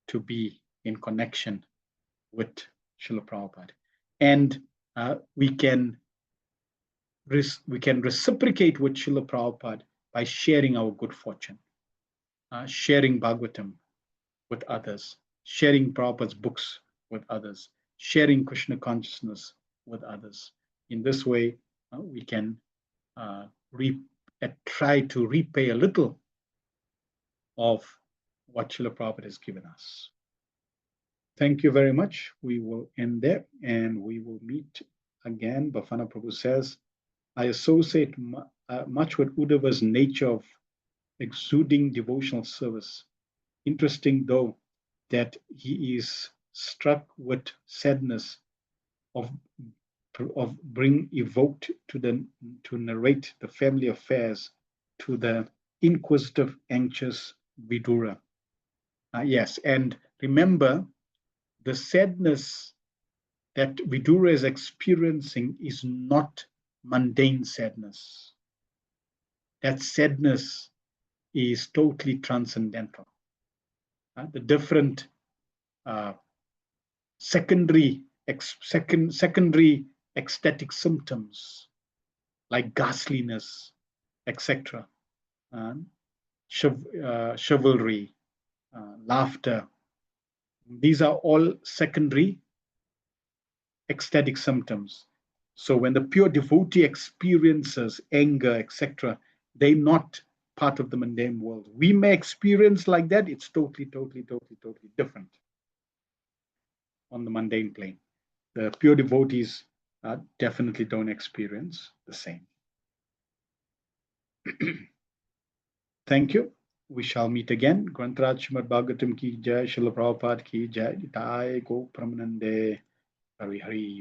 to be in connection with Srila Prabhupada. And we can reciprocate with Srila Prabhupada by sharing our good fortune, sharing Bhagavatam with others, sharing Prabhupada's books with others, sharing Krishna consciousness with others. In this way, we can try to repay a little of what Srila Prabhupada has given us. Thank you very much. We will end there and we will meet again. Bafana Prabhu says, I associate much with Uddhava's nature of exuding devotional service. Interesting, though, that he is struck with sadness of being evoked to narrate the family affairs to the inquisitive, anxious Vidura. Yes, and remember, the sadness that Vidura is experiencing is not mundane sadness. That sadness is totally transcendental. The different secondary ecstatic symptoms like ghastliness, etc., chivalry, laughter. These are all secondary ecstatic symptoms. So when the pure devotee experiences anger, etc., they're not part of the mundane world. We may experience like that. It's totally different on the mundane plane. The pure devotees definitely don't experience the same. Thank you. We shall meet again. Grantaraj Srimad Bhagavatam ki jai, Srila Prabhupada ki jai, Nitai Go Pramanande, Hari Hari.